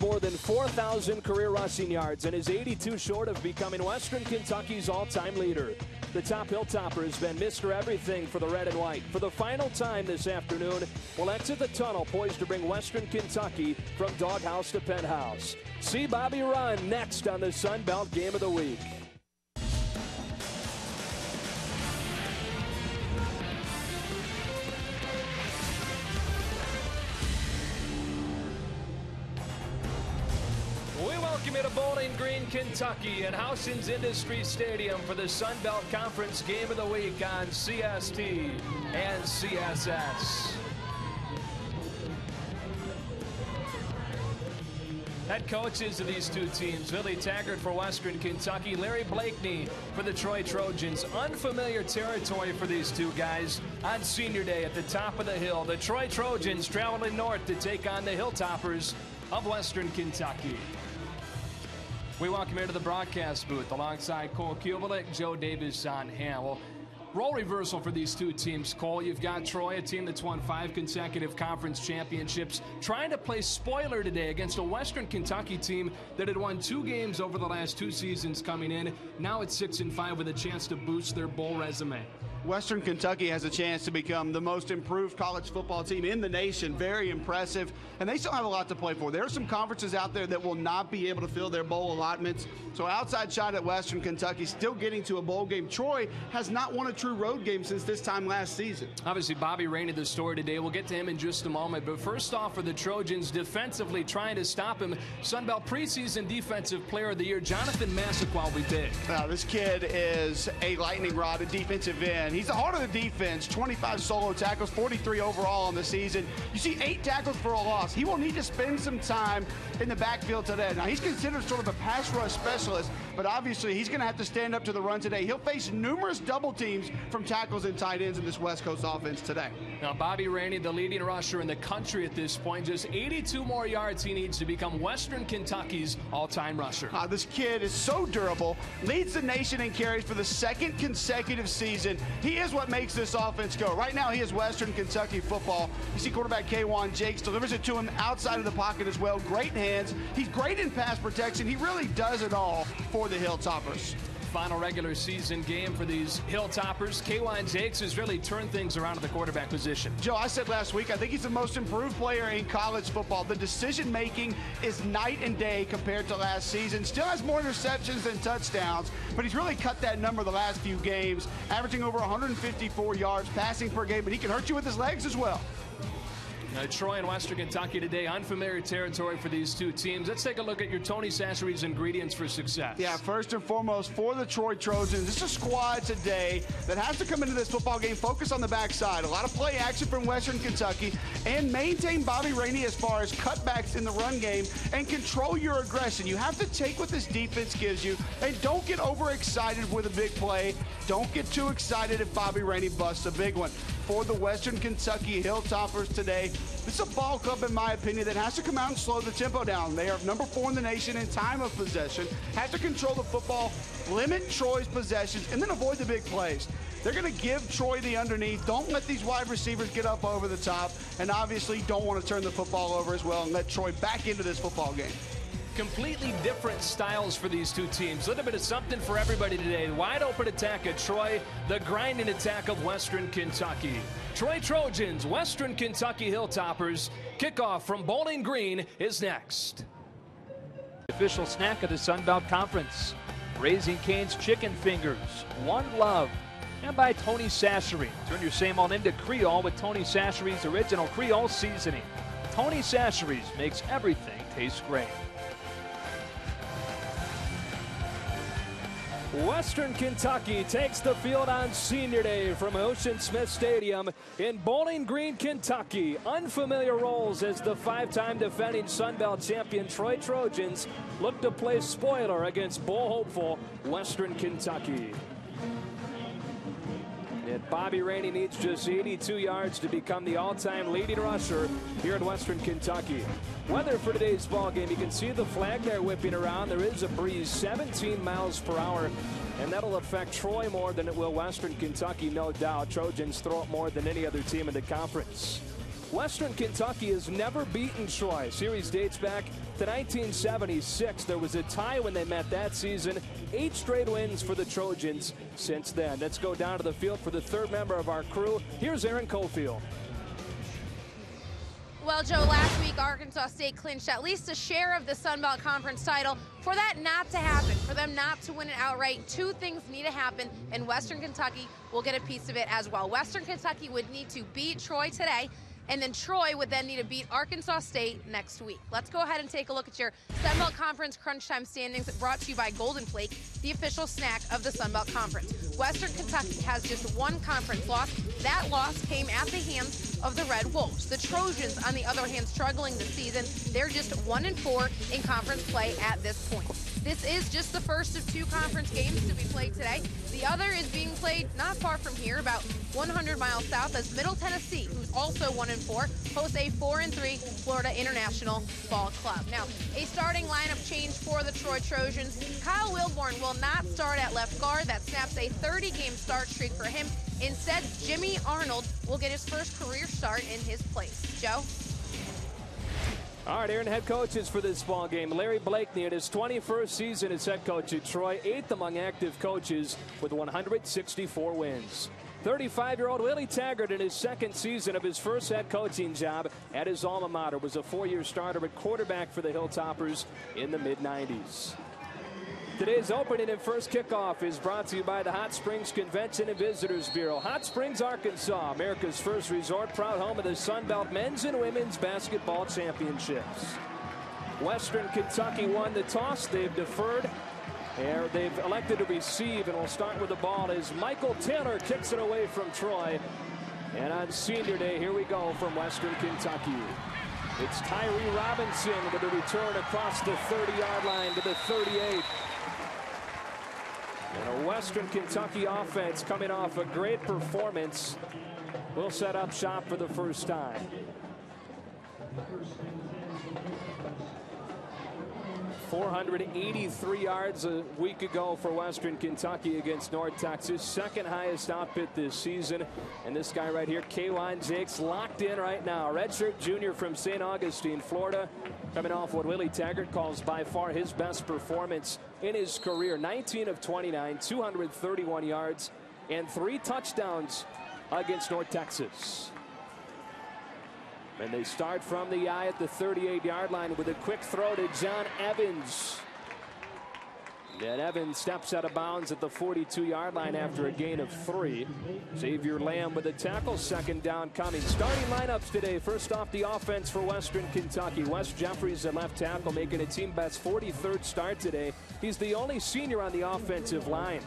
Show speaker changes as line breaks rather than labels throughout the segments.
more than 4,000 career rushing yards and is 82 short of becoming Western Kentucky's all-time leader. The top Hilltopper has been Mr. Everything for the red and white. For the final time this afternoon, we'll exit the tunnel poised to bring Western Kentucky from doghouse to penthouse. See Bobby run next on the Sun Belt Game of the Week. Welcome to Bowling Green, Kentucky and Howson's Industry Stadium for the Sun Belt Conference Game of the Week on CST and CSS. Head coaches of these two teams, Billy Taggart for Western Kentucky, Larry Blakeney for the Troy Trojans. Unfamiliar territory for these two guys on senior day at the top of the hill. The Troy Trojans traveling north to take on the Hilltoppers of Western Kentucky. We welcome into the broadcast booth alongside Cole Cubelic, Joe Davis on hand. Well, role reversal for these two teams, Cole. You've got Troy, a team that's won 5 consecutive conference championships, trying to play spoiler today against a Western Kentucky team that had won 2 games over the last 2 seasons coming in. Now it's 6-5 with a chance to boost their bowl resume.
Western Kentucky has a chance to become the most improved college football team in the nation. Very impressive, and they still have a lot to play for. There are some conferences out there that will not be able to fill their bowl allotments. So outside shot at Western Kentucky, still getting to a bowl game. Troy has not won a true road game since this time last season.
Obviously, Bobby Rainey, the story today. We'll get to him in just a moment. But first off, for the Trojans, defensively trying to stop him, Sun Belt preseason defensive player of the year, Jonathan Massaquoi will be big.
Now, this kid is a lightning rod, a defensive end. He's the heart of the defense. 25 solo tackles, 43 overall on the season. You see 8 tackles for a loss. He will need to spend some time in the backfield today. Now, he's considered sort of a pass rush specialist, but obviously he's going to have to stand up to the run today. He'll face numerous double teams from tackles and tight ends in this West Coast offense today.
Now, Bobby Rainey, the leading rusher in the country at this point, just 82 more yards he needs to become Western Kentucky's all-time rusher.
This kid is so durable, leads the nation in carries for the 2nd consecutive season. He is what makes this offense go. Right now, he is Western Kentucky football. You see quarterback K1 Jakes delivers it to him outside of the pocket as well. Great hands. He's great in pass protection. He really does it all for the Hilltoppers.
Final regular season game for these Hilltoppers. K1 Jakes has really turned things around at the quarterback position.
Joe, I said last week, I think he's the most improved player in college football. The decision-making is night and day compared to last season. Still has more interceptions than touchdowns, but he's really cut that number the last few games, averaging over 154 yards passing per game, but he can hurt you with his legs as well.
Troy and Western Kentucky today, unfamiliar territory for these two teams. Let's take a look at your Tony Sachery's ingredients for success.
Yeah, first and foremost, for the Troy Trojans, this is a squad today that has to come into this football game, focus on the backside. A lot of play action from Western Kentucky, and maintain Bobby Rainey as far as cutbacks in the run game and control your aggression. You have to take what this defense gives you, and don't get overexcited with a big play. Don't get too excited if Bobby Rainey busts a big one. For the Western Kentucky Hilltoppers today, this is a ball club, in my opinion, that has to come out and slow the tempo down. They are number 4 in the nation in time of possession, have to control the football, limit Troy's possessions, and then avoid the big plays. They're going to give Troy the underneath. Don't let these wide receivers get up over the top, and obviously don't want to turn the football over as well and let Troy back into this football game.
Completely different styles for these two teams. A little bit of something for everybody today. Wide open attack of Troy, the grinding attack of Western Kentucky. Troy Trojans, Western Kentucky Hilltoppers. Kickoff from Bowling Green is next. Official snack of the Sun Belt Conference. Raising Cane's Chicken Fingers, One Love, and by Tony Sachery. Turn your same old into Creole with Tony Sachery's original Creole seasoning. Tony Sachery's makes everything taste great. Western Kentucky takes the field on Senior Day from Ocean Smith Stadium in Bowling Green, Kentucky. Unfamiliar roles as the 5-time defending Sun Belt champion Troy Trojans look to play spoiler against bowl hopeful Western Kentucky. And Bobby Rainey needs just 82 yards to become the all-time leading rusher here in Western Kentucky. Weather for today's ball game, you can see the flag there whipping around. There is a breeze, 17 miles per hour, and that'll affect Troy more than it will Western Kentucky, no doubt. Trojans throw it more than any other team in the conference. Western Kentucky has never beaten Troy. Series dates back to 1976. There was a tie when they met that season. 8 straight wins for the Trojans since then. Let's go down to the field for the third member of our crew. Here's Aaron Cofield.
Well, Joe, last week Arkansas State clinched at least a share of the Sun Belt Conference title. For that not to happen, for them not to win it outright, 2 things need to happen, and Western Kentucky will get a piece of it as well. Western Kentucky would need to beat Troy today, and then Troy would then need to beat Arkansas State next week. Let's go ahead and take a look at your Sun Belt Conference Crunch Time standings, brought to you by Golden Flake, the official snack of the Sun Belt Conference. Western Kentucky has just 1 conference loss. That loss came at the hands of the Red Wolves. The Trojans, on the other hand, struggling this season. They're just 1-4 in conference play at this point. This is just the first of 2 conference games to be played today. The other is being played not far from here, about 100 miles south, as Middle Tennessee, who's also 1-4, hosts a 4-3 Florida International Ball Club. Now, a starting lineup change for the Troy Trojans. Kyle Wilborn will not start at left guard. That snaps a 30-game start streak for him. Instead, Jimmy Arnold will get his first career start in his place. Joe?
All right, Aaron, head coaches for this ball game. Larry Blakeney in his 21st season as head coach at Troy, 8th among active coaches with 164 wins. 35-year-old Willie Taggart in his 2nd season of his first head coaching job at his alma mater was a 4-year starter at quarterback for the Hilltoppers in the mid-90s. Today's opening and first kickoff is brought to you by the Hot Springs Convention and Visitors Bureau. Hot Springs, Arkansas, America's first resort, proud home of the Sun Belt men's and women's basketball championships. Western Kentucky won the toss. They've deferred. They've elected to receive, and we'll start with the ball as Michael Taylor kicks it away from Troy. And on senior day, here we go from Western Kentucky. It's Tyree Robinson with a return across the 30-yard line to the 38. And a Western Kentucky offense coming off a great performance will set up shop for the first time. 483 yards a week ago for Western Kentucky against North Texas. 2nd highest output this season. And this guy right here, K'Wan Jakes, locked in right now. Redshirt junior from St. Augustine, Florida, coming off what Willie Taggart calls by far his best performance in his career. 19 of 29, 231 yards, and 3 touchdowns against North Texas. And they start from the eye at the 38-yard line with a quick throw to John Evans. And Evans steps out of bounds at the 42-yard line after a gain of 3. Xavier Lamb with a tackle. 2nd down coming. Starting lineups today. First off, the offense for Western Kentucky. Wes Jeffries at left tackle, making a team best 43rd start today. He's the only senior on the offensive line.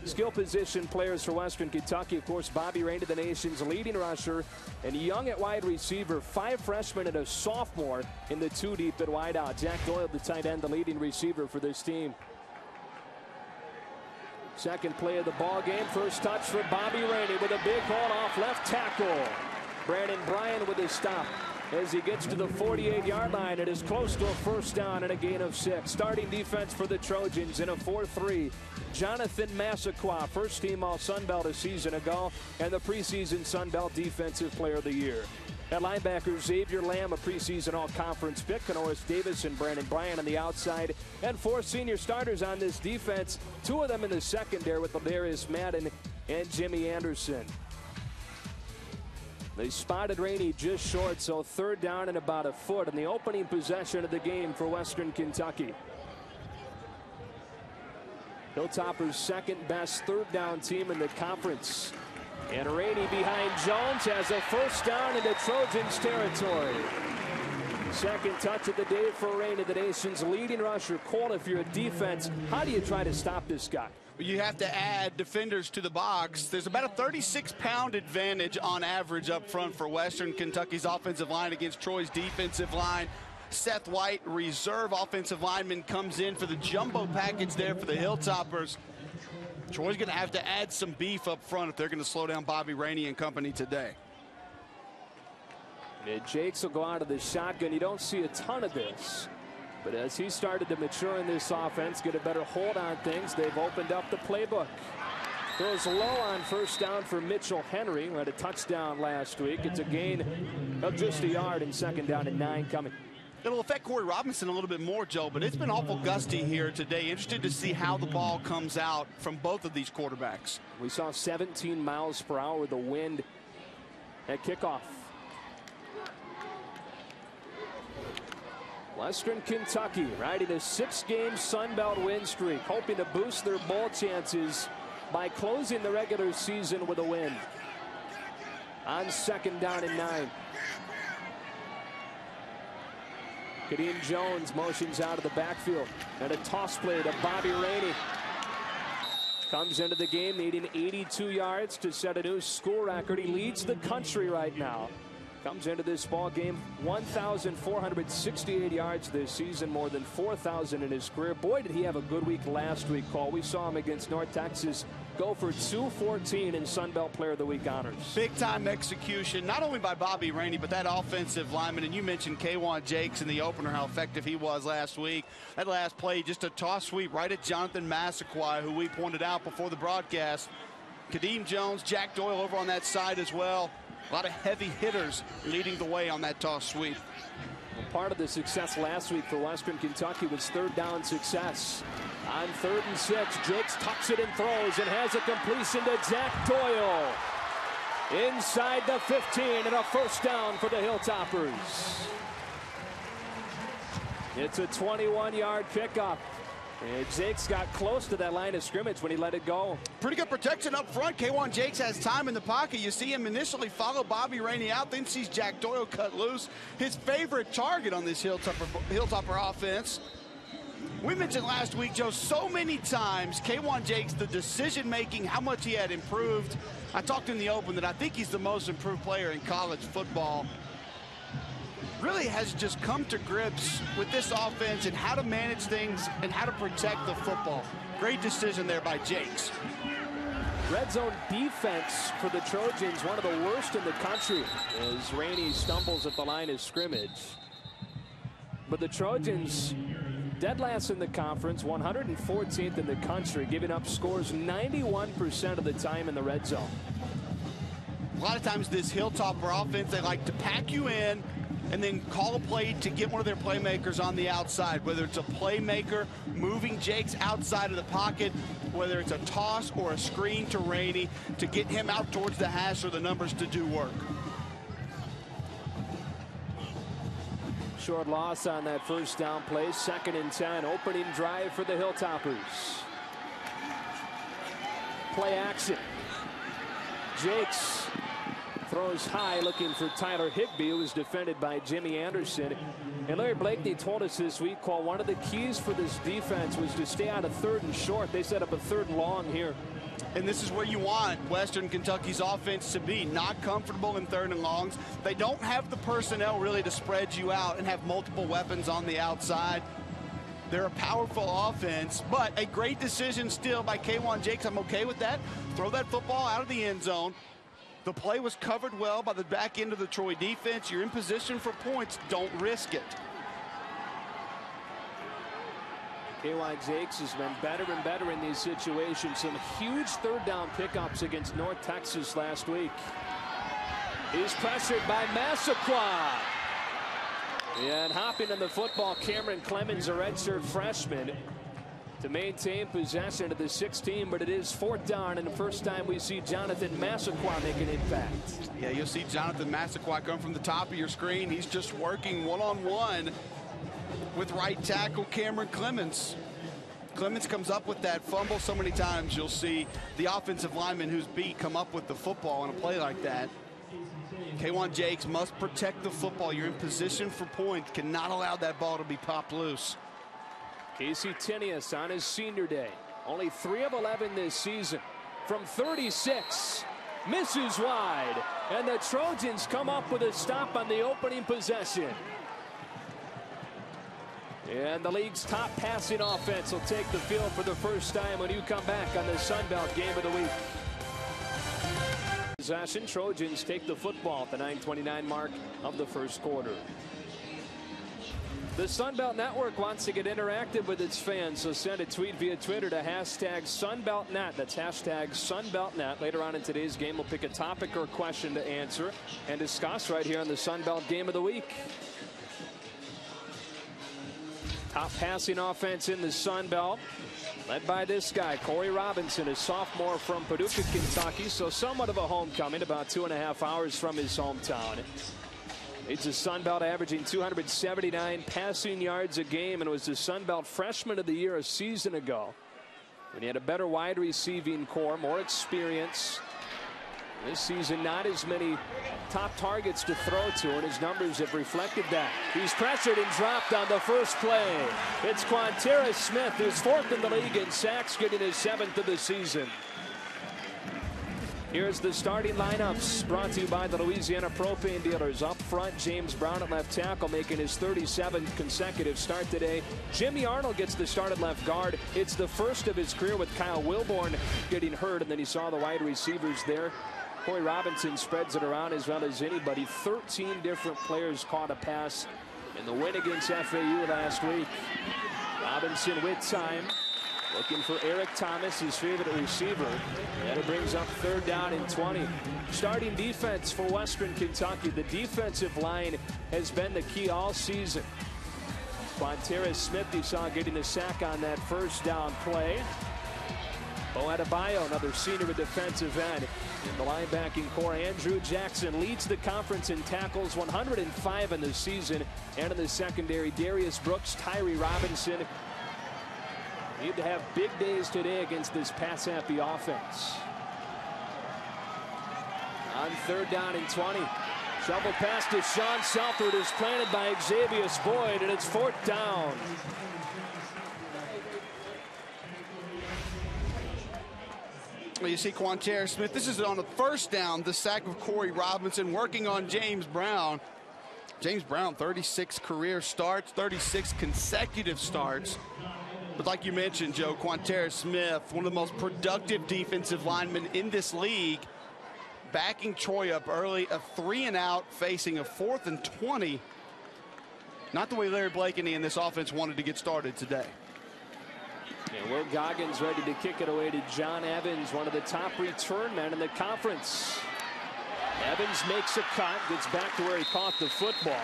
Skill position players for Western Kentucky, of course, Bobby Rainey, the nation's leading rusher, and Young at wide receiver. 5 freshmen and a sophomore in the 2 deep at wide out. Jack Doyle, the tight end, the leading receiver for this team. 2nd play of the ball game. First touch for Bobby Rainey with a big hold off left tackle. Brandon Bryan with his stop as he gets to the 48-yard line. It is close to a first down and a gain of 6. Starting defense for the Trojans in a 4-3. Jonathan Massaquoi, first team All Sun Belt a season ago, and the preseason Sun Belt Defensive Player of the Year. At linebacker, Xavier Lamb, a preseason all-conference pick. Canoris Davis and Brandon Bryan on the outside. And 4 senior starters on this defense. 2 of them in the secondary with Ladarius Madden and Jimmy Anderson. They spotted Rainey just short, so 3rd down and about a foot in the opening possession of the game for Western Kentucky. Hilltoppers' 2nd best 3rd down team in the conference. And Rainey behind Jones has a first down into Trojans territory. 2nd touch of the day for Rainey, the nation's leading rusher. Cole, if you're a defense, how do you try to stop this guy?
You have to add defenders to the box. There's about a 36-pound advantage on average up front for Western Kentucky's offensive line against Troy's defensive line. Seth White, reserve offensive lineman, comes in for the jumbo package there for the Hilltoppers. Troy's going to have to add some beef up front if they're going to slow down Bobby Rainey and company today.
And Jakes will go out of the shotgun. You don't see a ton of this. But as he started to mature in this offense, get a better hold on things, they've opened up the playbook. Throws low on first down for Mitchell Henry, who had a touchdown last week. It's a gain of just a yard, and 2nd down and 9 coming.
It'll affect Corey Robinson a little bit more, Joe, but it's been awful gusty here today. Interested to see how the ball comes out from both of these quarterbacks.
We saw 17 miles per hour with the wind at kickoff. Western Kentucky riding a 6-game Sun Belt win streak, hoping to boost their bowl chances by closing the regular season with a win. On 2nd down and 9. Kadeem Jones motions out of the backfield, and a toss play to Bobby Rainey. Comes into the game needing 82 yards to set a new school record. He leads the country right now. Comes into this ball game 1,468 yards this season, more than 4,000 in his career. Boy, did he have a good week last week, Cole. We saw him against North Texas go for 214 in Sun Belt Player of the Week honors.
Big time execution, not only by Bobby Rainey, but that offensive lineman. And you mentioned K'Wan Jakes in the opener, how effective he was last week. That last play, just a toss sweep right at Jonathan Massaquoi, who we pointed out before the broadcast. Kadeem Jones, Jack Doyle over on that side as well. A lot of heavy hitters leading the way on that toss sweep.
Well, part of the success last week for Western Kentucky was 3rd down success. On 3rd and 6, Jakes tucks it and throws and has a completion to Jack Doyle. Inside the 15 and a 1st down for the Hilltoppers. It's a 21-yard pickup. And Jakes got close to that line of scrimmage when he let it go.
Pretty good protection up front. K'Wan Jakes has time in the pocket. You see him initially follow Bobby Rainey out, then sees Jack Doyle cut loose. His favorite target on this Hilltopper offense. We mentioned last week, Joe, so many times K'Wan Jakes, the decision-making, how much he had improved. I talked in the open that I think he's the most improved player in college football. Really has just come to grips with this offense and how to manage things and how to protect the football. Great decision there by Jakes.
Red zone defense for the Trojans, one of the worst in the country, as Rainey stumbles at the line of scrimmage. But the Trojans, dead last in the conference, 114th in the country, giving up scores 91% of the time in the red zone.
A lot of times this Hilltopper offense, they like to pack you in and then call a play to get one of their playmakers on the outside, whether it's a playmaker moving Jakes outside of the pocket, whether it's a toss or a screen to Rainey to get him out towards the hash or the numbers to do work.
Short loss on that 1st down play. 2nd and 10, opening drive for the Hilltoppers. Play action. Jakes throws high, looking for Tyler Higbee, who was defended by Jimmy Anderson. And Larry Blakeney told us this week, Cole, one of the keys for this defense was to stay out of 3rd and short. They set up a 3rd and long here.
And this is where you want Western Kentucky's offense to be, not comfortable in 3rd and longs. They don't have the personnel really to spread you out and have multiple weapons on the outside. They're a powerful offense, but a great decision still by K'Wan Jakes. I'm okay with that. Throw that football out of the end zone. The play was covered well by the back end of the Troy defense. You're in position for points. Don't risk it.
K'Wan Jakes has been better and better in these situations. Some huge 3rd down pickups against North Texas last week. He's pressured by Massaquoi. And hopping on the football, Cameron Clemens, a redshirt freshman, to maintain possession of the 16, but it is 4th down, and the first time we see Jonathan Massaquoi make an impact.
Yeah, you'll see Jonathan Massaquoi come from the top of your screen. He's just working one-on-one with right tackle Cameron Clemens. Clemens comes up with that fumble. So many times you'll see the offensive lineman who's beat come up with the football on a play like that. K'Wan Jakes must protect the football. You're in position for points. Cannot allow that ball to be popped loose.
Casey Tinius on his senior day. Only 3 of 11 this season. From 36. Misses wide. And the Trojans come up with a stop on the opening possession. And the league's top passing offense will take the field for the first time when you come back on the Sun Belt Game of the Week. Possession, Trojans take the football at the 9:29 mark of the 1st quarter. The Sun Belt Network wants to get interactive with its fans, so send a tweet via Twitter to #SunBeltNet. That's #SunBeltNet. Later on in today's game, we'll pick a topic or question to answer and discuss right here on the Sun Belt Game of the Week. Top passing offense in the Sun Belt, led by this guy, Corey Robinson, a sophomore from Paducah, Kentucky, so somewhat of a homecoming, about 2.5 hours from his hometown. It's a Sun Belt averaging 279 passing yards a game, and was the Sun Belt Freshman of the Year a season ago, when he had a better wide receiving core, more experience. This season, not as many top targets to throw to, and his numbers have reflected that. He's pressured and dropped on the first play. It's Quanterra Smith, who's 4th in the league in sacks, getting his 7th of the season. Here's the starting lineups, brought to you by the Louisiana Propane Dealers. Up front, James Brown at left tackle, making his 37th consecutive start today. Jimmy Arnold gets the start at left guard. It's the first of his career with Kyle Wilborn getting hurt, and then he saw the wide receivers there. Corey Robinson spreads it around as well as anybody. 13 different players caught a pass in the win against FAU last week. Robinson with time, looking for Eric Thomas, his favorite receiver. And it brings up 3rd down and 20. Starting defense for Western Kentucky. The defensive line has been the key all season. Quanterra Smith, you saw getting a sack on that first down play. Bo Adebayo, another senior with defensive end. In the linebacking core, Andrew Jackson leads the conference in tackles, 105 in the season. And in the secondary, Darius Brooks, Tyree Robinson. Need to have big days today against this pass-happy offense. On 3rd down and 20. Shovel pass to Sean Southard is planted by Xavier Boyd, and it's 4th down.
You see Quanterra Smith. This is on the 1st down, the sack of Corey Robinson, working on James Brown. James Brown, 36 career starts, 36 consecutive starts. But like you mentioned, Joe, Quanterra Smith, one of the most productive defensive linemen in this league, backing Troy up early, a 3-and-out, facing a 4th and 20. Not the way Larry Blakeney and this offense wanted to get started today.
And Will Goggins ready to kick it away to John Evans, one of the top return men in the conference. Evans makes a cut, gets back to where he caught the football.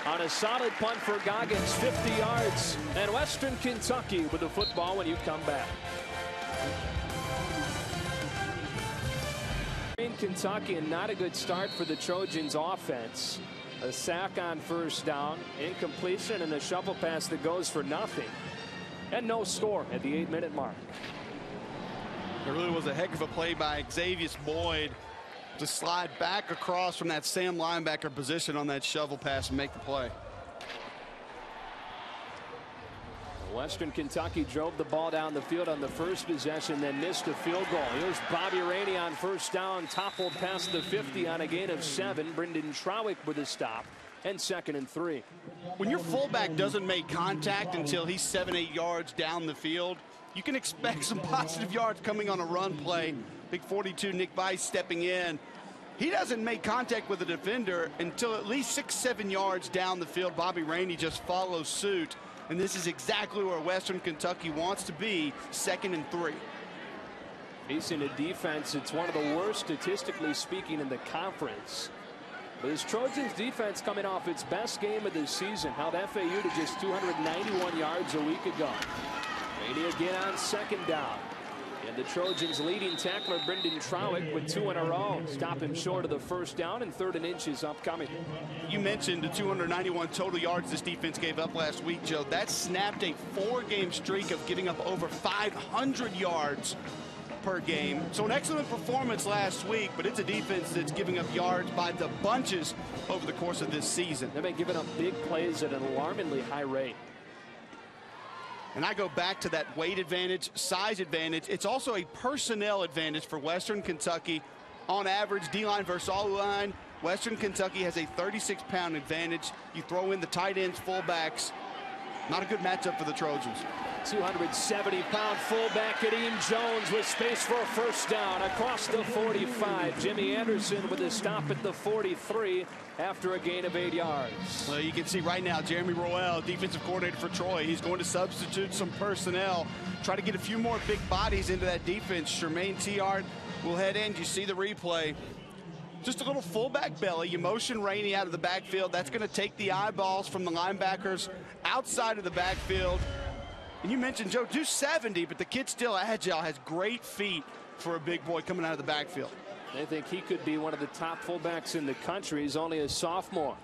On a solid punt for Goggins, 50 yards. And Western Kentucky with the football when you come back. In Kentucky, and not a good start for the Trojans offense. A sack on 1st down, incompletion, and a shovel pass that goes for nothing. And no score at the 8-minute mark.
It really was a heck of a play by Xavier Boyd to slide back across from that Sam linebacker position on that shovel pass and make the play.
Western Kentucky drove the ball down the field on the first possession, then missed a field goal. Here's Bobby Rainey on 1st down, toppled past the 50 on a gain of 7. Brendan Trowick with a stop. And 2nd and 3.
When your fullback doesn't make contact until he's 7-8 yards down the field, you can expect some positive yards coming on a run play. Big 42 Nick Bice stepping in. He doesn't make contact with the defender until at least 6-7 yards down the field. Bobby Rainey just follows suit, and this is exactly where Western Kentucky wants to be, 2nd and 3.
Facing a defense, it's one of the worst statistically speaking in the conference. But this Trojans defense coming off its best game of the season, held FAU to just 291 yards a week ago. Rainey again on 2nd down. And the Trojans leading tackler Brendan Trowick with 2 in a row. Stop him short of the 1st down, and 3rd and inches upcoming.
You mentioned the 291 total yards this defense gave up last week, Joe. That snapped a 4-game streak of giving up over 500 yards per game. So an excellent performance last week, but it's a defense that's giving up yards by the bunches over the course of this season.
They've been giving up big plays at an alarmingly high rate.
And I go back to that weight advantage, size advantage. It's also a personnel advantage for Western Kentucky. On average, D-line versus O-line, Western Kentucky has a 36-pound advantage. You throw in the tight ends, fullbacks. Not a good matchup for the Trojans.
270-pound fullback Kadeem Jones with space for a 1st down across the 45. Jimmy Anderson with a stop at the 43 after a gain of 8 yards.
Well, you can see right now Jeremy Roel, defensive coordinator for Troy. He's going to substitute some personnel, try to get a few more big bodies into that defense. Jermaine Tiart will head in. You see the replay. just a little fullback belly. You motion Rainey out of the backfield. That's going to take the eyeballs from the linebackers outside of the backfield. And you mentioned Joe, 270, but the kid's still agile, has great feet for a big boy coming out of the backfield.
I think he could be one of the top fullbacks in the country. He's only a sophomore.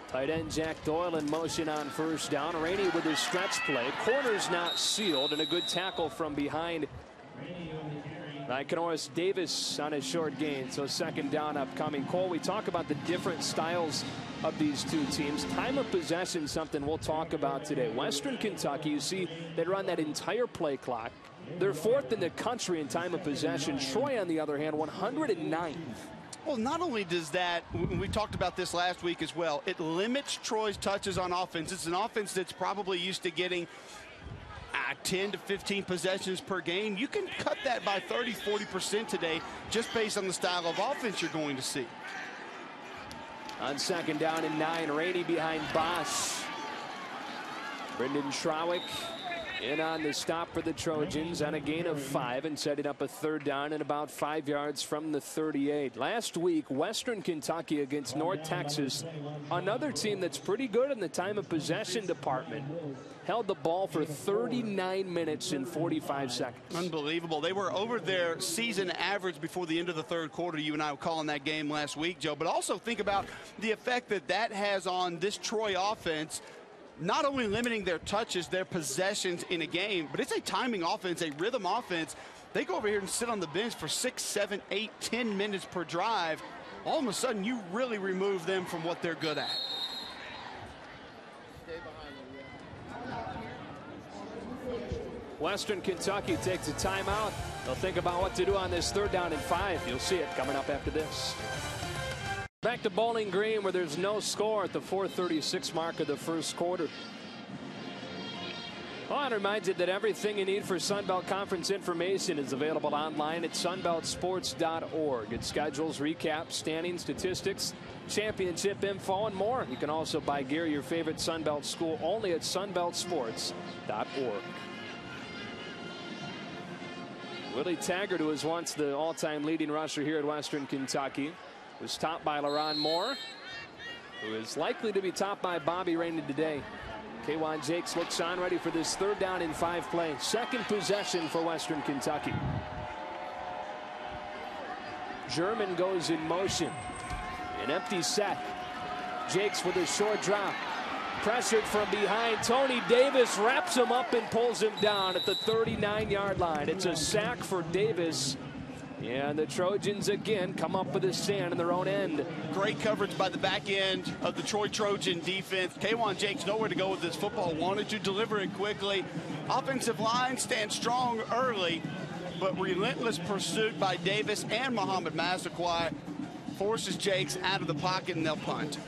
Tight end Jack Doyle in motion on first down. Rainey with his stretch play. Corner's not sealed, and a good tackle from behind by Canoris Davis on a short gain. So second down upcoming. Cole, we talk about the different styles of these two teams. Time of possession, something we'll talk about today. Western Kentucky, you see, they run that entire play clock. They're fourth in the country in time of possession. Troy, on the other hand, 109th.
Well, not only does that, we talked about this last week as well, it limits Troy's touches on offense. It's an offense that's probably used to getting 10 to 15 possessions per game. You can cut that by 30-40% today just based on the style of offense you're going to see.
On second down and 9, Rainey behind Bosch. Brendan Schrawick in on the stop for the Trojans on a gain of 5 and setting up a third down and about 5 yards from the 38. Last week, Western Kentucky against North Texas, another team that's pretty good in the time of possession department, held the ball for 39 minutes and 45 seconds.
Unbelievable. They were over their season average before the end of the third quarter. You and I were calling that game last week, Joe. But also think about the effect that that has on this Troy offense. Not only limiting their touches, their possessions in a game, but it's a timing offense, a rhythm offense. They go over here and sit on the bench for 6, 7, 8, 10 minutes per drive. All of a sudden, you really remove them from what they're good at.
Western Kentucky takes a timeout. They'll think about what to do on this third down and 5. You'll see it coming up after this. Back to Bowling Green, where there's no score at the 4:36 mark of the first quarter. Well, I remind you that everything you need for Sunbelt Conference information is available online at sunbeltsports.org. It schedules, recaps, standings, statistics, championship info, and more. You can also buy gear your favorite Sunbelt school only at sunbeltsports.org. Willie Taggart, who was once the all-time leading rusher here at Western Kentucky, was topped by LaRon Moore, who is likely to be topped by Bobby Rainey today. Kwan Jakes looks on, ready for this third down and 5 play. Second possession for Western Kentucky. German goes in motion. An empty set. Jakes with a short drop. Pressured from behind. Tony Davis wraps him up and pulls him down at the 39-yard line. It's a sack for Davis. And the Trojans again come up with a stand in their own end.
Great coverage by the back end of the Troy Trojan defense. Kwan Jakes nowhere to go with this football. Wanted to deliver it quickly. Offensive line stands strong early, but relentless pursuit by Davis and Muhammad Massaquoi forces Jakes out of the pocket, and they'll punt.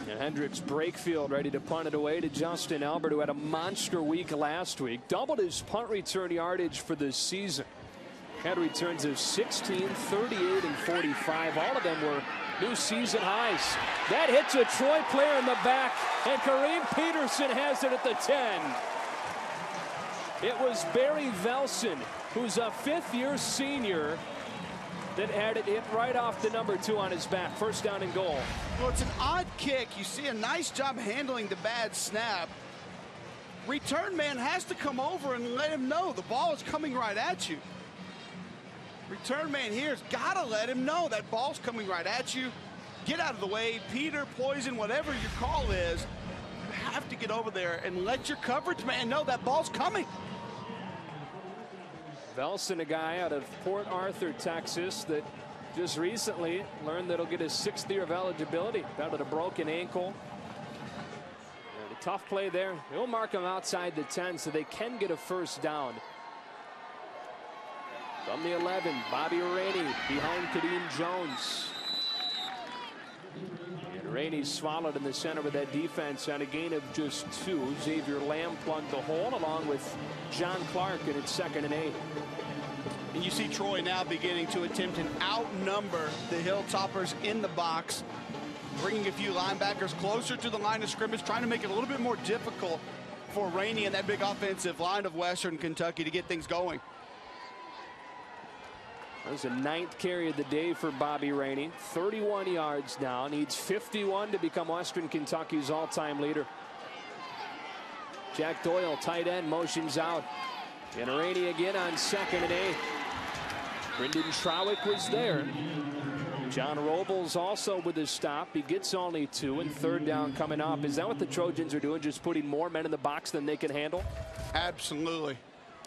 And Hendricks Brakefield ready to punt it away to Justin Albert, who had a monster week last week. Doubled his punt return yardage for the season. Had returns of 16, 38, and 45. All of them were new season highs. That hits a Troy player in the back, and Kareem Peterson has it at the 10. It was Barry Velson, who's a fifth-year senior, that had it hit right off the number 2 on his back. First down and goal.
Well, it's an odd kick. You see a nice job handling the bad snap. Return man has to come over and let him know the ball is coming right at you. Return man here's got to let him know that ball's coming right at you. Get out of the way. Peter, Poison, whatever your call is, you have to get over there and let your coverage man know that ball's coming.
Velson, a guy out of Port Arthur, Texas, that just recently learned that he'll get his 6th year of eligibility. Battled a broken ankle. And a tough play there. They'll mark him outside the 10 so they can get a first down. From the 11, Bobby Rainey behind Kadeem Jones. And Rainey swallowed in the center of that defense on a gain of just 2. Xavier Lamb plugged the hole along with John Clark, and it's 2nd and 8.
And you see Troy now beginning to attempt and outnumber the Hilltoppers in the box, bringing a few linebackers closer to the line of scrimmage, trying to make it a little bit more difficult for Rainey and that big offensive line of Western Kentucky to get things going.
That was the 9th carry of the day for Bobby Rainey. 31 yards now. Needs 51 to become Western Kentucky's all-time leader. Jack Doyle, tight end, motions out. And Rainey again on 2nd and 8. Brendan Trowick was there. John Robles also with his stop. He gets only 2, and 3rd down coming up. Is that what the Trojans are doing, just putting more men in the box than they can handle?
Absolutely.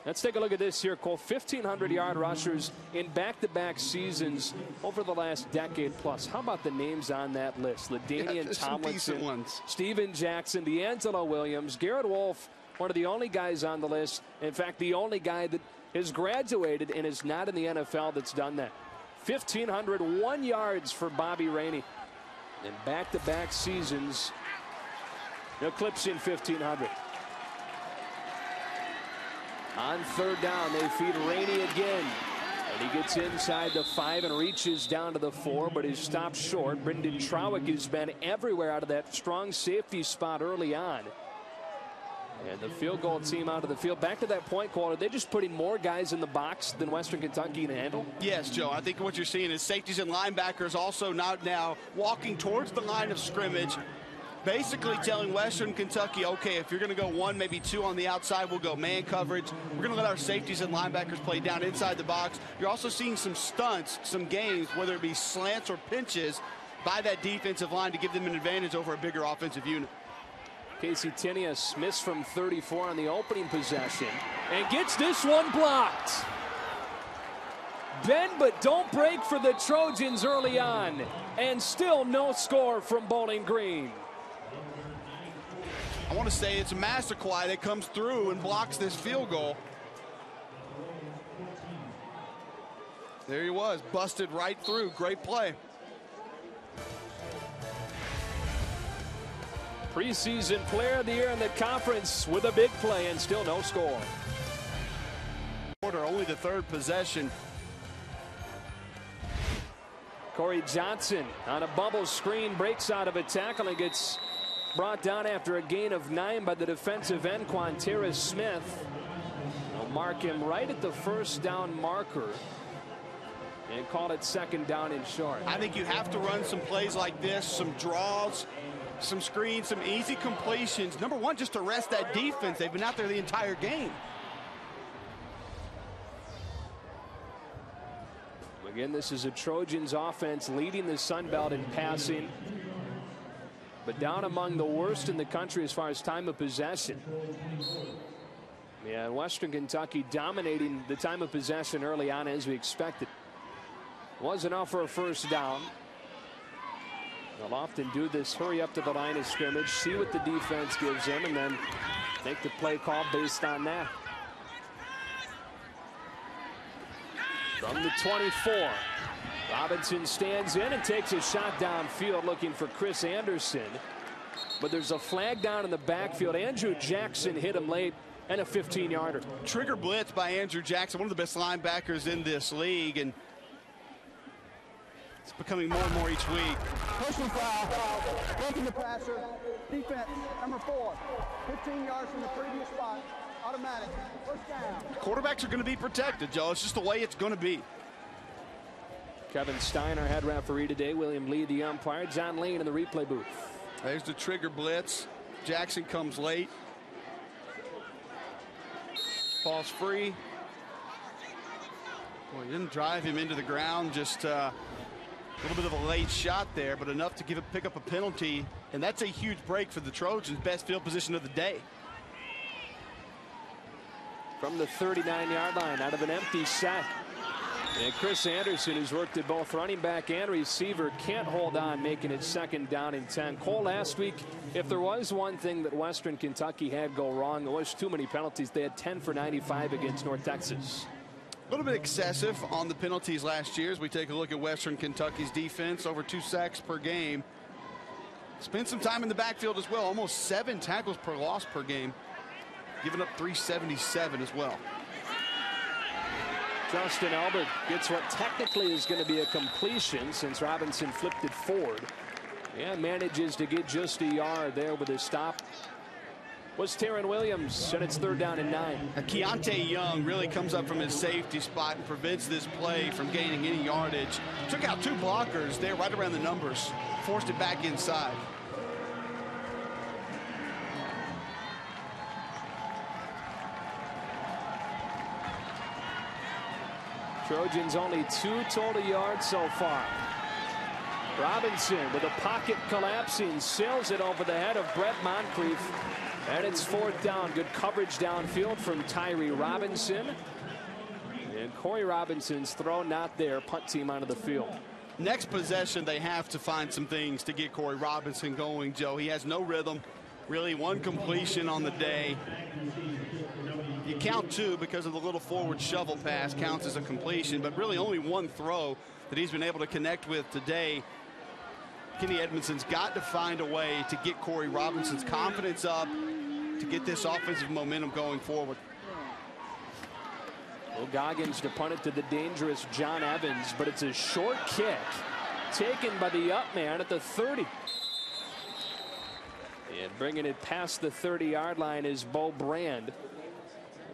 Let's take a look at this here, Cole. 1,500-yard rushers in back-to-back seasons over the last decade plus. How about the names on that list? LaDainian Tomlinson, Steven Jackson, D'Angelo Williams, Garrett Wolf, one of the only guys on the list. In fact, the only guy that has graduated and is not in the NFL that's done that. 1,501 yards for Bobby Rainey. In back-to-back seasons, eclipsing 1,500. On 3rd down, they feed Rainey again. And he gets inside the 5 and reaches down to the 4, but is stopped short. Brendan Trowick has been everywhere out of that strong safety spot early on. And the field goal team out of the field. Back to that point, Cole, are they just putting more guys in the box than Western Kentucky can handle?
Yes, Joe. I think what you're seeing is safeties and linebackers also now walking towards the line of scrimmage, basically telling Western Kentucky, okay, if you're going to go 1, maybe 2 on the outside, we'll go man coverage. We're going to let our safeties and linebackers play down inside the box. You're also seeing some stunts, some games, whether it be slants or pinches, by that defensive line to give them an advantage over a bigger offensive unit.
Casey Tinius missed from 34 on the opening possession and gets this one blocked. Bend but don't break for the Trojans early on, and still no score from Bowling Green.
I want to say it's Massaquoi that comes through and blocks this field goal. There he was, busted right through. Great play.
Preseason player of the year in the conference with a big play and still no score.
Only the 3rd possession.
Corey Johnson on a bubble screen breaks out of a tackle and gets brought down after a gain of 9 by the defensive end, Quanterra Smith. They'll mark him right at the 1st down marker and call it 2nd down and short.
I think you have to run some plays like this, some draws, some screens, some easy completions. Number 1, just to rest that defense. They've been out there the entire game.
Again, this is a Trojans offense leading the Sun Belt in passing, but down among the worst in the country as far as time of possession. Yeah, Western Kentucky dominating the time of possession early on as we expected. Was enough for a 1st down. They'll often do this, hurry up to the line of scrimmage, see what the defense gives them, and then make the play call based on that. From the 24, Robinson stands in and takes a shot downfield looking for Chris Anderson. But there's a flag down in the backfield. Andrew Jackson hit him late, and a 15-yarder.
Trigger blitz by Andrew Jackson, one of the best linebackers in this league, and it's becoming more and more each week.
Personal foul, breaking the passer, defense, number 4, 15 yards from the previous spot, automatic, 1st down.
Quarterbacks are going to be protected, Joe. It's just the way it's going to be.
Kevin Steiner, head referee today. William Lee, the umpire. John Lane in the replay booth.
There's the trigger blitz. Jackson comes late. Falls free. Boy, he didn't drive him into the ground, just a little bit of a late shot there, but enough to pick up a penalty, and that's a huge break for the Trojans. Best field position of the day.
From the 39-yard line, out of an empty set. And Chris Anderson, who's worked at both running back and receiver, can't hold on, making it 2nd down and 10. Cole, last week, if there was one thing that Western Kentucky had go wrong, it was too many penalties. They had 10 for 95 against North Texas.
A little bit excessive on the penalties last year as we take a look at Western Kentucky's defense. Over 2 sacks per game. Spent some time in the backfield as well. Almost 7 tackles per loss per game. Giving up 377 as well.
Justin Albert gets what technically is going to be a completion since Robinson flipped it forward. And manages to get just a yard there with his stop. was Taryn Williams, and it's 3rd down and 9.
Keontae Young really comes up from his safety spot and prevents this play from gaining any yardage. Took out 2 blockers there right around the numbers, forced it back inside.
Trojans only 2 total yards so far. Robinson with a pocket collapsing, sails it over the head of Brett Moncrief. And it's 4th down. Good coverage downfield from Tyree Robinson. And Corey Robinson's throw not there. Punt team out of the field.
Next possession, they have to find some things to get Corey Robinson going, Joe. He has no rhythm. Really 1 completion on the day. You count 2 because of the little forward shovel pass counts as a completion, but really only 1 throw that he's been able to connect with today. Kenny Edmondson's got to find a way to get Corey Robinson's confidence up, to get this offensive momentum going forward.
Will Goggins to punt it to the dangerous John Evans, but it's a short kick taken by the up man at the 30. And bringing it past the 30-yard line is Bo Brand.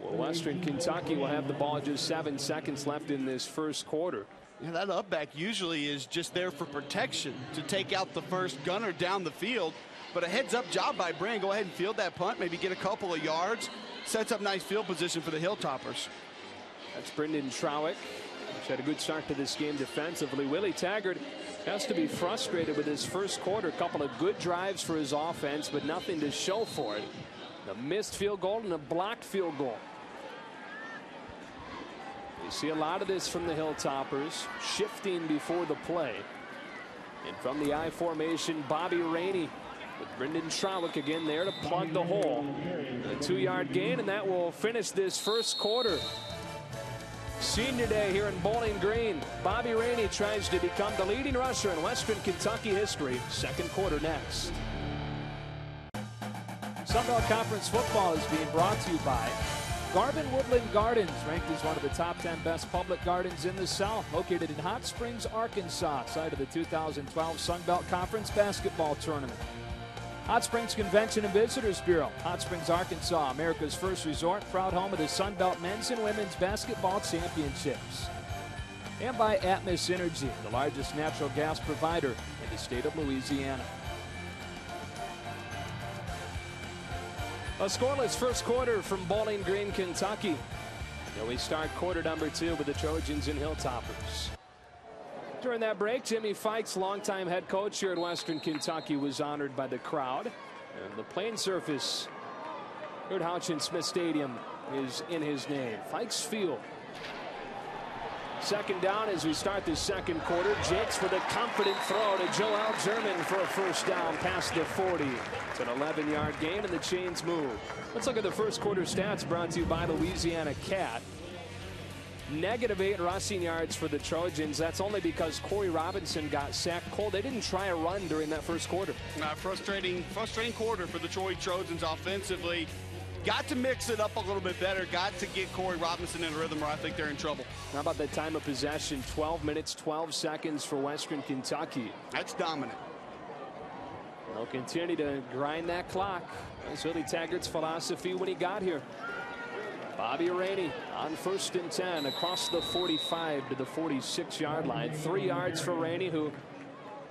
Well, Western Kentucky will have the ball just 7 seconds left in this first quarter.
Yeah, that up back usually is just there for protection to take out the first gunner down the field. But a heads-up job by Brand. Go ahead and field that punt, maybe get a couple of yards. Sets up nice field position for the Hilltoppers.
That's Brendan Trowick, who's had a good start to this game defensively. Willie Taggart has to be frustrated with his first quarter. A couple of good drives for his offense, but nothing to show for it. A missed field goal and a blocked field goal. You see a lot of this from the Hilltoppers, shifting before the play. And from the I formation, Bobby Rainey with Brendan Trowick again there to plug the hole. A 2-yard gain, and that will finish this first quarter. Senior day here in Bowling Green. Bobby Rainey tries to become the leading rusher in Western Kentucky history. Second quarter next. Sunbelt Conference football is being brought to you by Garvin Woodland Gardens, ranked as one of the top 10 best public gardens in the South, located in Hot Springs, Arkansas, site of the 2012 Sunbelt Conference basketball tournament. Hot Springs Convention and Visitors Bureau, Hot Springs, Arkansas, America's first resort, proud home of the Sunbelt men's and women's basketball championships. And by Atmos Energy, the largest natural gas provider in the state of Louisiana. A scoreless first quarter from Bowling Green, Kentucky. And we start quarter number 2 with the Trojans and Hilltoppers. During that break, Jimmy Fikes, longtime head coach here at Western Kentucky, was honored by the crowd. And the playing surface here at Houchin-Smith Stadium is in his name, Fikes Field. Second down as we start the second quarter. Jakes with a confident throw to Joel German for a first down past the 40. It's an 11-yard gain and the chains move. Let's look at the first quarter stats brought to you by Louisiana Cat. -8 rushing yards for the Trojans. That's only because Corey Robinson got sacked cold. They didn't try a run during that first quarter.
Frustrating quarter for the Troy Trojans offensively. Got to mix it up a little bit better. Got to get Corey Robinson in a rhythm, or I think they're in trouble.
How about the time of possession? 12 minutes, 12 seconds for Western Kentucky.
That's dominant.
They'll continue to grind that clock. That's Willie Taggart's philosophy when he got here. Bobby Rainey on 1st and 10 across the 45 to the 46-yard line. 3 yards for Rainey, who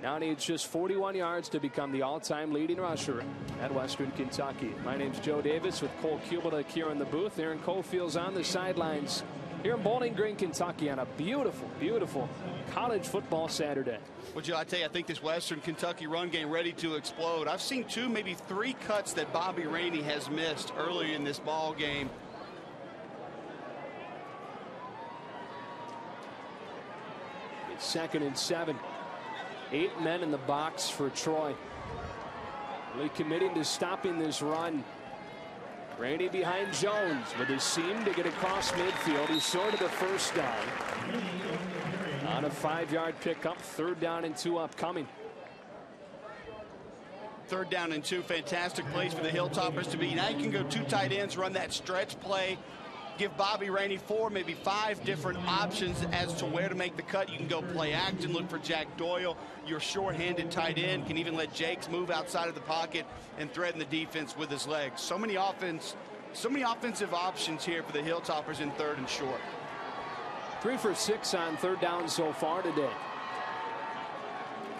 now needs just 41 yards to become the all-time leading rusher at Western Kentucky. My name's Joe Davis with Cole Cubelic here in the booth. Aaron Cofield's on the sidelines here in Bowling Green, Kentucky on a beautiful, beautiful college football Saturday.
Well, Joe, I tell you, I think this Western Kentucky run game ready to explode. I've seen 2, maybe 3 cuts that Bobby Rainey has missed early in this ball game.
It's 2nd and 7. 8 men in the box for Troy. Really committing to stopping this run. Rainey behind Jones with his seam to get across midfield. He's short of the first down. On a 5-yard pickup. 3rd down and 2 upcoming.
3rd down and 2. Fantastic place for the Hilltoppers to be. Now you can go 2 tight ends, run that stretch play. give Bobby Rainey 4, maybe 5 different options as to where to make the cut. You can go play action, look for Jack Doyle. Your short-handed tight end can even let Jakes move outside of the pocket and threaten the defense with his legs. So many offensive options here for the Hilltoppers in 3rd and short.
3 for 6 on 3rd down so far today.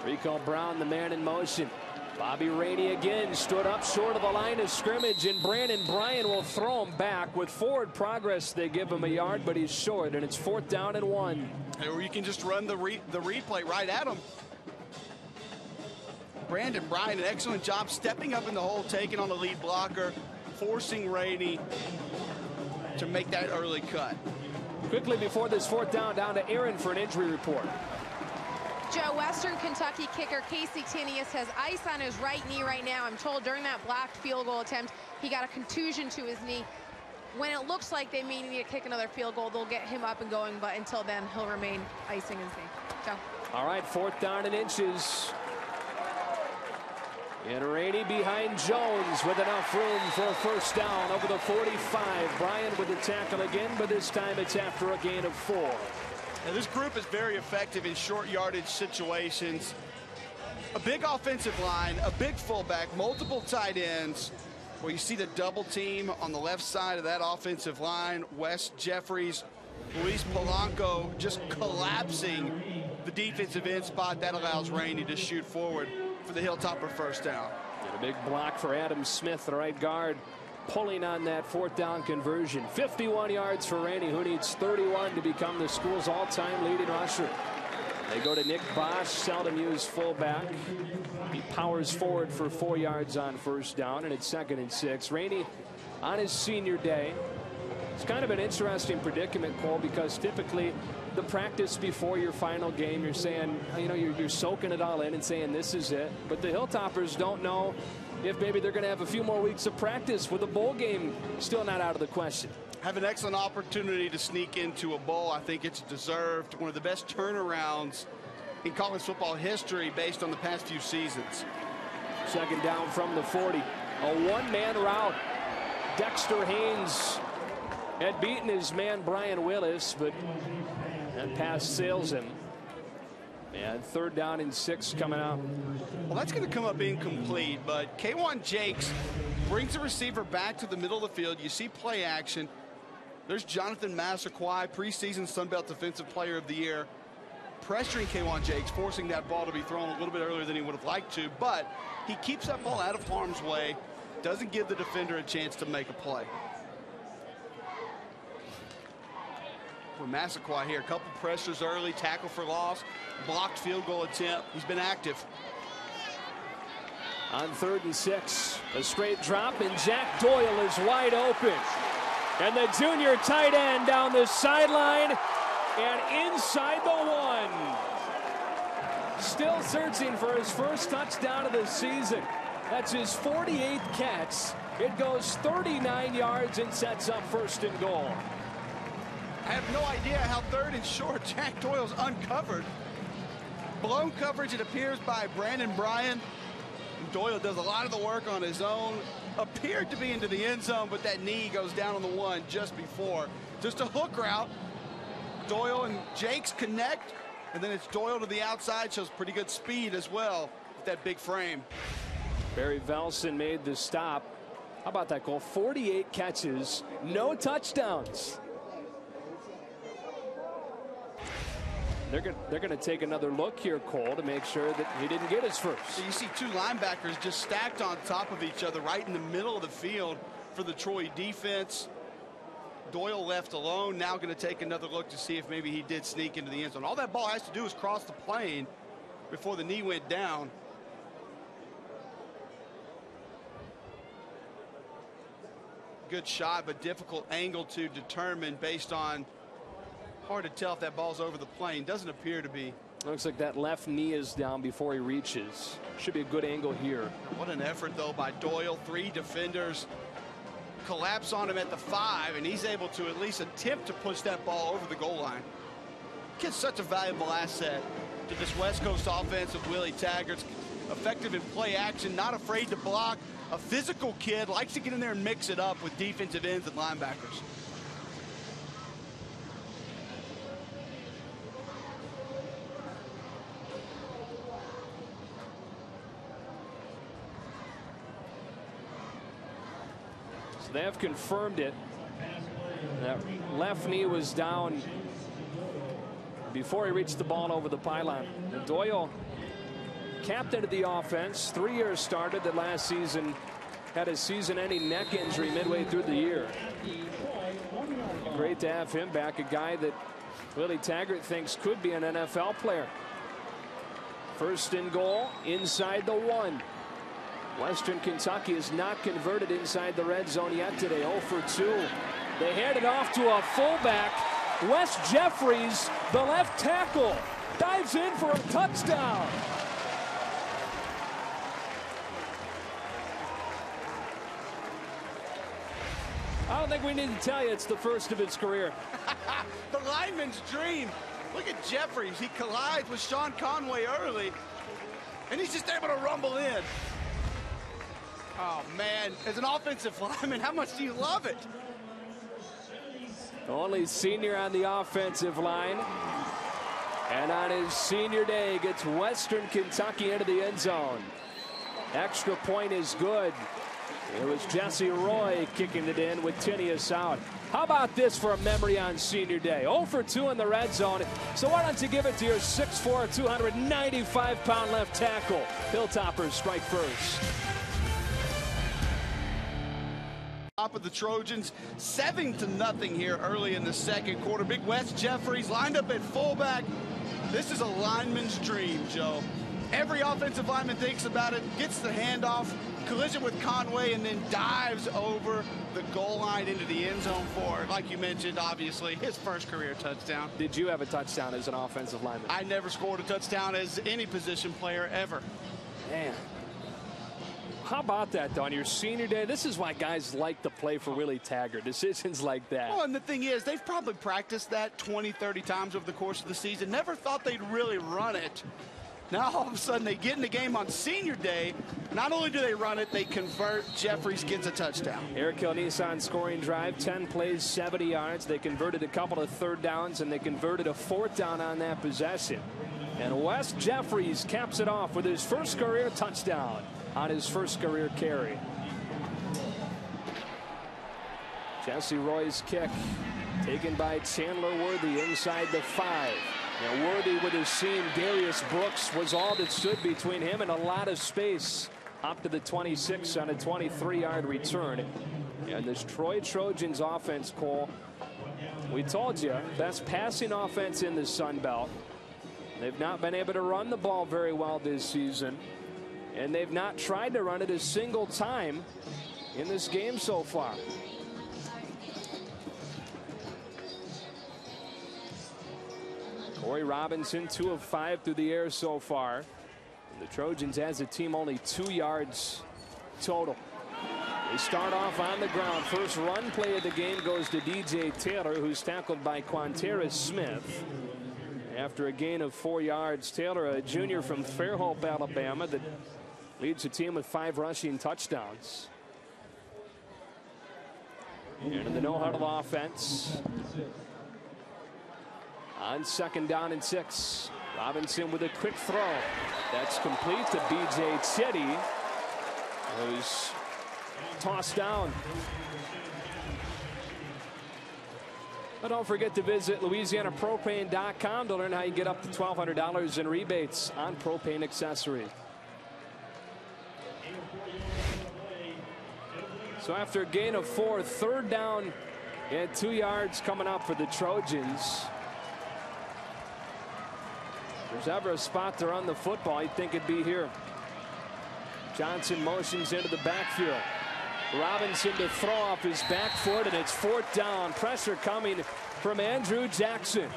Rico Brown, the man in motion. Bobby Rainey again stood up short of the line of scrimmage, and Brandon Bryan will throw him back. With forward progress, they give him a yard, but he's short, and it's 4th down and 1.
Or you can just run the replay right at him. Brandon Bryan, an excellent job stepping up in the hole, taking on the lead blocker, forcing Rainey to make that early cut.
Quickly before this 4th down to Aaron for an injury report.
Joe, Western Kentucky kicker Casey Tinius has ice on his right knee right now. I'm told during that blocked field goal attempt, he got a contusion to his knee. When it looks like they may need to kick another field goal, they'll get him up and going, but until then, he'll remain icing his knee. Joe.
All right, 4th down and inches. And Rainey behind Jones with enough room for a 1st down over the 45. Bryan with the tackle again, but this time it's after a gain of 4.
Now, this group is very effective in short yardage situations. A big offensive line, a big fullback, multiple tight ends. Well, you see the double team on the left side of that offensive line. Wes Jeffries, Luis Polanco just collapsing the defensive end spot. That allows Rainey to shoot forward for the Hilltopper 1st down.
And a big block for Adam Smith, the right guard, pulling on that 4th down conversion. 51 yards for Rainey, who needs 31 to become the school's all-time leading rusher. They go to Nick Bosch, seldom used fullback. He powers forward for 4 yards on 1st down, and it's 2nd and 6. Rainey on his senior day. It's kind of an interesting predicament, Cole, because typically the practice before your final game, you're saying, you know, you're soaking it all in and saying this is it. But the Hilltoppers don't know if maybe they're going to have a few more weeks of practice with a bowl game still not out of the question.
Have an excellent opportunity to sneak into a bowl. I think it's deserved. One of the best turnarounds in college football history based on the past few seasons.
2nd down from the 40. A one-man route. Dexter Haynes had beaten his man Brian Willis, but that pass sails him. And 3rd down and 6 coming out.
Well, that's going to come up incomplete, but K'Wan Jakes brings the receiver back to the middle of the field. You see play action. There's Jonathan Massaquoi, preseason Sun Belt Defensive Player of the Year, pressuring K'Wan Jakes, forcing that ball to be thrown a little bit earlier than he would have liked to, but he keeps that ball out of harm's way, doesn't give the defender a chance to make a play. For Massaquoi here, a couple pressures early, tackle for loss, blocked field goal attempt. He's been active.
On 3rd and 6, a straight drop, and Jack Doyle is wide open. And the junior tight end down the sideline and inside the 1. Still searching for his 1st touchdown of the season. That's his 48th catch. It goes 39 yards and sets up 1st and goal.
I have no idea how 3rd and short Jack Doyle's uncovered. Blown coverage, it appears, by Brandon Bryan. Doyle does a lot of the work on his own. Appeared to be into the end zone, but that knee goes down on the 1 just before. Just a hook route. Doyle and Jakes connect, and then it's Doyle to the outside. Shows pretty good speed as well with that big frame.
Barry Velson made the stop. How about that goal? 48 catches, no touchdowns. They're going to take another look here, Cole, to make sure that he didn't get his first.
So you see 2 linebackers just stacked on top of each other right in the middle of the field for the Troy defense. Doyle left alone, now going to take another look to see if maybe he did sneak into the end zone. All that ball has to do is cross the plane before the knee went down. Good shot, but difficult angle to determine based on, hard to tell if that ball's over the plane. Doesn't appear to be.
Looks like that left knee is down before he reaches. Should be a good angle here.
What an effort, though, by Doyle. 3 defenders collapse on him at the 5, and he's able to at least attempt to push that ball over the goal line. Kid's such a valuable asset to this West Coast offense of Willie Taggart's. Effective in play action, not afraid to block. A physical kid, likes to get in there and mix it up with defensive ends and linebackers.
So they have confirmed it. That left knee was down before he reached the ball over the pylon. And Doyle, captain of the offense, 3-year starter that last season had a season-ending neck injury midway through the year. Great to have him back, a guy that Willie Taggart thinks could be an NFL player. First and goal inside the 1. Western Kentucky has not converted inside the red zone yet today. 0 for 2. They hand it off to a fullback. Wes Jeffries, the left tackle, dives in for a touchdown. I don't think we need to tell you it's the first of his career.
The lineman's dream. Look at Jeffries. He collides with Sean Conway early, and he's just able to rumble in. Oh, man. As an offensive lineman, how much do you love it?
Only senior on the offensive line. And on his senior day, gets Western Kentucky into the end zone. Extra point is good. It was Jesse Roy kicking it in with Tinius out. How about this for a memory on senior day? 0 for 2 in the red zone. So why don't you give it to your 6'4", 295-pound left tackle? Hilltoppers strike first.
Top of the Trojans, 7-0 here early in the second quarter. Big Wes Jeffries lined up at fullback. This is a lineman's dream, Joe. Every offensive lineman thinks about it, gets the handoff, collision with Conway, and then dives over the goal line into the end zone for, like you mentioned, obviously, his first career touchdown.
Did you have a touchdown as an offensive lineman?
I never scored a touchdown as any position player ever.
Man. How about that, though, on your senior day? This is why guys like to play for Willie Taggart. Decisions like that.
Well, and the thing is, they've probably practiced that 20, 30 times over the course of the season. Never thought they'd really run it. Now, all of a sudden, they get in the game on senior day. Not only do they run it, they convert. Jeffries gets a touchdown.
Eric Hill Nissan scoring drive, 10 plays, 70 yards. They converted a couple of third downs, and they converted a fourth down on that possession. And Wes Jeffries caps it off with his first career touchdown on his first career carry. Jesse Roy's kick taken by Chandler Worthy inside the 5. Now Worthy with his seam, Darius Brooks was all that stood between him and a lot of space up to the 26 on a 23-yard return. And this Troy Trojans offense, Cole, we told you, best passing offense in the Sun Belt. They've not been able to run the ball very well this season, and they've not tried to run it a single time in this game so far. Corey Robinson, 2 of 5 through the air so far. And the Trojans, as a team, only 2 yards total. They start off on the ground. First run play of the game goes to DJ Taylor, who's tackled by Quanterra Smith. After a gain of 4 yards, Taylor, a junior from Fairhope, Alabama, that leads the team with 5 rushing touchdowns. And in the no-huddle offense, on 2nd down and 6, Robinson with a quick throw. That's complete to B.J. Chitty, who's tossed down. But don't forget to visit LouisianaPropane.com to learn how you get up to $1,200 in rebates on propane accessories. So after a gain of 4, 3rd down and 2 yards coming up for the Trojans. If there's ever a spot to run the football, you'd think it'd be here. Johnson motions into the backfield. Robinson to throw off his back foot, and it's 4th down. Pressure coming from Andrew Jackson.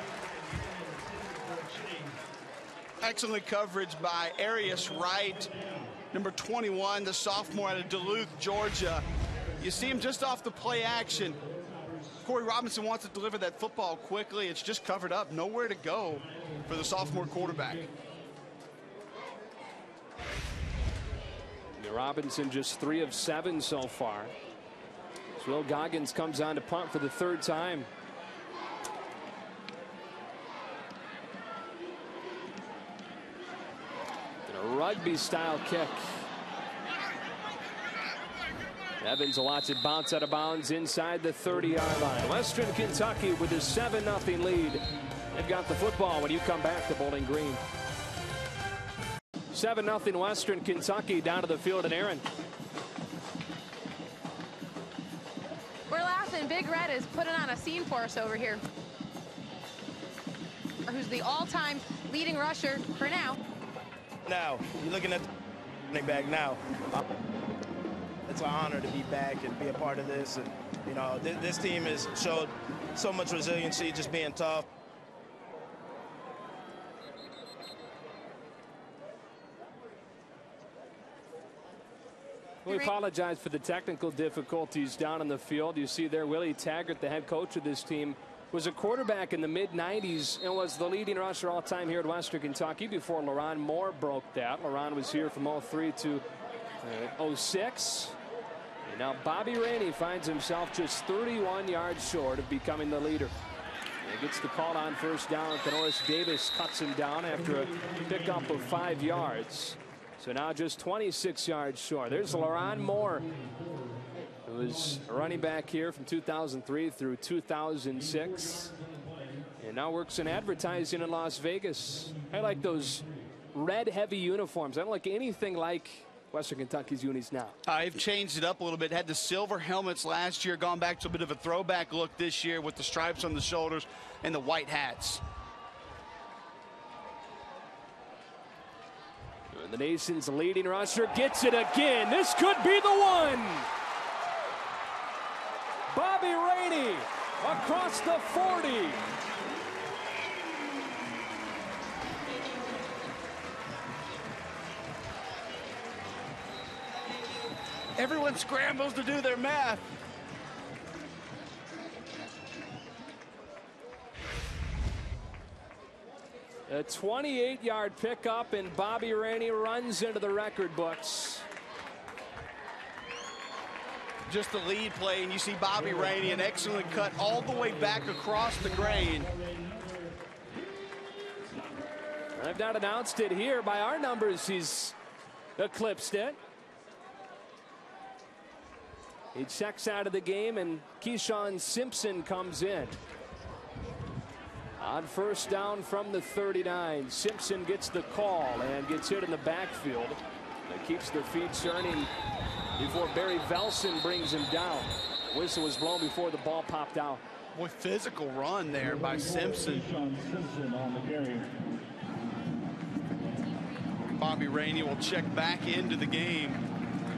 Excellent coverage by Arius Wright, number 21, the sophomore out of Duluth, Georgia. You see him just off the play action. Corey Robinson wants to deliver that football quickly. It's just covered up. Nowhere to go for the sophomore quarterback.
Robinson just 3 of 7 so far. So Will Goggins comes on to punt for the 3rd time. And a rugby style kick. Evans will watch it bounce out of bounds inside the 30-yard line. Western Kentucky with a 7-0 lead. They've got the football when you come back to Bowling Green. 7-0 Western Kentucky. Down to the field, and Aaron.
We're laughing. Big Red is putting on a scene for us over here. Who's the all-time leading rusher for now.
Now, you're looking at the running back now. It's an honor to be back and be a part of this. And, you know, this team has showed so much resiliency, just being tough.
We apologize for the technical difficulties down on the field. You see there, Willie Taggart, the head coach of this team, was a quarterback in the mid-90s and was the leading rusher all time here at Western Kentucky before LaRon Moore broke that. LaRon was here from 03 to 06. And now Bobby Rainey finds himself just 31 yards short of becoming the leader. And gets the call on first down. Canoris Davis cuts him down after a pickup of 5 yards. So now just 26 yards short. There's LaRon Moore, who was a running back here from 2003 through 2006. And now works in advertising in Las Vegas. I like those red heavy uniforms. I don't like anything like Western Kentucky's unis now.
I've changed it up a little bit. Had the silver helmets last year, gone back to a bit of a throwback look this year with the stripes on the shoulders and the white hats.
And the nation's leading rusher gets it again. This could be the one. Bobby Rainey across the 40.
Everyone scrambles to do their math.
A 28-yard pickup, and Bobby Rainey runs into the record books.
Just the lead play, and you see Bobby Rainey, an excellent cut all the way back across the grain.
I've not announced it here. By our numbers, he's eclipsed it. He checks out of the game, and Keyshawn Simpson comes in. On first down from the 39, Simpson gets the call and gets hit in the backfield. That keeps their feet churning before Barry Velson brings him down. Whistle was blown before the ball popped out.
Boy, physical run there by Simpson. Bobby Rainey will check back into the game.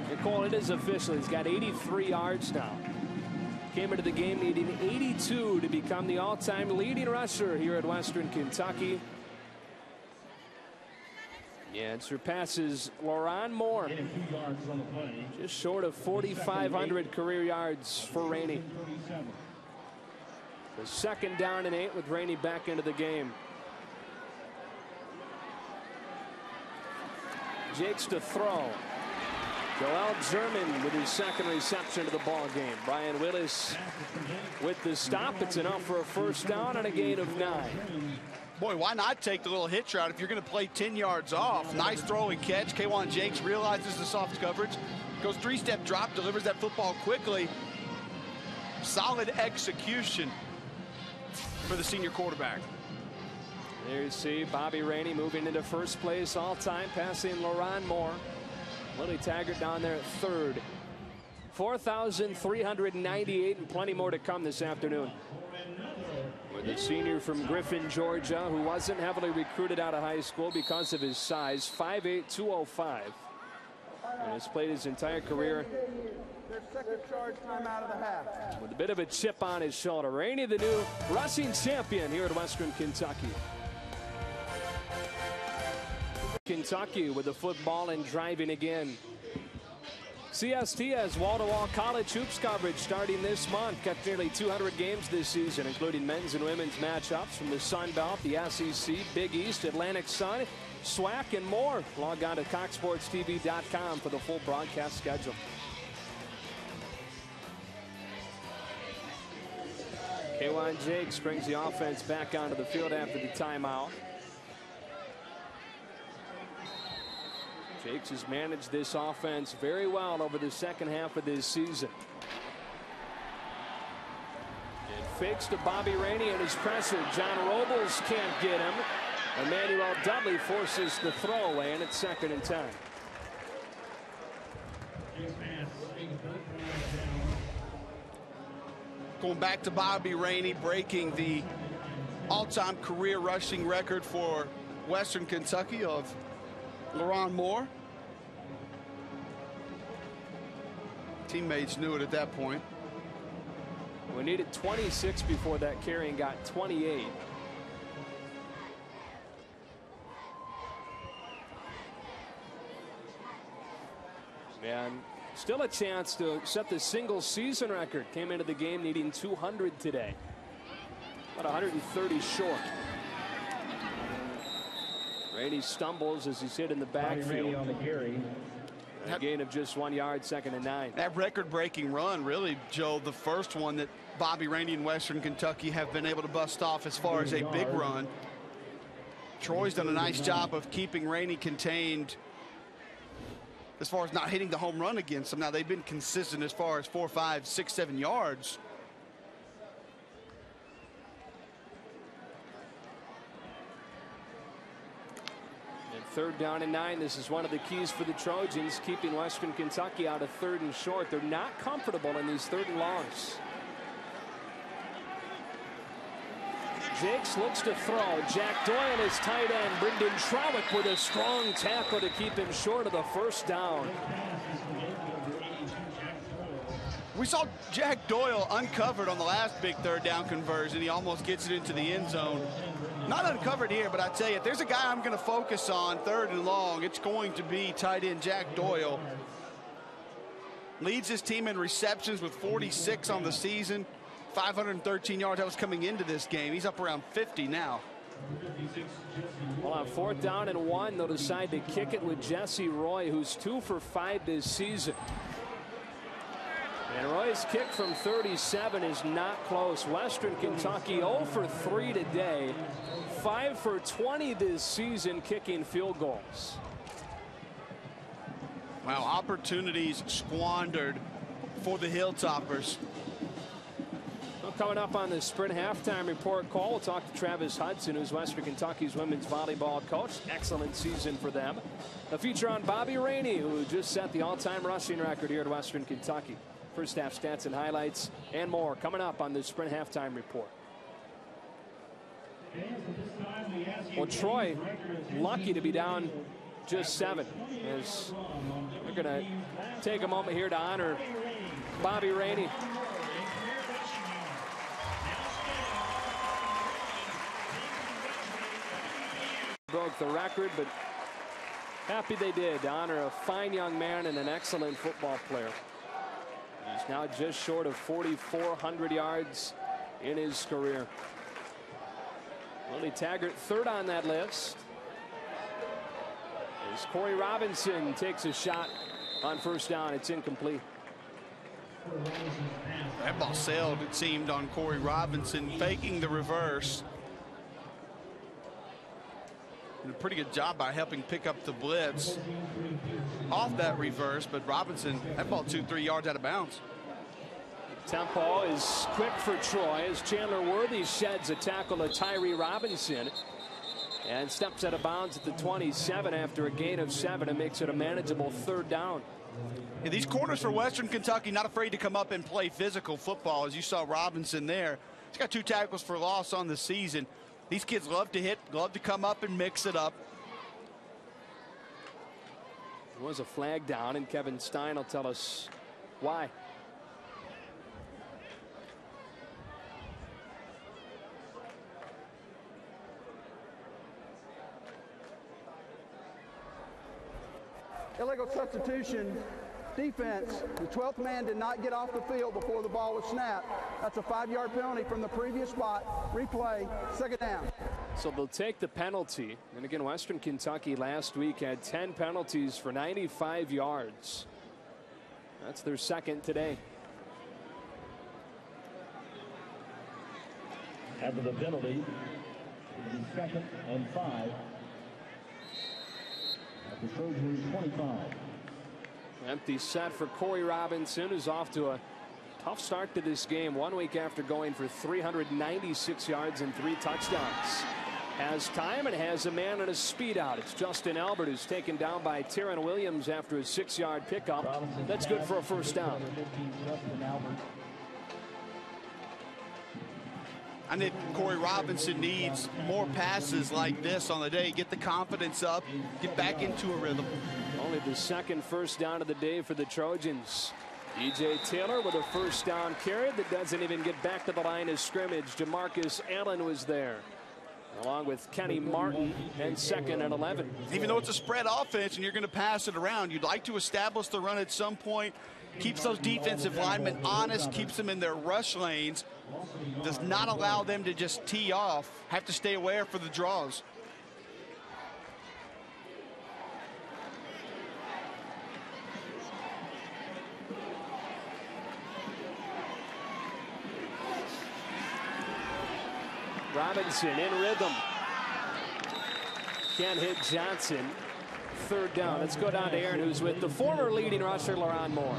Nicole, it is official. He's got 83 yards now. Came into the game needing 82 to become the all-time leading rusher here at Western Kentucky. Yeah, it surpasses LaRon Moore. Just short of 4,500 career yards for Rainey. The second down and 8 with Rainey back into the game. Jakes to throw. Joel German with his second reception of the ball game. Brian Willis with the stop. It's enough for a first down and a gain of 9.
Boy, why not take the little hitch route if you're going to play 10 yards off? Nice throw and catch. K'Wan Jakes realizes the soft coverage. Goes three-step drop, delivers that football quickly. Solid execution for the senior quarterback.
There you see Bobby Rainey moving into first place all-time, passing LaRon Moore. Willie Taggart down there at third. 4,398 and plenty more to come this afternoon. With the senior from Griffin, Georgia, who wasn't heavily recruited out of high school because of his size, 5'8", 205. And has played his entire career
Their second charge time out of the half.
with a bit of a chip on his shoulder. Rainey, the new rushing champion here at Western Kentucky. Kentucky with the football and driving again. CST has wall-to-wall college hoops coverage starting this month. Got nearly 200 games this season, including men's and women's matchups from the Sun Belt, the SEC, Big East, Atlantic Sun, SWAC, and more. Log on to CoxSportsTV.com for the full broadcast schedule. K'Wan Jakes brings the offense back onto the field after the timeout. Jakes has managed this offense very well over the second half of this season. It fakes to Bobby Rainey and his pressure. John Robles can't get him. Emmanuel Dudley forces the throwaway, and it's 2nd and 10.
Going back to Bobby Rainey, breaking the all-time career rushing record for Western Kentucky of LaRon Moore. Teammates knew it at that point.
We needed 26 before that carry and got 28. And still a chance to set the single season record. Came into the game needing 200 today. About 130 short. Rainey stumbles as he's hit in the backfield.
On the carry.
A gain of just 1 yard, 2nd and 9.
That record-breaking run, really, Joe, the first one that Bobby Rainey and Western Kentucky have been able to bust off as far as a big run. Troy's done a nice job of keeping Rainey contained as far as not hitting the home run against them. Now, they've been consistent as far as 4, 5, 6, 7 yards.
And 3rd down and 9. This is one of the keys for the Trojans, keeping Western Kentucky out of 3rd and short. They're not comfortable in these 3rd and longs. Jakes looks to throw. Jack Doyle is tight end. Brendan Trowick with a strong tackle to keep him short of the 1st down.
We saw Jack Doyle uncovered on the last big 3rd down conversion. He almost gets it into the end zone. Not uncovered here, but I tell you, if there's a guy I'm going to focus on 3rd and long, it's going to be tight end Jack Doyle. Leads his team in receptions with 46 on the season. 513 yards. That was coming into this game. He's up around 50 now.
Well, on 4th down and 1, they'll decide to kick it with Jesse Roy, who's 2 for 5 this season. And Roy's kick from 37 is not close. Western Kentucky 0 for 3 today. 5 for 20 this season kicking field goals.
Wow, opportunities squandered for the Hilltoppers.
Coming up on the Sprint halftime report call, we'll talk to Travis Hudson, who's Western Kentucky's women's volleyball coach. Excellent season for them. A feature on Bobby Rainey, who just set the all-time rushing record here at Western Kentucky. First half stats and highlights and more coming up on the Sprint halftime report. Well, Troy lucky to be down just 7, as we're going to take a moment here to honor Bobby Rainey. Broke the record, but happy they did to honor a fine young man and an excellent football player. He's now just short of 4,400 yards in his career. Willie Taggart 3rd on that list. As Corey Robinson takes a shot on 1st down, it's incomplete.
That ball sailed, it seemed, on Corey Robinson, faking the reverse. A pretty good job by helping pick up the blitz off that reverse, but Robinson, that ball 2-3 yards out of bounds.
Tempo is quick for Troy as Chandler Worthy sheds a tackle to Tyree Robinson and steps out of bounds at the 27 after a gain of 7 and makes it a manageable 3rd down.
Yeah, these corners for Western Kentucky not afraid to come up and play physical football, as you saw Robinson there. He's got 2 tackles for loss on the season. These kids love to hit, love to come up and mix it up.
There was a flag down, and Kevin Stein will tell us why.
Illegal substitution. Defense, the 12th man did not get off the field before the ball was snapped. That's a 5-yard penalty from the previous spot. Replay, 2nd down.
So they'll take the penalty. And again, Western Kentucky last week had 10 penalties for 95 yards. That's their 2nd today.
After the penalty, 2nd and 5. The Trojans 25.
Empty set for Corey Robinson, who's off to a tough start to this game. 1 week after going for 396 yards and 3 touchdowns. Has time and has a man on a speed out. It's Justin Albert, who's taken down by Tyron Williams after a 6-yard pickup. That's good for a first down.
I think Corey Robinson needs more passes like this on the day. Get the confidence up, get back into a rhythm.
Only the second first down of the day for the Trojans. DJ Taylor with a first down carry that doesn't even get back to the line of scrimmage. Jamarcus Allen was there, along with Kenny Martin, and 2nd and 11.
Even though it's a spread offense and you're going to pass it around, you'd like to establish the run at some point. Keeps those defensive linemen honest, keeps them in their rush lanes, does not allow them to just tee off, have to stay aware for the draws.
Robinson in rhythm. Can't hit Johnson. 3rd down. Let's go down to Aaron, who's with the former leading rusher, LaRon Moore.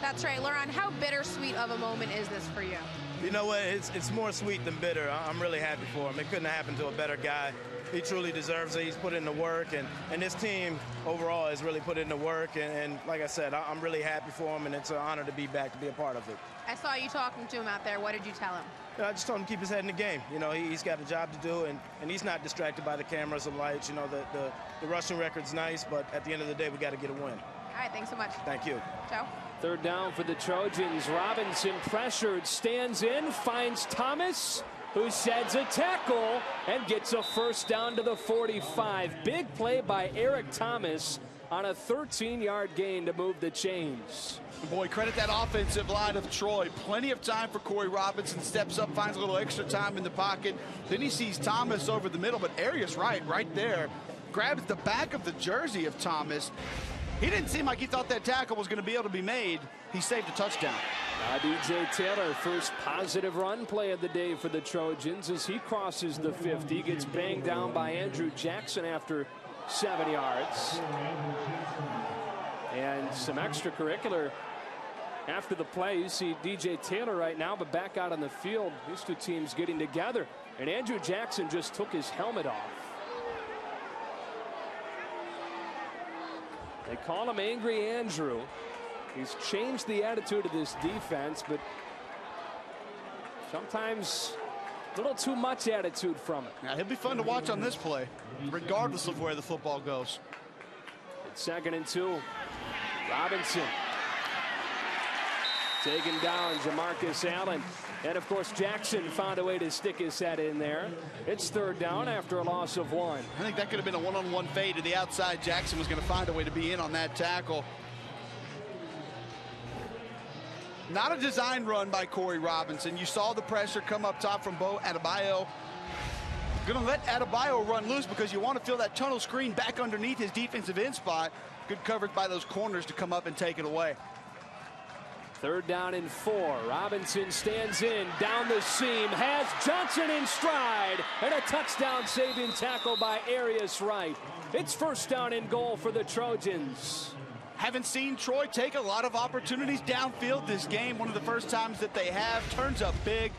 That's right, LaRon. How bittersweet of a moment is this for you?
You know what? It's more sweet than bitter. I'm really happy for him. It couldn't have happened to a better guy. He truly deserves it. He's put in the work, and this team overall has really put in the work. And like I said, I'm really happy for him, and it's an honor to be back, to be a part of it.
I saw you talking to him out there. What did you tell him?
I just told him to keep his head in the game. You know, he's got a job to do, and he's not distracted by the cameras and lights. You know, the rushing record's nice, but at the end of the day, we got to get a win.
All right, thanks so much.
Thank you.
Joe.
3rd down for the Trojans. Robinson pressured, stands in, finds Thomas, who sheds a tackle and gets a first down to the 45. Big play by Eric Thomas on a 13-yard gain to move the chains.
Boy, credit that offensive line of Troy. Plenty of time for Corey Robinson. Steps up, finds a little extra time in the pocket. Then he sees Thomas over the middle, but Arias right there. Grabs the back of the jersey of Thomas. He didn't seem like he thought that tackle was going to be able to be made. He saved a touchdown.
DJ Taylor, first positive run play of the day for the Trojans as he crosses the 50. Gets banged down by Andrew Jackson after 7 yards. And some extracurricular after the play. You see DJ Taylor right now, but back out on the field. These two teams getting together. And Andrew Jackson just took his helmet off. They call him Angry Andrew. He's changed the attitude of this defense, but sometimes a little too much attitude from it.
Yeah, he'll be fun to watch on this play, regardless of where the football goes.
It's 2nd and 2. Robinson taking down Jamarcus Allen. And, of course, Jackson found a way to stick his head in there. It's 3rd down after a loss of 1.
I think that could have been a one-on-one fade to the outside. Jackson was going to find a way to be in on that tackle. Not a design run by Corey Robinson. You saw the pressure come up top from Bo Adebayo. Going to let Adebayo run loose because you want to feel that tunnel screen back underneath his defensive end spot. Good coverage by those corners to come up and take it away.
3rd down and 4. Robinson stands in, down the seam, has Johnson in stride, and a touchdown saving tackle by Arias Wright. It's 1st down and goal for the Trojans.
Haven't seen Troy take a lot of opportunities downfield this game. One of the first times that they have. Turns up big.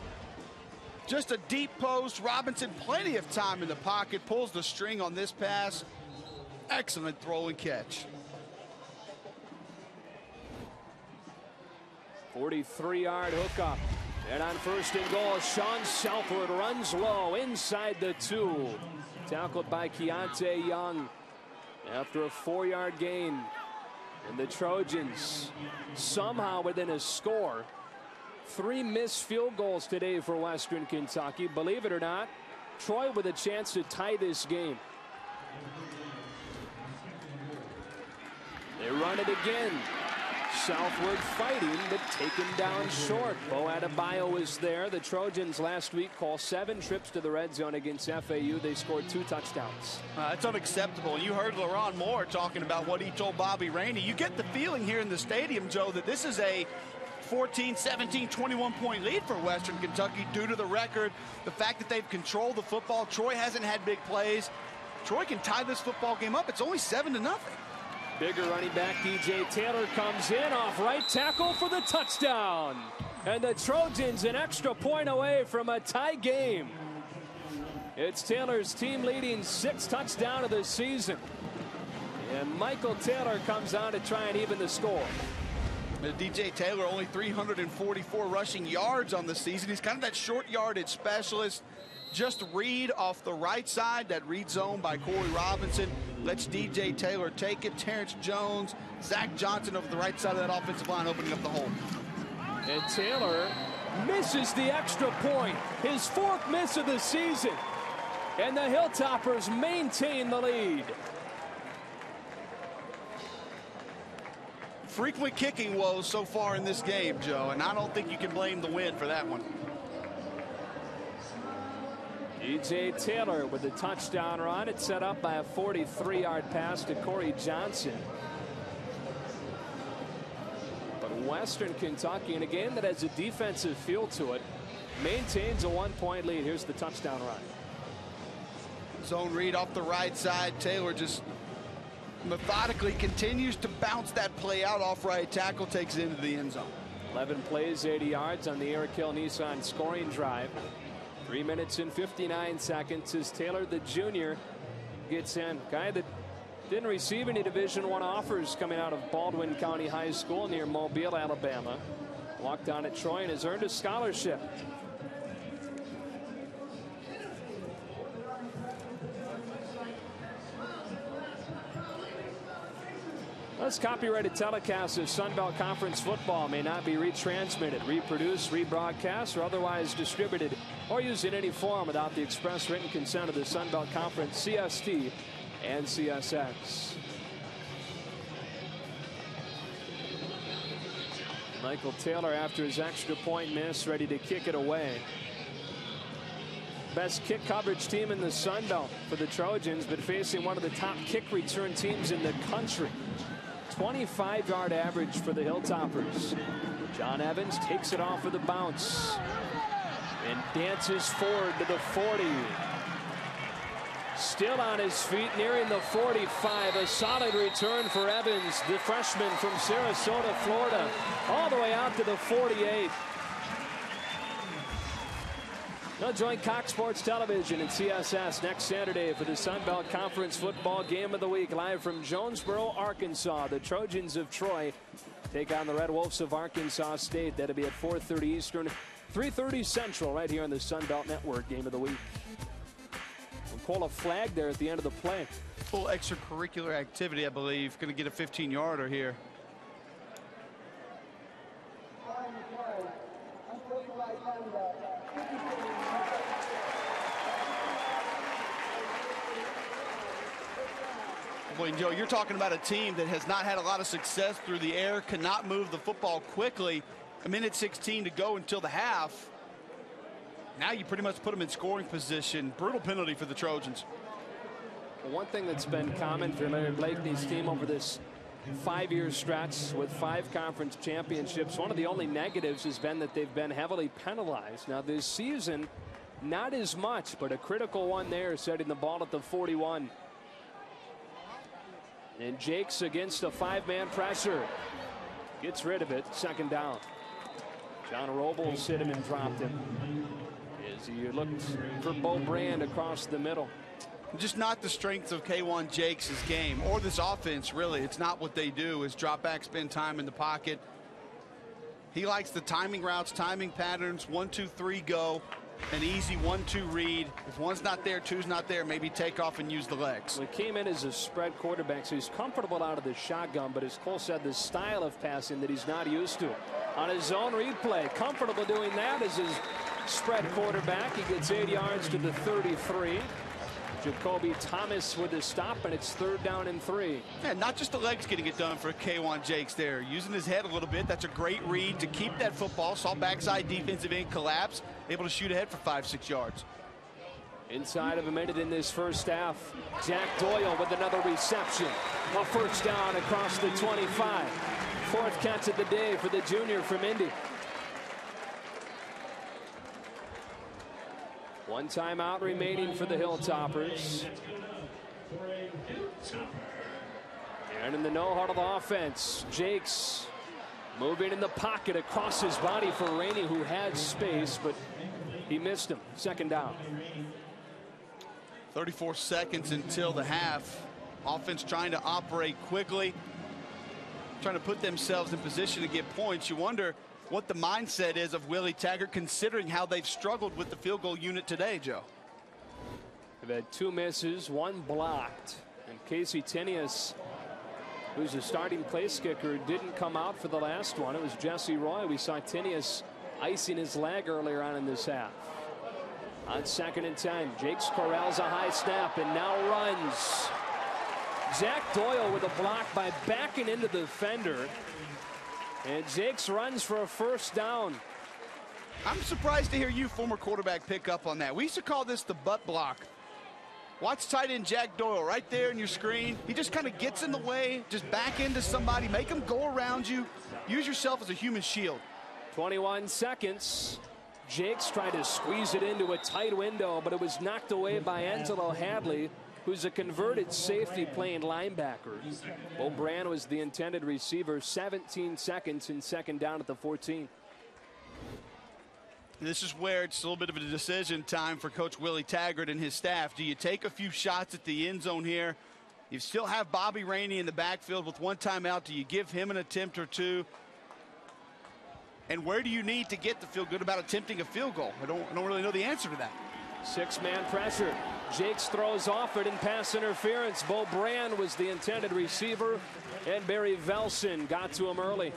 Just a deep post. Robinson, plenty of time in the pocket. Pulls the string on this pass. Excellent throw and catch.
43-yard hookup. And on 1st and goal, Sean Selford runs low inside the 2. Tackled by Keontae Young after a 4-yard gain. And the Trojans somehow within a score. 3 missed field goals today for Western Kentucky. Believe it or not, Troy with a chance to tie this game. They run it again. Southward fighting, but taken down short. Bo Adebayo is there. The Trojans last week called 7 trips to the red zone against FAU. They scored 2 touchdowns.
That's unacceptable. You heard LaRon Moore talking about what he told Bobby Rainey. You get the feeling here in the stadium, Joe, that this is a 14, 17, 21-point lead for Western Kentucky due to the record, the fact that they've controlled the football. Troy hasn't had big plays. Troy can tie this football game up. It's only 7-0.
Bigger running back DJ Taylor comes in off right tackle for the touchdown. And the Trojans an extra point away from a tie game. It's Taylor's team leading 6th touchdown of the season. And Michael Taylor comes on to try and even the score.
DJ Taylor only 344 rushing yards on the season. He's kind of that short yardage specialist. Just read off the right side, that read zone by Corey Robinson lets DJ Taylor take it. Terrence Jones, Zach Johnson over the right side of that offensive line opening up the hole.
And Taylor misses the extra point, his 4th miss of the season. And the Hilltoppers maintain the lead.
Frequent kicking woes so far in this game, Joe, and I don't think you can blame the win for that one.
DJ Taylor with the touchdown run. It's set up by a 43-yard pass to Corey Johnson. But Western Kentucky, in a game that has a defensive feel to it, maintains a 1-point lead. Here's the touchdown run.
Zone read off the right side. Taylor just methodically continues to bounce that play out off right tackle, takes it into the end zone.
11 plays, 80 yards on the Eric Hill Nissan scoring drive. 3 minutes and 59 seconds as Taylor, the junior, gets in. Guy that didn't receive any Division I offers coming out of Baldwin County High School near Mobile, Alabama. Walked on at Troy and has earned a scholarship. This copyrighted telecast of Sun Belt Conference football may not be retransmitted, reproduced, rebroadcast, or otherwise distributed or used in any form without the express written consent of the Sun Belt Conference, CST, and CSX. Michael Taylor, after his extra point miss, ready to kick it away. Best kick coverage team in the Sun Belt for the Trojans, but facing one of the top kick return teams in the country. 25-yard average for the Hilltoppers. John Evans takes it off with a bounce and dances forward to the 40. Still on his feet, nearing the 45. A solid return for Evans, the freshman from Sarasota, Florida, all the way out to the 48. They'll join Cox Sports Television and CSS next Saturday for the Sun Belt Conference Football Game of the Week. Live from Jonesboro, Arkansas, the Trojans of Troy take on the Red Wolves of Arkansas State. That'll be at 4:30 Eastern, 3:30 Central, right here on the Sun Belt Network. Game of the Week. We'll pull a flag there at the end of the play.
Full extracurricular activity, I believe. Going to get a 15-yarder here. Boy, Joe, you're talking about a team that has not had a lot of success through the air, cannot move the football quickly. A minute 16 to go until the half. Now you pretty much put them in scoring position. Brutal penalty for the Trojans.
Well, one thing that's been common for Larry Blakeney's team over this 5-year stretch with 5 conference championships, one of the only negatives has been that they've been heavily penalized. Now this season, not as much, but a critical one there, setting the ball at the 41. And Jakes against a 5-man pressure. Gets rid of it. Second down. John Robles hit him and dropped him as he looked for Bo Brand across the middle.
Just not the strength of K1 Jakes' game or this offense, really. It's not what they do, is drop back, spend time in the pocket. He likes the timing routes, timing patterns, 1, 2, 3, go. An easy 1-2 read. If one's not there, two's not there, maybe take off and use the legs.
Well, he came in as a spread quarterback, so he's comfortable out of the shotgun, but as Cole said, the style of passing that he's not used to. On his zone replay, comfortable doing that as his spread quarterback. He gets 8 yards to the 33. Jacoby Thomas with the stop, and it's 3rd down and 3.
Yeah, not just the legs getting it done for K1 Jakes there. Using his head a little bit. That's a great read to keep that football. Saw backside defensive end collapse. Able to shoot ahead for 5-6 yards.
Inside of a minute in this first half, Jack Doyle with another reception. A first down across the 25. 4th catch of the day for the junior from Indy. One timeout remaining for the Hilltoppers. And in the no-huddle offense, Jakes moving in the pocket across his body for Rainey, who had space, but he missed him. Second down.
34 seconds until the half. Offense trying to operate quickly, trying to put themselves in position to get points. You wonder what the mindset is of Willie Taggart, considering how they've struggled with the field goal unit today, Joe.
They've had 2 misses, 1 blocked. And Casey Tinius, who's the starting place kicker, didn't come out for the last one. It was Jesse Roy. We saw Tinius icing his leg earlier on in this half. On 2nd and 10, Jakes corrals a high snap and now runs. Zach Doyle with a block by backing into the defender. And Jakes runs for a first down.
I'm surprised to hear you, former quarterback, pick up on that. We used to call this the butt block. Watch tight end Jack Doyle right there in your screen. He just kind of gets in the way, just back into somebody, make them go around you. Use yourself as a human shield.
21 seconds. Jakes tried to squeeze it into a tight window, but it was knocked away by Angelo Hadley, who's a converted safety playing linebacker. O'Brien was the intended receiver. 17 seconds and second down at the 14.
This is where it's a little bit of a decision time for Coach Willie Taggart and his staff. Do you take a few shots at the end zone here? You still have Bobby Rainey in the backfield with 1 timeout. Do you give him an attempt or 2? And where do you need to get to feel good about attempting a field goal? I don't really know the answer to that.
6-man pressure. Jakes throws off it in pass interference. Bo Brand was the intended receiver, and Barry Velson got to him early.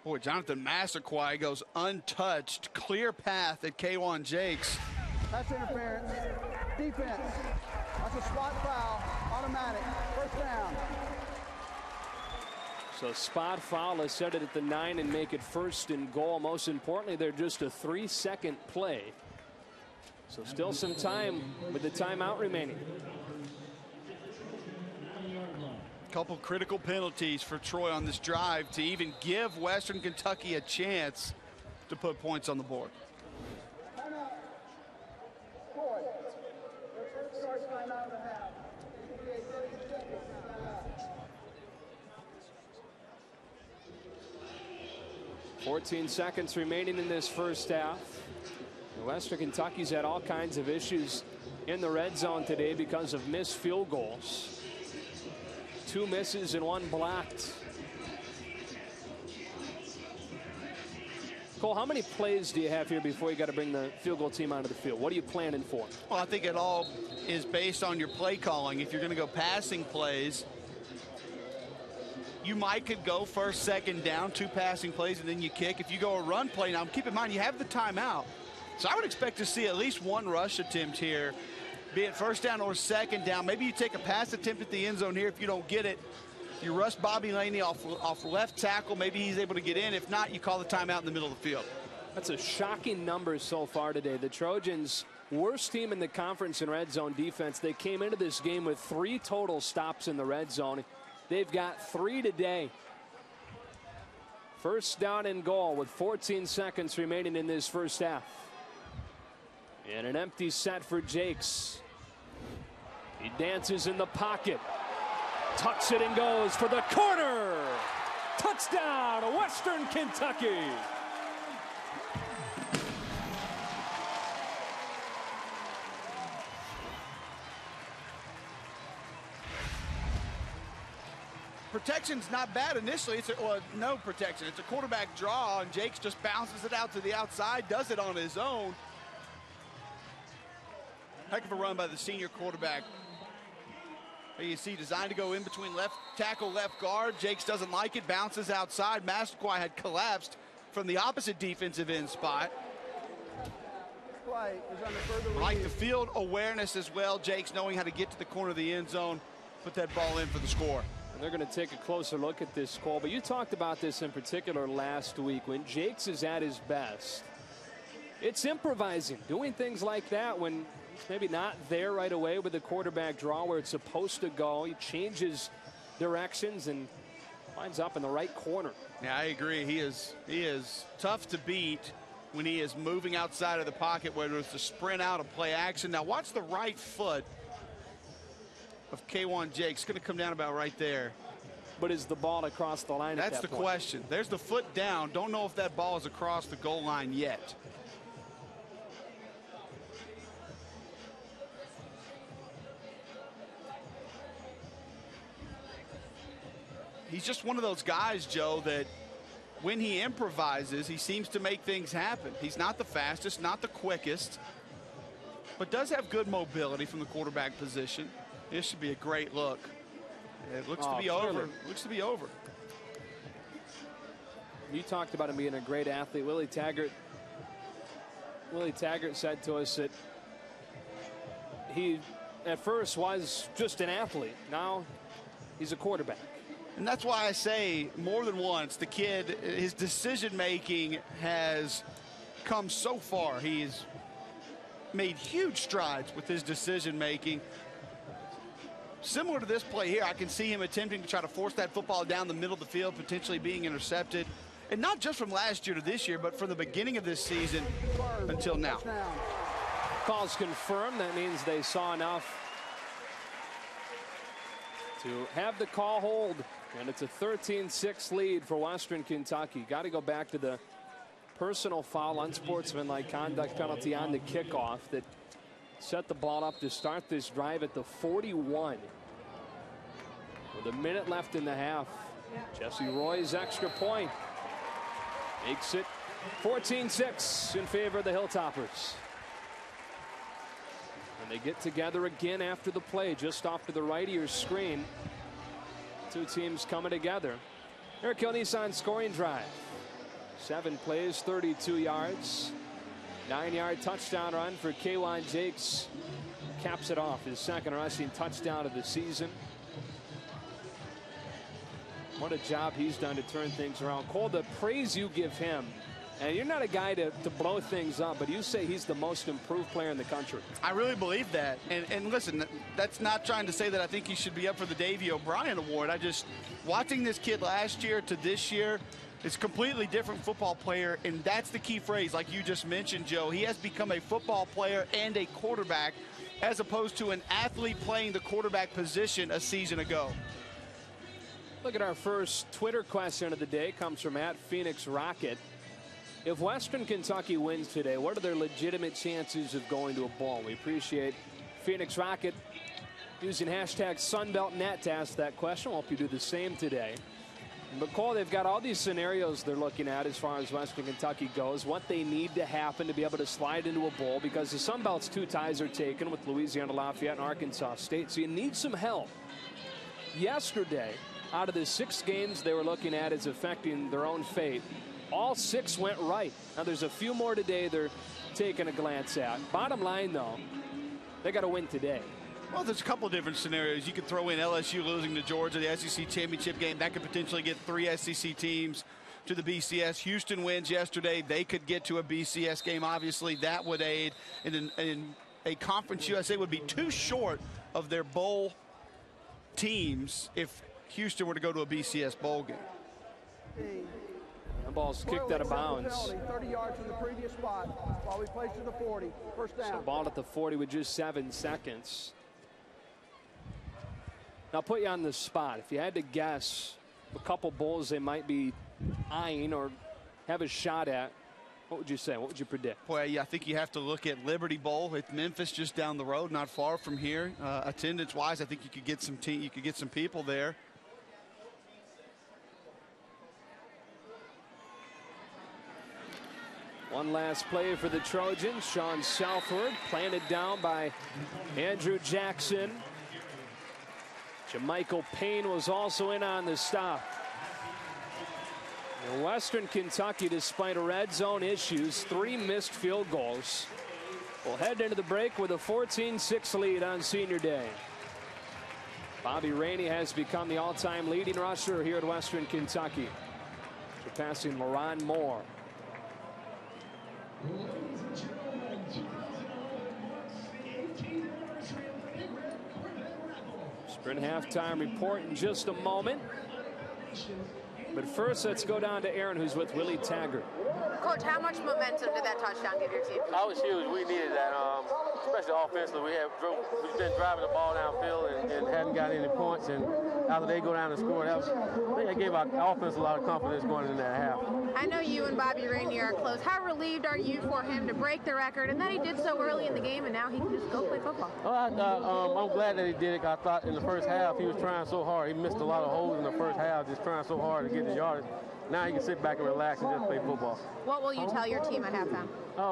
Boy, Jonathan Massaquoi goes untouched. Clear path at K1 Jakes.
Pass interference. Defense. That's a spot foul. Automatic. First down.
So spot foul, let's set it at the 9 and make it 1st and goal. Most importantly, they're just a 3-second play. So still some time with the timeout remaining.
Couple critical penalties for Troy on this drive to even give Western Kentucky a chance to put points on the board.
14 seconds remaining in this first half. Western Kentucky's had all kinds of issues in the red zone today because of missed field goals. 2 misses and 1 blocked. Cole, how many plays do you have here before you got to bring the field goal team onto the field? What are you planning for?
Well, I think it all is based on your play calling. If you're going to go passing plays, you could go 1st, 2nd down, 2 passing plays, and then you kick. If you go a run play, now keep in mind you have the timeout. So I would expect to see at least 1 rush attempt here, be it 1st down or 2nd down. Maybe you take a pass attempt at the end zone here. If you don't get it, you rush Bobby Rainey off left tackle. Maybe he's able to get in. If not, you call the timeout in the middle of the field.
That's a shocking number so far today. The Trojans, worst team in the conference in red zone defense. They came into this game with 3 total stops in the red zone. They've got 3 today. 1st down and goal with 14 seconds remaining in this first half. And an empty set for Jakes. He dances in the pocket. Tucks it and goes for the corner. Touchdown, Western Kentucky.
Protection's not bad initially. No protection. It's a quarterback draw, and Jakes just bounces it out to the outside, does it on his own. Heck of a run by the senior quarterback. You see, designed to go in between left tackle, left guard. Jakes doesn't like it, bounces outside. Massaquoi had collapsed from the opposite defensive end spot.
Play is under further review.
Like the field awareness as well. Jakes knowing how to get to the corner of the end zone, put that ball in for the score.
And they're going to take a closer look at this call. But you talked about this in particular last week. When Jakes is at his best, it's improvising, doing things like that when it's maybe not there right away with the quarterback draw where it's supposed to go. He changes directions and winds up in the right corner.
Yeah, I agree. He is tough to beat when he is moving outside of the pocket, whether it's a sprint out, a play action. Now watch the right foot of K1 Jakes. Going to come down about right there.
But is the ball across the line?
That's the question. There's the foot down. Don't know if that ball is across the goal line yet. He's just one of those guys, Joe, that when he improvises, he seems to make things happen. He's not the fastest, not the quickest, but does have good mobility from the quarterback position. This should be a great look. It looks to be over. Looks to be over.
You talked about him being a great athlete. Willie Taggart said to us that he at first was just an athlete. Now he's a quarterback.
And that's why I say more than once, the kid, his decision making has come so far. He's made huge strides with his decision making. Similar to this play here, I can see him attempting to try to force that football down the middle of the field, potentially being intercepted. And not just from last year to this year, but from the beginning of this season until now.
Call's confirmed. That means they saw enough to have the call hold. And it's a 13-6 lead for Western Kentucky. Got to go back to the personal foul, unsportsmanlike conduct penalty on the kickoff that set the ball up to start this drive at the 41. With a minute left in the half. Jesse Roy's extra point makes it 14-6 in favor of the Hilltoppers. And they get together again after the play, just off to the right of your screen. Two teams coming together. Eric Hill Nissan scoring drive. 7 plays, 32 yards. 9-yard touchdown run for K1 Jakes. Caps it off, his second rushing touchdown of the season. What a job he's done to turn things around. Cole, the praise you give him, and you're not a guy to blow things up, but you say he's the most improved player in the country.
I really believe that. And listen, that's not trying to say that I think he should be up for the Davey O'Brien Award. Watching this kid last year to this year, it's a completely different football player, and that's the key phrase, like you just mentioned, Joe. He has become a football player and a quarterback as opposed to an athlete playing the quarterback position a season ago.
Look at our first Twitter question of the day. Comes from @Phoenix Rocket. If Western Kentucky wins today, what are their legitimate chances of going to a bowl? We appreciate Phoenix Rocket using hashtag SunBeltNet to ask that question. We'll hope you do the same today. But Cole, they've got all these scenarios they're looking at as far as Western Kentucky goes, what they need to happen to be able to slide into a bowl, because the Sun Belt's 2 ties are taken with Louisiana Lafayette and Arkansas State, so you need some help. Yesterday, out of the 6 games they were looking at as affecting their own fate, all 6 went right. Now there's a few more today they're taking a glance at. Bottom line, though, they got to win today.
Well, there's a couple of different scenarios. You could throw in LSU losing to Georgia, the SEC championship game. That could potentially get 3 SEC teams to the BCS. Houston wins yesterday. They could get to a BCS game. Obviously, that would aid. And a Conference USA would be too short of their bowl teams if Houston were to go to a BCS bowl game.
The ball's kicked out of bounds.
30 yards from the previous spot while we place to the 40. First down.
So ball at the 40 with just 7 seconds. Now, I'll put you on the spot. If you had to guess a couple bowls they might be eyeing or have a shot at, what would you say? What would you predict?
Boy, yeah, I think you have to look at Liberty Bowl at Memphis, just down the road, not far from here. Attendance-wise, I think you could get some people there.
One last play for the Trojans. Sean Southward planted down by Andrew Jackson. Jamichael Payne was also in on the stop. And Western Kentucky, despite red zone issues, 3 missed field goals, will head into the break with a 14-6 lead on Senior Day. Bobby Rainey has become the all-time leading rusher here at Western Kentucky, surpassing LaRon Moore. Sprint halftime report in just a moment. But first, let's go down to Aaron, who's with Willie Taggart.
Coach, how much momentum did that touchdown give your team?
That was huge. We needed that, especially offensively. We've been driving the ball downfield and hadn't gotten any points. And after they go down and score, I think that gave our offense a lot of confidence going into that half.
I know you and Bobby Rainey are close. How relieved are you for him to break the record and that he did so early in the game and now he can just go play football?
I'm glad that he did it. I thought in the first half he was trying so hard. He missed a lot of holes in the first half, just trying so hard to get the yardage. Now he can sit back and relax and just play football.
What will you tell your team at halftime?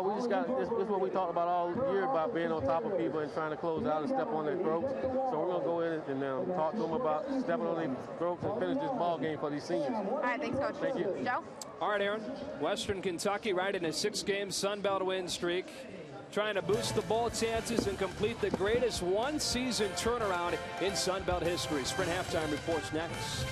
We just got this is what we talked about all year, about being on top of people and trying to close out and step on their throats. So we're going to go in and talk to them about stepping on their throats and finish this ball game for these seniors.
All right, thanks, Coach.
Thank you.
Joe?
All right, Aaron. Western Kentucky riding a 6-game Sun Belt win streak, trying to boost the bowl chances and complete the greatest one-season turnaround in Sun Belt history. Sprint halftime reports next.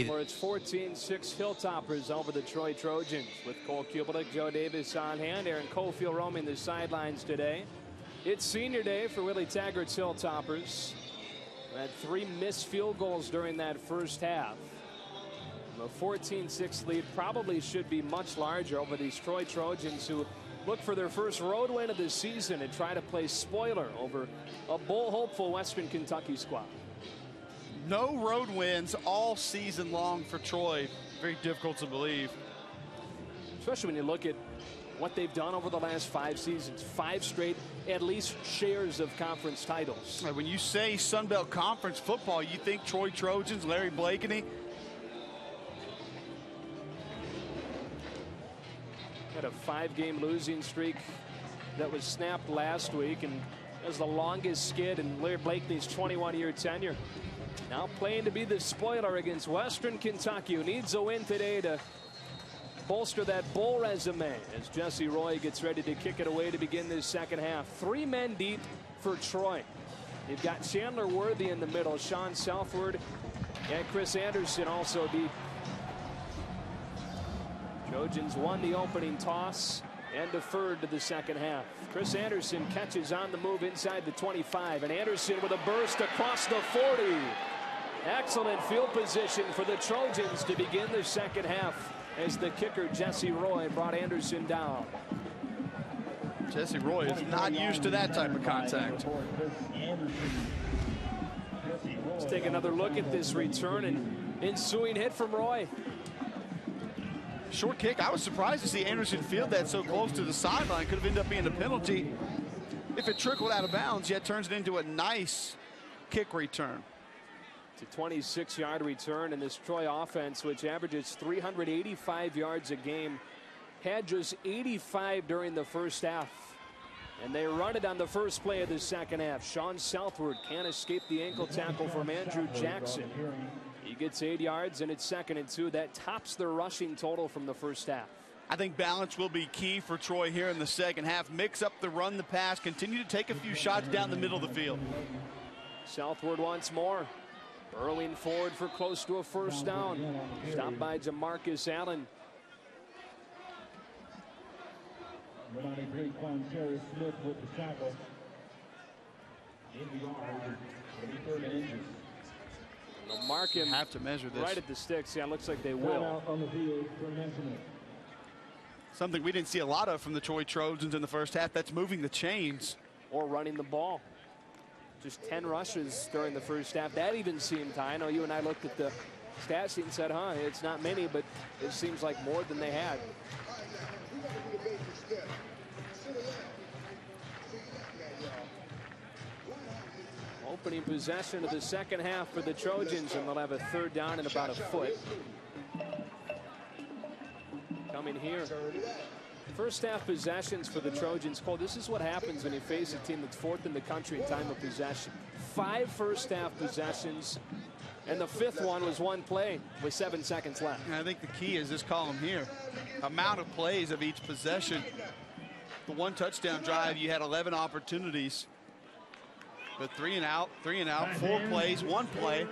For its 14-6 Hilltoppers over the Troy Trojans, with Cole Cubelic, Joe Davis on hand, Aaron Cofield roaming the sidelines today. It's senior day for Willie Taggart's Hilltoppers. Had 3 missed field goals during that first half. The 14-6 lead probably should be much larger over these Troy Trojans, who look for their first road win of the season and try to play spoiler over a bowl-hopeful Western Kentucky squad.
No road wins all season long for Troy. Very difficult to believe.
Especially when you look at what they've done over the last 5 seasons. 5 straight, at least, shares of conference titles.
When you say Sun Belt Conference football, you think Troy Trojans, Larry Blakeney.
Had a 5-game losing streak that was snapped last week, and as the longest skid in Larry Blakeney's 21-year tenure. Now playing to be the spoiler against Western Kentucky, who needs a win today to bolster that bowl resume as Jesse Roy gets ready to kick it away to begin this second half. 3 men deep for Troy. You've got Chandler Worthy in the middle, Sean Southward, and Chris Anderson also deep. Trojans won the opening toss and deferred to the second half. Chris Anderson catches on the move inside the 25, and Anderson with a burst across the 40. Excellent field position for the Trojans to begin the second half as the kicker Jesse Roy brought Anderson down.
Jesse Roy is not used to that type of contact.
Let's take another look at this return and ensuing hit from Roy.
Short kick. I was surprised to see Anderson field that so close to the sideline. Could have ended up being a penalty if it trickled out of bounds, yet turns it into a nice kick return.
It's a 26-yard return, and this Troy offense, which averages 385 yards a game, had just 85 during the first half. And they run it on the first play of the second half. Sean Southward can't escape the ankle tackle from Andrew Jackson. He gets 8 yards, and it's 2nd and 2. That tops their rushing total from the first half.
I think balance will be key for Troy here in the second half. Mix up the run, the pass, continue to take a few shots down the middle of the field.
Southward once more. Burrowing forward for close to a first down. Stopped by Jamarcus Allen. They'll mark him.
Have to measure this
right at the sticks. Yeah, it looks like they will.
Something we didn't see a lot of from the Troy Trojans in the first half. That's moving the chains.
Or running the ball. Just 10 rushes during the first half. That even seemed high. I know you and I looked at the stat sheet and said, it's not many, but it seems like more than they had. Opening possession of the second half for the Trojans, and they'll have a 3rd down and about a foot. Coming here. First half possessions for the Trojans. Cole, this is what happens when you face a team that's 4th in the country in time of possession. 5 first half possessions, and the 5th one was 1 play with 7 seconds left.
And I think the key is this column here. Amount of plays of each possession. The 1 touchdown drive, you had 11 opportunities. But 3 and out, 4 plays, 1 play.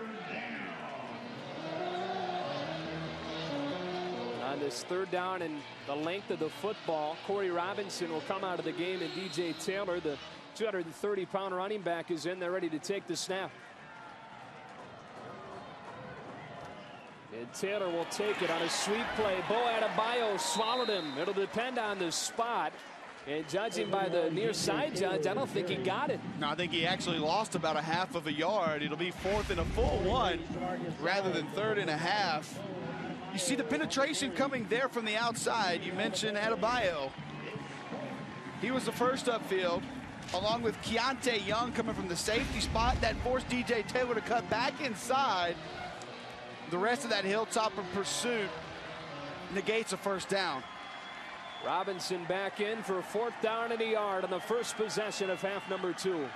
On this 3rd down and the length of the football, Corey Robinson will come out of the game, and DJ Taylor, the 230-pound running back, is in there ready to take the snap. And Taylor will take it on a sweep play. Bo Adebayo swallowed him. It'll depend on the spot. And judging by the near side judge, I don't think he got it.
No, I think he actually lost about a half of a yard. It'll be 4th and a full 1 rather than 3rd and a half. You see the penetration coming there from the outside. You mentioned Adebayo. He was the first upfield, along with Keontae Young coming from the safety spot. That forced DJ Taylor to cut back inside. The rest of that Hilltopper pursuit negates a first down.
Robinson back in for 4th down and a yard on the first possession of half number 2.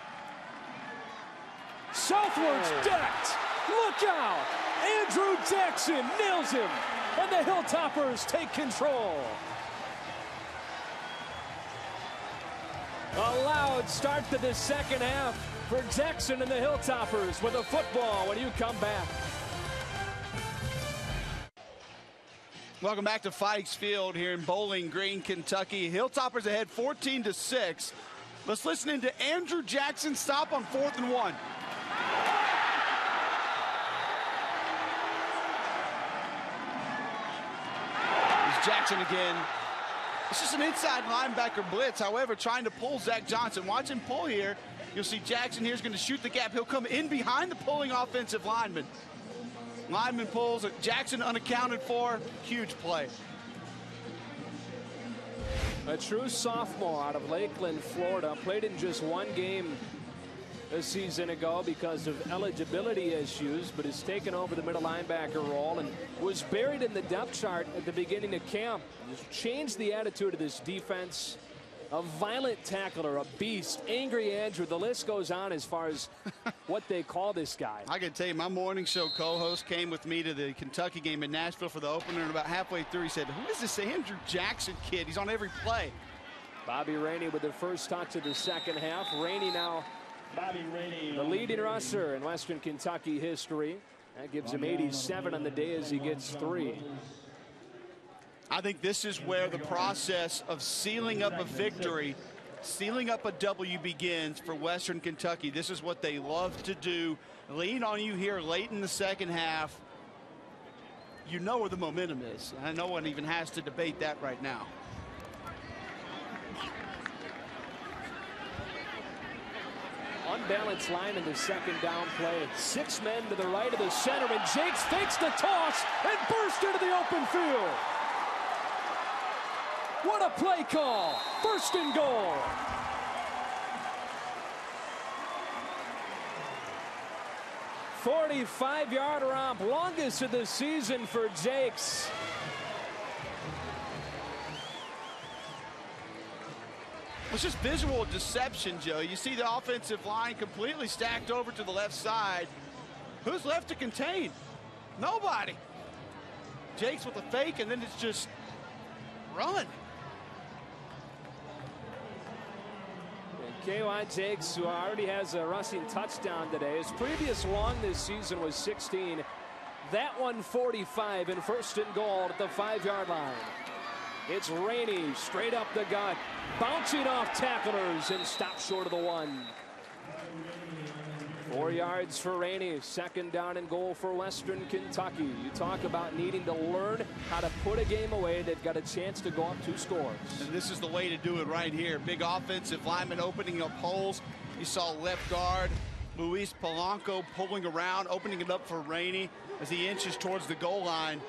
Southwards decked. Look out. Andrew Jackson nails him. And the Hilltoppers take control. A loud start to the second half for Jackson and the Hilltoppers with a football when you come back.
Welcome back to Fikes Field here in Bowling Green, Kentucky. Hilltoppers ahead 14-6. Let's listen in to Andrew Jackson stop on 4th and 1. Here's Jackson again. It's just an inside linebacker blitz. However, trying to pull Zach Johnson. Watch him pull here. You'll see Jackson here is going to shoot the gap. He'll come in behind the pulling offensive lineman. Lineman pulls, Jackson unaccounted for, huge play.
A true sophomore out of Lakeland, Florida, played in just 1 game a season ago because of eligibility issues, but has taken over the middle linebacker role and was buried in the depth chart at the beginning of camp. He's changed the attitude of this defense. A violent tackler, a beast, angry Andrew. The list goes on as far as what they call this guy.
I can tell you, my morning show co-host came with me to the Kentucky game in Nashville for the opener, and about halfway through he said, who is this Andrew Jackson kid? He's on every play.
Bobby Rainey with the first touch of the second half. Rainey now the leading rusher in Western Kentucky history. That gives him 87 on the day as he gets 3.
I think this is where the process of sealing up a victory, sealing up a W begins for Western Kentucky. This is what they love to do. Lean on you here late in the second half. You know where the momentum is. And no one even has to debate that right now.
Unbalanced line in the second down play. 6 men to the right of the center, and Jakes fakes the toss and bursts into the open field. What a play call. 1st and goal. "45-yard romp, longest of the season for Jakes.
It's just visual deception, Joe. You see the offensive line completely stacked over to the left side. Who's left to contain? Nobody. Jakes with a fake, and then it's just run.
K.Y. Jakes, who already has a rushing touchdown today. His previous long this season was 16. That one 45 and 1st and goal at the 5-yard line. It's Rainey straight up the gut, bouncing off tacklers and stopped short of the 1. 4 yards for Rainey. 2nd down and goal for Western Kentucky. You talk about needing to learn how to put a game away. They've got a chance to go up 2 scores.
And this is the way to do it right here. Big offensive lineman opening up holes. You saw left guard Luis Polanco pulling around, opening it up for Rainey as he inches towards the goal line.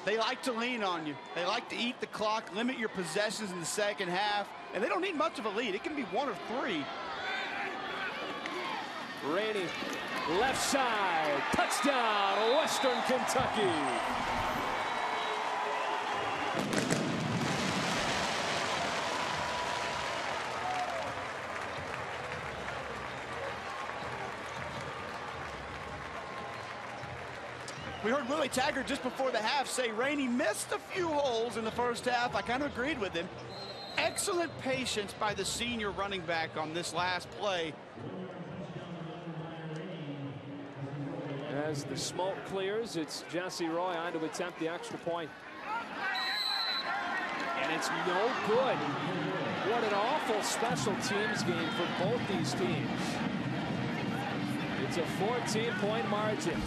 They like to lean on you. They like to eat the clock, limit your possessions in the second half, and they don't need much of a lead. It can be 1 or 3.
Rainey, left side, touchdown, Western Kentucky.
We heard Willie Taggart just before the half say Rainey missed a few holes in the first half. I kind of agreed with him. Excellent patience by the senior running back on this last play.
As the smoke clears, it's Jesse Roy on to attempt the extra point. And it's no good. What an awful special teams game for both these teams. It's a 14-point margin.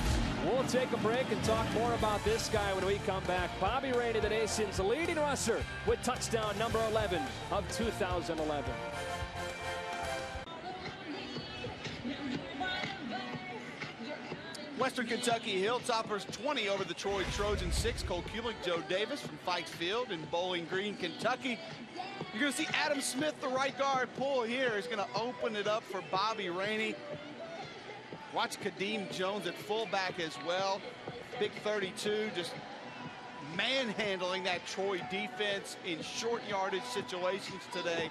We'll take a break and talk more about this guy when we come back. Bobby Rainey, the nation's leading rusher, with touchdown number 11 of 2011.
Western Kentucky Hilltoppers 20 over the Troy Trojans 6. Cole Cubelic, Joe Davis from Fikes Field in Bowling Green, Kentucky. You're going to see Adam Smith, the right guard, pull here. He's going to open it up for Bobby Rainey. Watch Kadeem Jones at fullback as well. Big 32, just manhandling that Troy defense in short yardage situations today.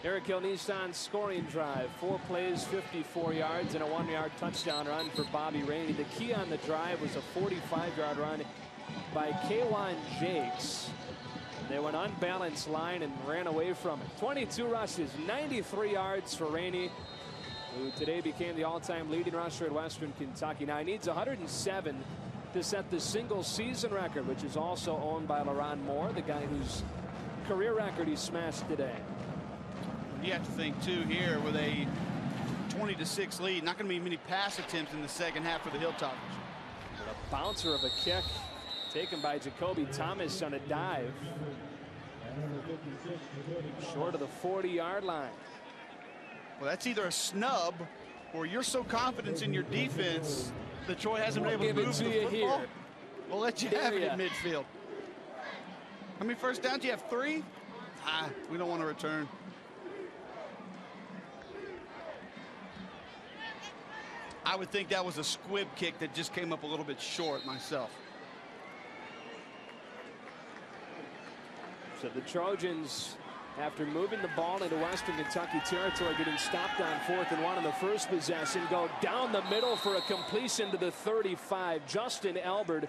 Eric Hill Nissan's scoring drive, 4 plays, 54 yards, and a 1-yard touchdown run for Bobby Rainey. The key on the drive was a 45-yard run by Kwan Jakes. They went unbalanced line and ran away from it. 22 rushes, 93 yards for Rainey, who today became the all-time leading rusher at Western Kentucky. Now he needs 107 to set the single season record, which is also owned by LaRon Moore, the guy whose career record he smashed today.
You have to think, too, here with a 20-6 lead, not going to be many pass attempts in the second half for the Hilltoppers.
A bouncer of a kick taken by Jacoby Thomas on a dive. Short of the 40-yard line.
Well, that's either a snub or you're so confident in your defense that Troy hasn't been able to move the football. Here. We'll let you have it in midfield. How many first downs? You have 3? We don't want to return. I would think that was a squib kick that just came up a little bit short myself.
So the Trojans, after moving the ball into Western Kentucky territory, getting stopped on 4th and 1 on the first possession, go down the middle for a completion to the 35. Justin Albert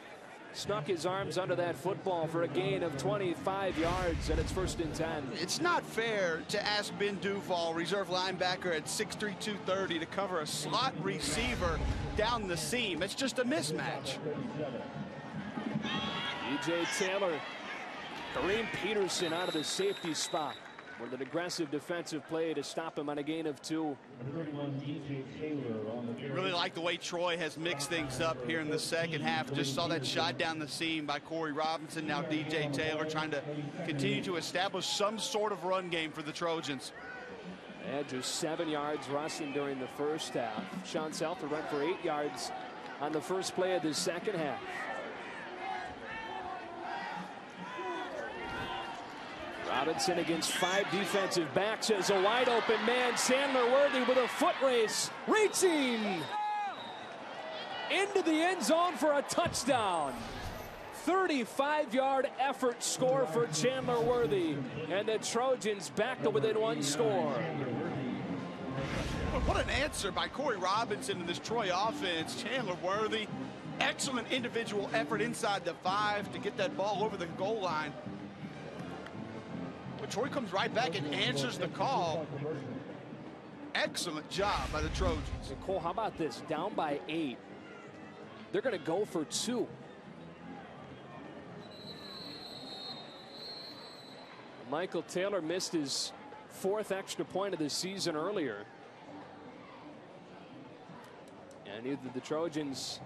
snuck his arms under that football for a gain of 25 yards, and it's 1st and 10.
It's not fair to ask Ben Duval, reserve linebacker at 6'3", 230, to cover a slot receiver down the seam. It's just a mismatch.
DJ Taylor, Kareem Peterson out of the safety spot with an aggressive defensive play to stop him on a gain of 2.
Really like the way Troy has mixed things up here in the second half. Just saw that shot down the seam by Corey Robinson. Now DJ Taylor trying to continue to establish some sort of run game for the Trojans.
They had just 7 yards rushing during the first half. Sean Selfer ran for 8 yards on the first play of the second half. Robinson against 5 defensive backs as a wide open man. Chandler Worthy with a foot race, reaching into the end zone for a touchdown. 35-yard effort score for Chandler Worthy, and the Trojans back to within 1 score.
What an answer by Corey Robinson in this Troy offense. Chandler Worthy, excellent individual effort inside the 5 to get that ball over the goal line. But Troy comes right back and answers the call. Excellent job by the Trojans.
And Cole, how about this? Down by 8. They're going to go for 2. Michael Taylor missed his 4th extra point of the season earlier. And either the Trojans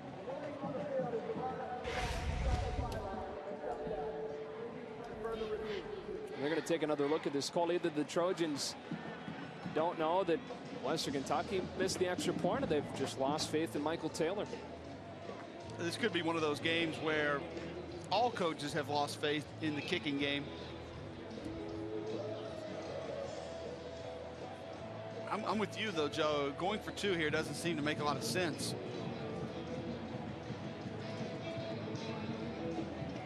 they're going to take another look at this call. Either the Trojans don't know that Western Kentucky missed the extra point, or they've just lost faith in Michael Taylor.
This could be one of those games where all coaches have lost faith in the kicking game. I'm with you, though, Joe. Going for 2 here doesn't seem to make a lot of sense.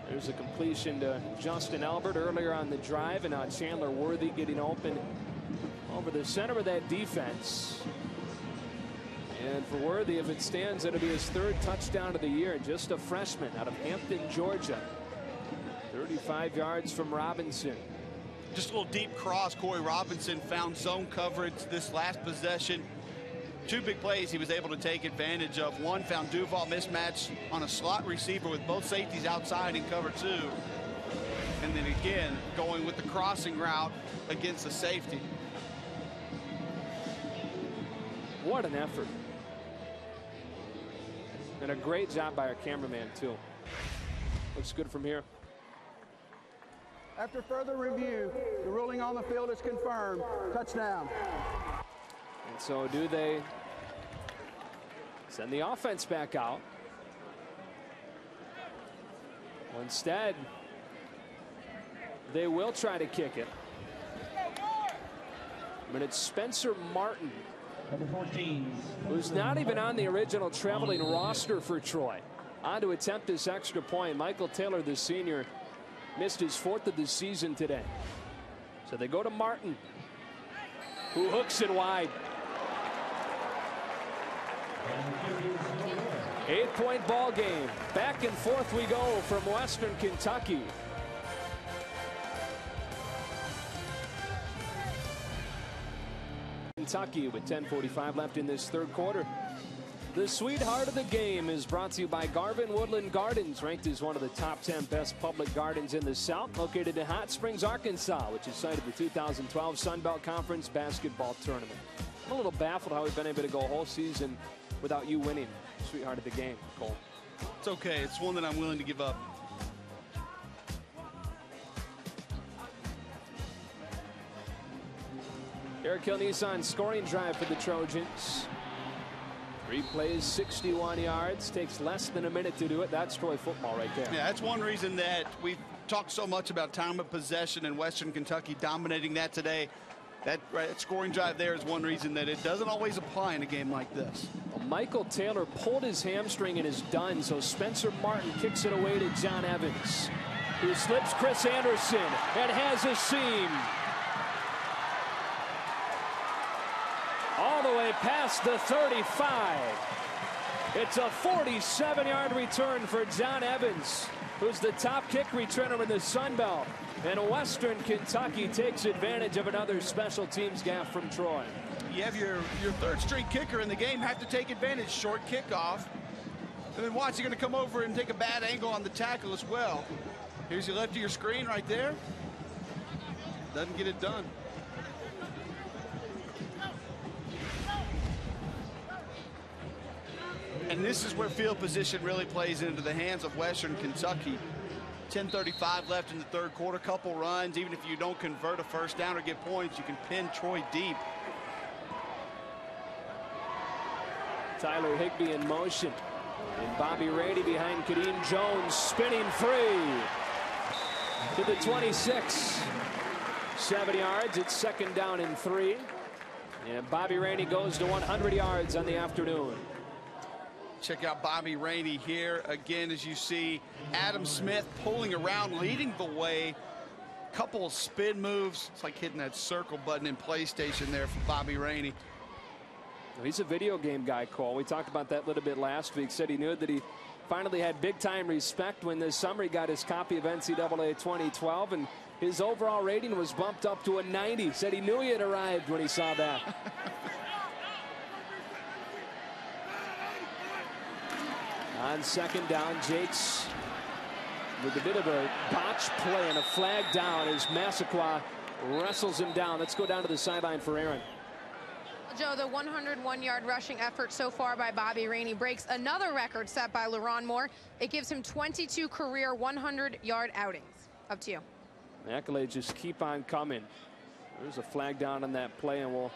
There's a completion to Justin Albert earlier on the drive, and now Chandler Worthy getting open over the center of that defense. And for Worthy, if it stands, it'll be his 3rd touchdown of the year. Just a freshman out of Hampton, Georgia. 35 yards from Robinson.
Just a little deep cross. Corey Robinson found zone coverage this last possession. 2 big plays he was able to take advantage of. One, found Duval mismatch on a slot receiver with both safeties outside in cover 2. And then again, going with the crossing route against the safety.
What an effort. And a great job by our cameraman, too. Looks good from here.
After further review, the ruling on the field is confirmed. Touchdown.
And so do they send the offense back out? Well, instead, they will try to kick it. But it's Spencer Martin,
Number 14.
who's not even on the original traveling roster for Troy, on to attempt this extra point. Michael Taylor, the senior, missed his 4th of the season today. So they go to Martin, who hooks it wide. 8-point ball game. Back and forth we go from Western Kentucky. Kentucky with 10:45 left in this third quarter. The sweetheart of the game is brought to you by Garvin Woodland Gardens, ranked as one of the top 10 best public gardens in the South, located in Hot Springs, Arkansas, which is site of the 2012 Sun Belt Conference basketball tournament. I'm a little baffled how we've been able to go a whole season without you winning sweetheart of the game, Cole.
It's okay. It's one that I'm willing to give up.
Eric Hill Nissan scoring drive for the Trojans. 3 plays, 61 yards. Takes less than a minute to do it. That's Troy football right there.
Yeah, that's one reason that we've talked so much about time of possession and Western Kentucky dominating that today. That scoring drive there is one reason that it doesn't always apply in a game like this.
Well, Michael Taylor pulled his hamstring and is done, so Spencer Martin kicks it away to John Evans, who slips Chris Anderson and has a seam. All the way past the 35. It's a 47-yard return for John Evans, who's the top kick returner in the Sun Belt. And Western Kentucky takes advantage of another special teams gaffe from Troy.
You have your third-string kicker in the game have to take advantage. Short kickoff. And then watch, you're going to come over and take a bad angle on the tackle as well. Here's your left of your screen right there. Doesn't get it done. And this is where field position really plays into the hands of Western Kentucky. 10:35 left in the third quarter. Couple runs. Even if you don't convert a first down or get points, you can pin Troy deep.
Tyler Higbee in motion. And Bobby Rainey behind Kadeem Jones, spinning free to the 26. 7 yards. It's 2nd down and 3. And Bobby Rainey goes to 100 yards on the afternoon.
Check out Bobby Rainey here again, as you see Adam Smith pulling around, leading the way. Couple of spin moves. It's like hitting that circle button in PlayStation there for Bobby Rainey.
He's a video game guy, Cole. We talked about that a little bit last week. Said he knew that he finally had big-time respect when this summer he got his copy of NCAA 2012, and his overall rating was bumped up to a 90. Said he knew he had arrived when he saw that. On 2nd down, Jakes with a bit of a botch play and a flag down as Massaquoi wrestles him down. Let's go down to the sideline for Aaron.
Joe, the 101-yard rushing effort so far by Bobby Rainey breaks another record set by LaRon Moore. It gives him 22 career 100-yard outings. Up to you.
The accolades just keep on coming. There's a flag down on that play, and we'll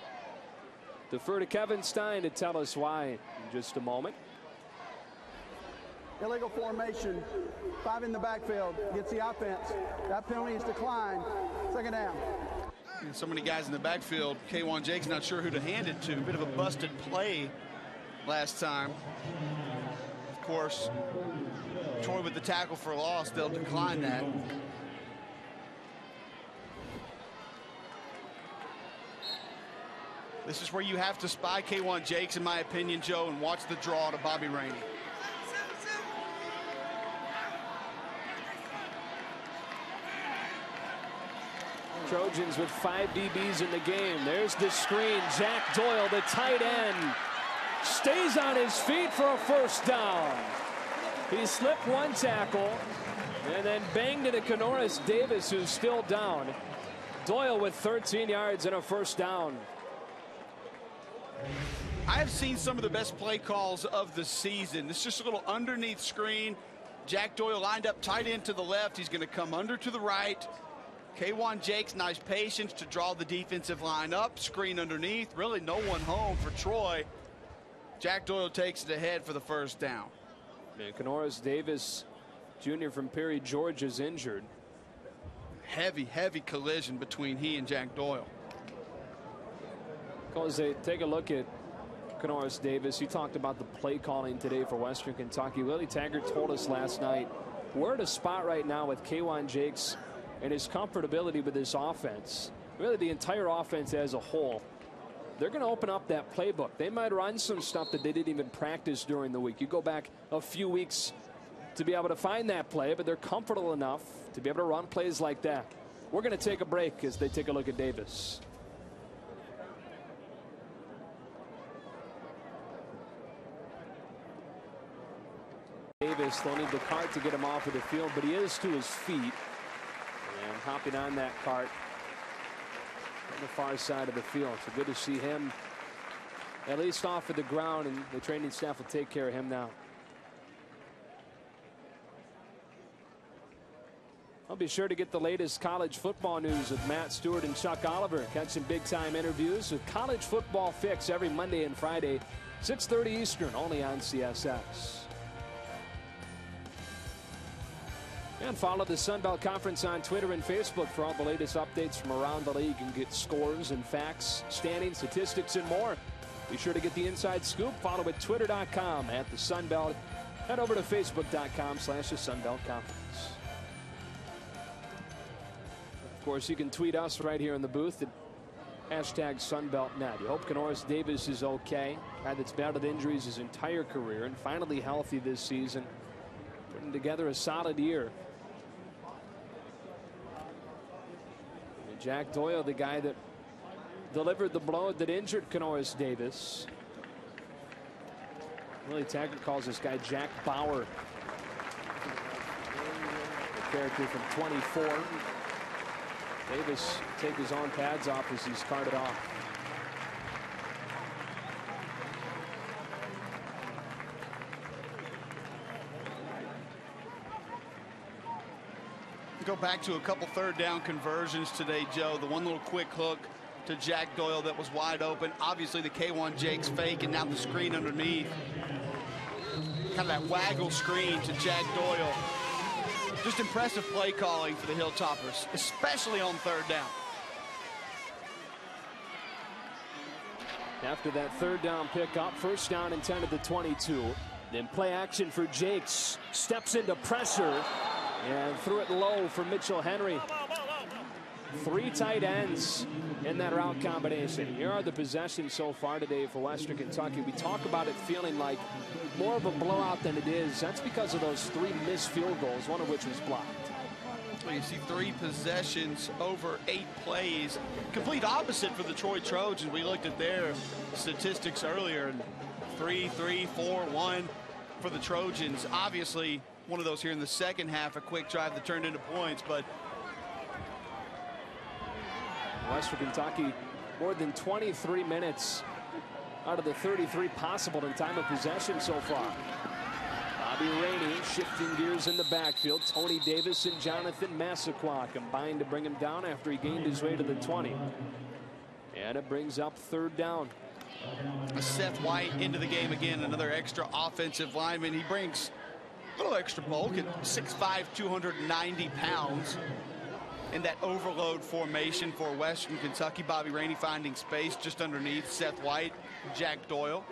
defer to Kevin Stein to tell us why in just a moment.
Illegal formation. 5 in the backfield. Gets the offense. That penalty is declined. 2nd down.
And so many guys in the backfield. K1 Jake's not sure who to hand it to. A bit of a busted play last time. Of course, Troy with the tackle for loss. They'll decline that. This is where you have to spy K1 Jakes, in my opinion, Joe, and watch the draw to Bobby Rainey.
Trojans with 5 DBs in the game. There's the screen. Jack Doyle, the tight end, stays on his feet for a 1st down. He slipped 1 tackle and then banged into Canoris Davis, who's still down. Doyle with 13 yards and a 1st down.
I have seen some of the best play calls of the season. It's just a little underneath screen. Jack Doyle lined up tight end to the left. He's going to come under to the right. K1 Jakes, nice patience to draw the defensive line up. Screen underneath. Really no one home for Troy. Jack Doyle takes it ahead for the first down.
Man, Canoris Davis Jr. from Perry, Georgia is injured.
Heavy collision between he and Jack Doyle.
Because they take a look at Canoris Davis. He talked about the play calling today for Western Kentucky. Willie Taggart told us last night, we're at a spot right now with K1 Jakes and his comfortability with this offense. Really the entire offense as a whole. They're going to open up that playbook. They might run some stuff that they didn't even practice during the week. You go back a few weeks to be able to find that play, but they're comfortable enough to be able to run plays like that. We're going to take a break as they take a look at Davis. Davis, they'll need the cart to get him off of the field, but he is to his feet and hopping on that cart on the far side of the field. So good to see him at least off of the ground, and the training staff will take care of him now. I'll be sure to get the latest college football news with Matt Stewart and Chuck Oliver. Catch some big-time interviews with College Football Fix every Monday and Friday, 6:30 Eastern, only on CSS. And follow the Sun Belt Conference on Twitter and Facebook for all the latest updates from around the league and get scores and facts, standings, statistics, and more. Be sure to get the inside scoop. Follow at twitter.com at the Sun Belt. Head over to facebook.com/the Sun Belt Conference. Of course, you can tweet us right here in the booth at #SunBeltNet. You hope Canoris Davis is okay. Guy that's battled injuries his entire career and finally healthy this season. Putting together a solid year. And Jack Doyle, the guy that delivered the blow that injured Canoris Davis. Willie Taggart calls this guy Jack Bauer. The character from 24. Davis take his own pads off as he's carted off.
Go back to a couple third down conversions today, Joe. The one little quick hook to Jack Doyle that was wide open. Obviously the K1 Jakes fake, and now the screen underneath. Kind of that waggle screen to Jack Doyle. Just impressive play calling for the Hilltoppers, especially on third down.
After that third down pickup, first down and 10 at the 22. Then play action for Jakes. Steps into pressure and threw it low for Mitchell Henry. Three tight ends in that route combination. Here are the possessions so far today for Western Kentucky. We talk about it feeling like more of a blowout than it is. That's because of those three missed field goals, one of which was blocked.
Well, you see 3 possessions over 8 plays. Complete opposite for the Troy Trojans. We looked at their statistics earlier, and 3, 4, 1 for the Trojans. Obviously, one of those here in the second half, a quick drive that turned into points, but
Western Kentucky more than 23 minutes out of the 33 possible in time of possession so far. Bobby Rainey shifting gears in the backfield. Tony Davis and Jonathan Massaquoi combined to bring him down after he gained his way to the 20. And it brings up third down.
Seth White into the game again, another extra offensive lineman. He brings a little extra bulk at 6'5", 290 pounds. In that overload formation for Western Kentucky, Bobby Rainey finding space just underneath Seth White, Jack Doyle.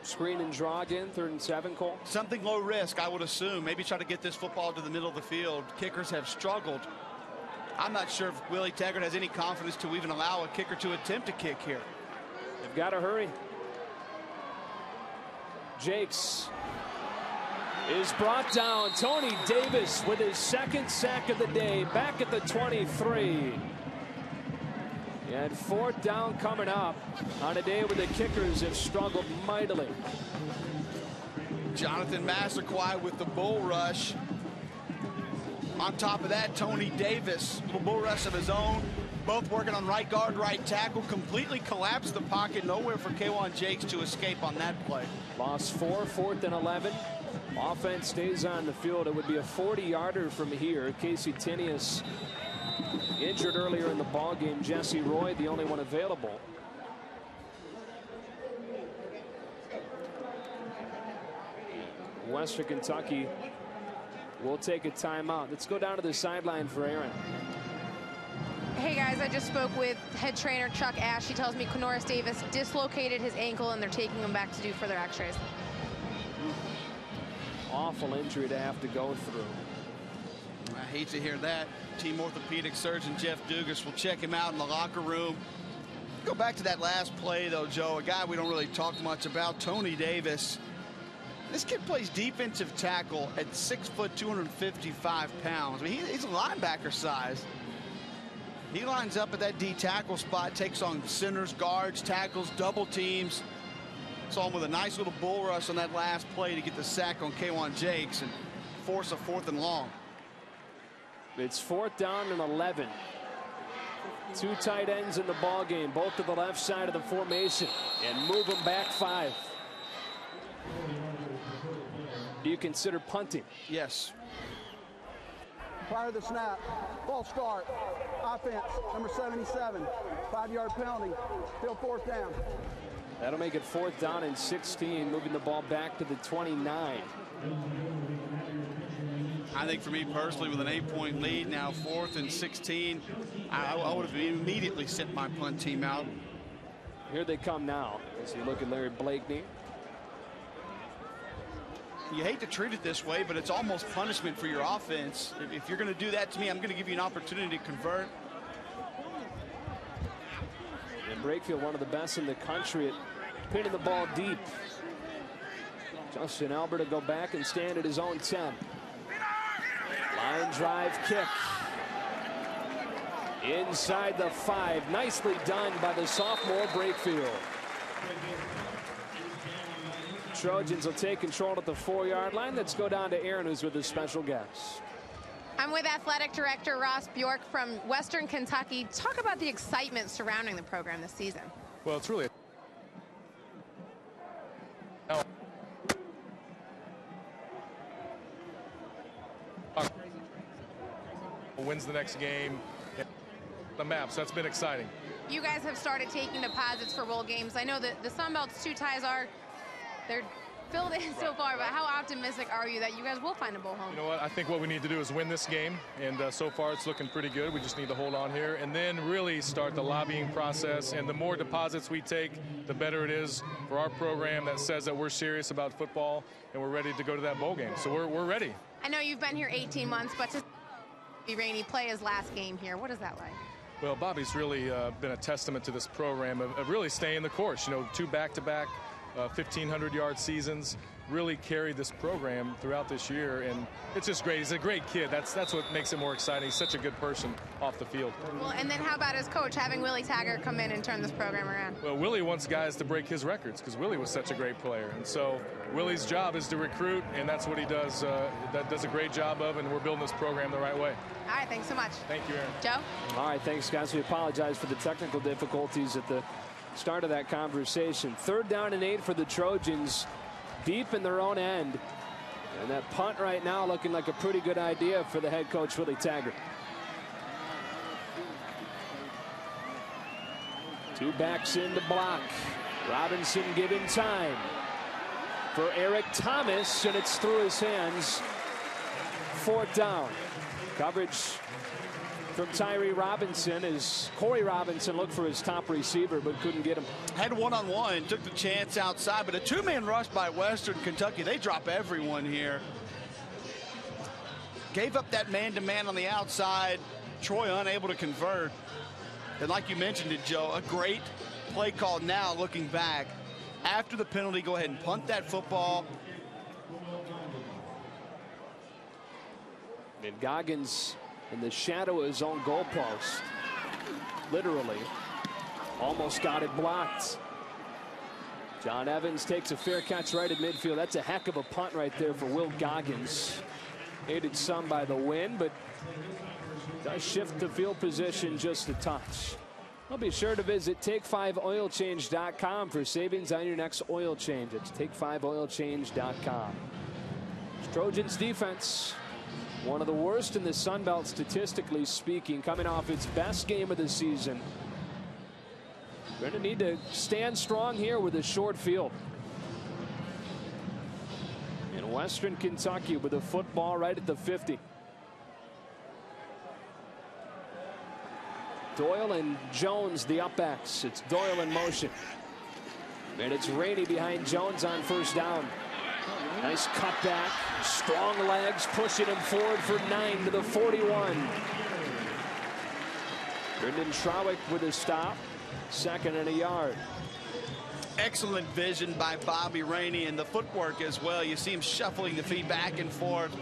Screen and draw again, 3rd and 7, Cole.
Something low risk, I would assume. Maybe try to get this football to the middle of the field. Kickers have struggled. I'm not sure if Willie Taggart has any confidence to even allow a kicker to attempt a kick here.
They've got to hurry. Jakes is brought down. Tony Davis with his 2nd sack of the day, back at the 23. And 4th down coming up on a day where the kickers have struggled mightily.
Jonathan Massaquoi with the bull rush. On top of that, Tony Davis, little bull rush of his own. both working on right guard, right tackle, completely collapsed the pocket. Nowhere for K'Wan Jakes to escape on that play.
Loss 4, 4th and 11. Offense stays on the field. It would be a 40-yarder from here. Casey Tinius injured earlier in the ball game. Jesse Roy, the only one available. Western Kentucky will take a timeout. Let's go down to the sideline for Aaron.
Hey guys, I just spoke with head trainer Chuck Ash. He tells me Kenoris Davis dislocated his ankle and they're taking him back to do further x-rays.
Awful injury to have to go through.
I hate to hear that. Team orthopedic surgeon Jeff Dugas will check him out in the locker room. Go back to that last play though, Joe, a guy we don't really talk much about, Tony Davis. This kid plays defensive tackle at 6 foot, 255 pounds. I mean, he's a linebacker size. He lines up at that D tackle spot, takes on centers, guards, tackles, double teams. Saw him with a nice little bull rush on that last play to get the sack on K'Wan Jakes and force a 4th and long.
It's 4th down and 11. 2 tight ends in the ball game, both to the left side of the formation, and move them back 5. Do you consider punting?
Yes.
Prior to the snap, false start, offense, number 77, 5-yard penalty, field 4th down.
That'll make it 4th down and 16, moving the ball back to the 29.
I think for me personally, with an 8-point lead, now 4th and 16, I would have immediately sent my punt team out.
Here they come now as you look at Larry Blakeney.
You hate to treat it this way, but it's almost punishment for your offense. If you're going to do that to me, I'm going to give you an opportunity to convert.
And Brakefield, one of the best in the country at pinning the ball deep. Justin Albert to go back and stand at his own 10. Line drive kick. Inside the 5. Nicely done by the sophomore Brakefield. Trojans will take control at the 4-yard line. Let's go down to Aaron, who's with his special guest.
I'm with Athletic Director Ross Bjork from Western Kentucky. Talk about the excitement surrounding the program this season.
Well, it's really wins the next game. The maps, that's been exciting.
You guys have started taking deposits for bowl games. I know that the Sun Belt's 2 ties they're filled in so far, but how optimistic are you that you guys will find a bowl home?
You know what? I think what we need to do is win this game, and so far it's looking pretty good. We just need to hold on here and then really start the lobbying process. And the more deposits we take, the better it is for our program that says that we're serious about football and we're ready to go to that bowl game. So we're ready.
I know you've been here 18 months, but to Bobby Rainey play his last game here, what is that like?
Well, Bobby's really been a testament to this program of really staying the course. You know, 2 back-to-back 1,500-yard seasons, really carried this program throughout this year, and it's just great. He's a great kid. That's what makes it more exciting. He's such a good person off the field.
Well, and then how about his coach, having Willie Taggart come in and turn this program around?
Well, Willie wants guys to break his records because Willie was such a great player, and so Willie's job is to recruit, and that's what he does. That does a great job of, and we're building this program the right way.
All right, thanks so much.
Thank you, Aaron.
Joe?
All right, thanks, guys. We apologize for the technical difficulties at the start of that conversation. 3rd down and 8 for the Trojans, deep in their own end. And that punt right now looking like a pretty good idea for the head coach, Willie Taggart. 2 backs in to block. Robinson given time for Eric Thomas, and it's through his hands. 4th down. Coverage from Tyree Robinson as Corey Robinson looked for his top receiver but couldn't get him.
Had one-on-one, took the chance outside, but a 2-man rush by Western Kentucky. They drop everyone here. Gave up that man-to-man on the outside. Troy unable to convert. And like you mentioned it, Joe, a great play call now looking back. After the penalty, go ahead and punt that football.
And Goggins in the shadow of his own goalpost, literally almost got it blocked. John Evans takes a fair catch right at midfield. That's a heck of a punt right there for Will Goggins. aided some by the wind, but does shift the field position just a touch. Well, be sure to visit Take5OilChange.com for savings on your next oil change. It's Take5OilChange.com. Trojans defense, one of the worst in the Sun Belt statistically speaking, coming off its best game of the season. Going to need to stand strong here with a short field. In Western Kentucky with the football right at the 50. Doyle and Jones, the up-backs. It's Doyle in motion. And it's Rainey behind Jones on first down. Nice cutback. Strong legs pushing him forward for 9 to the 41. Brendan Trowick with a stop. 2nd and a yard.
Excellent vision by Bobby Rainey and the footwork as well. You see him shuffling the feet back and forth,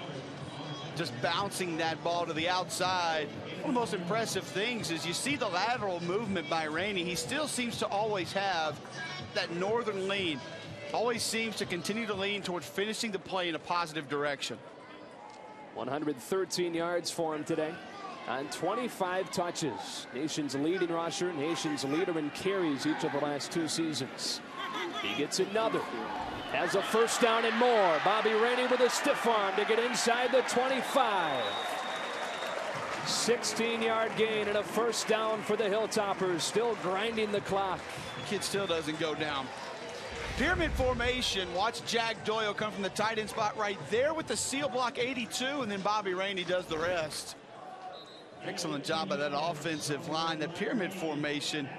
just bouncing that ball to the outside. One of the most impressive things is you see the lateral movement by Rainey. He still seems to always have that northern lean. Always seems to continue to lean towards finishing the play in a positive direction.
113 yards for him today on 25 touches. Nation's leading rusher, nation's leader in carries each of the last 2 seasons. He gets another. Has a first down and more. Bobby Rainey with a stiff arm to get inside the 25. 16-yard gain and a first down for the Hilltoppers. Still grinding the clock.
Kid still doesn't go down. Pyramid formation. Watch Jack Doyle come from the tight end spot right there with the seal block 82, and then Bobby Rainey does the rest. Excellent job by that offensive line. That pyramid formation,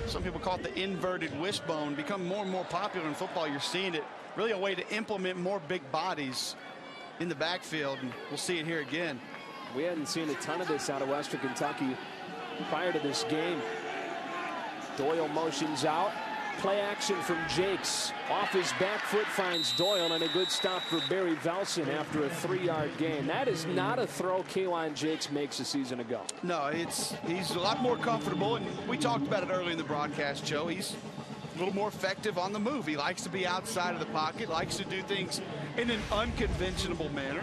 some people call it the inverted wishbone, become more and more popular in football. You're seeing it. Really a way to implement more big bodies in the backfield, and we'll see it here again.
We hadn't seen a ton of this out of Western Kentucky prior to this game. Doyle motions out. Play action from Jakes. Off his back foot finds Doyle, and a good stop for Barry Velson after a 3-yard gain. That is not a throw Kawan Jakes makes a season ago.
No, he's a lot more comfortable, and we talked about it earlier in the broadcast, Joe. He's a little more effective on the move. He likes to be outside of the pocket, likes to do things in an unconventional manner.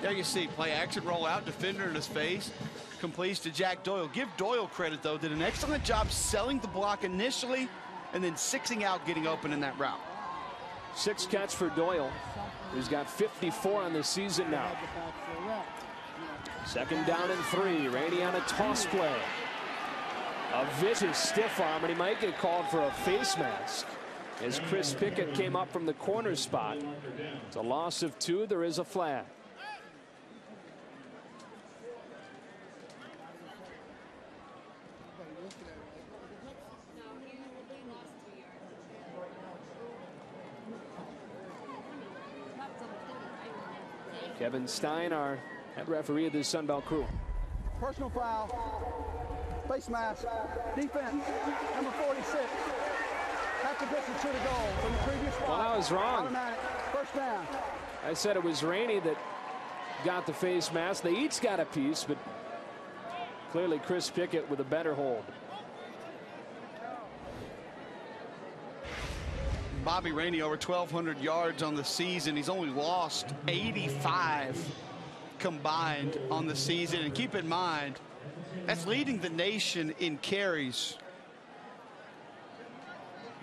There you see, play action, roll out, defender in his face, completes to Jack Doyle. Give Doyle credit, though, did an excellent job selling the block initially, and then 6ing out, getting open in that route.
6 catch for Doyle, who's got 54 on the season now. 2nd down and 3. Rainey on a toss play. A vicious stiff arm, and he might get called for a face mask as Chris Pickett came up from the corner spot. It's a loss of 2. There is a flag. Kevin Stein, our head referee of the Sun Belt crew.
Personal foul, face mask, defense, number 46. Half the distance to the goal from the previous spot.
Well, I was wrong.
Automatic, first down.
I said it was Rainey that got the face mask. They each got a piece, but clearly Chris Pickett with a better hold.
Bobby Rainey over 1,200 yards on the season. He's only lost 85 combined on the season. And keep in mind, that's leading the nation in carries.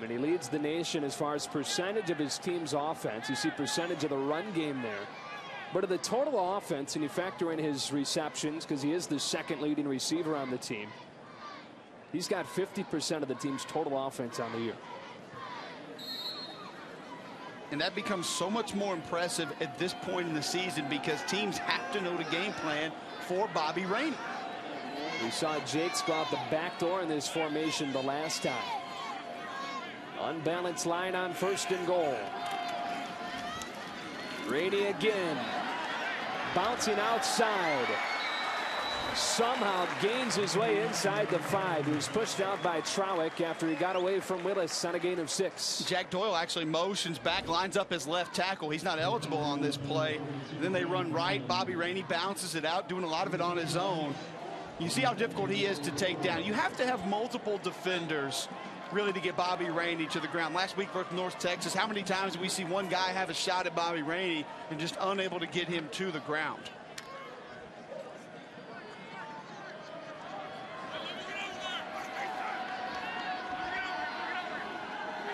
And he leads the nation as far as percentage of his team's offense. You see percentage of the run game there. But of the total offense, and you factor in his receptions, because he is the 2nd leading receiver on the team, he's got 50% of the team's total offense on the year.
And that becomes so much more impressive at this point in the season because teams have to know the game plan for Bobby Rainey.
We saw Jakes go out the back door in this formation the last time. Unbalanced line on 1st and goal. Rainey again. Bouncing outside. Somehow gains his way inside the 5. He was pushed out by Trowick after he got away from Willis on a gain of 6.
Jack Doyle actually motions back, lines up his left tackle. He's not eligible on this play. Then they run right. Bobby Rainey bounces it out, doing a lot of it on his own. You see how difficult he is to take down. You have to have multiple defenders really to get Bobby Rainey to the ground. Last week versus North Texas, how many times did we see one guy have a shot at Bobby Rainey and just unable to get him to the ground?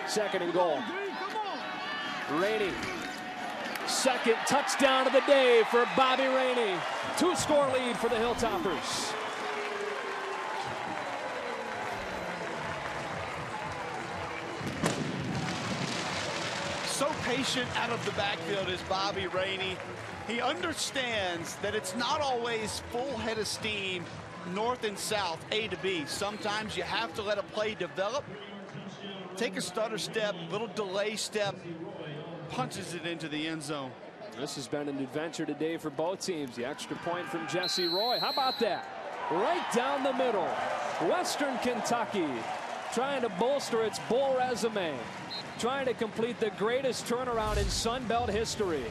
Second and goal. Rainey. Second touchdown of the day for Bobby Rainey. 2-score lead for the Hilltoppers.
So patient out of the backfield is Bobby Rainey. He understands that it's not always full head of steam north and south, A to B. Sometimes you have to let a play develop. Take a stutter step, little delay step, punches it into the end zone.
This has been an adventure today for both teams. The extra point from Jesse Roy. How about that? Right down the middle. Western Kentucky trying to bolster its bowl resume. Trying to complete the greatest turnaround in Sun Belt history.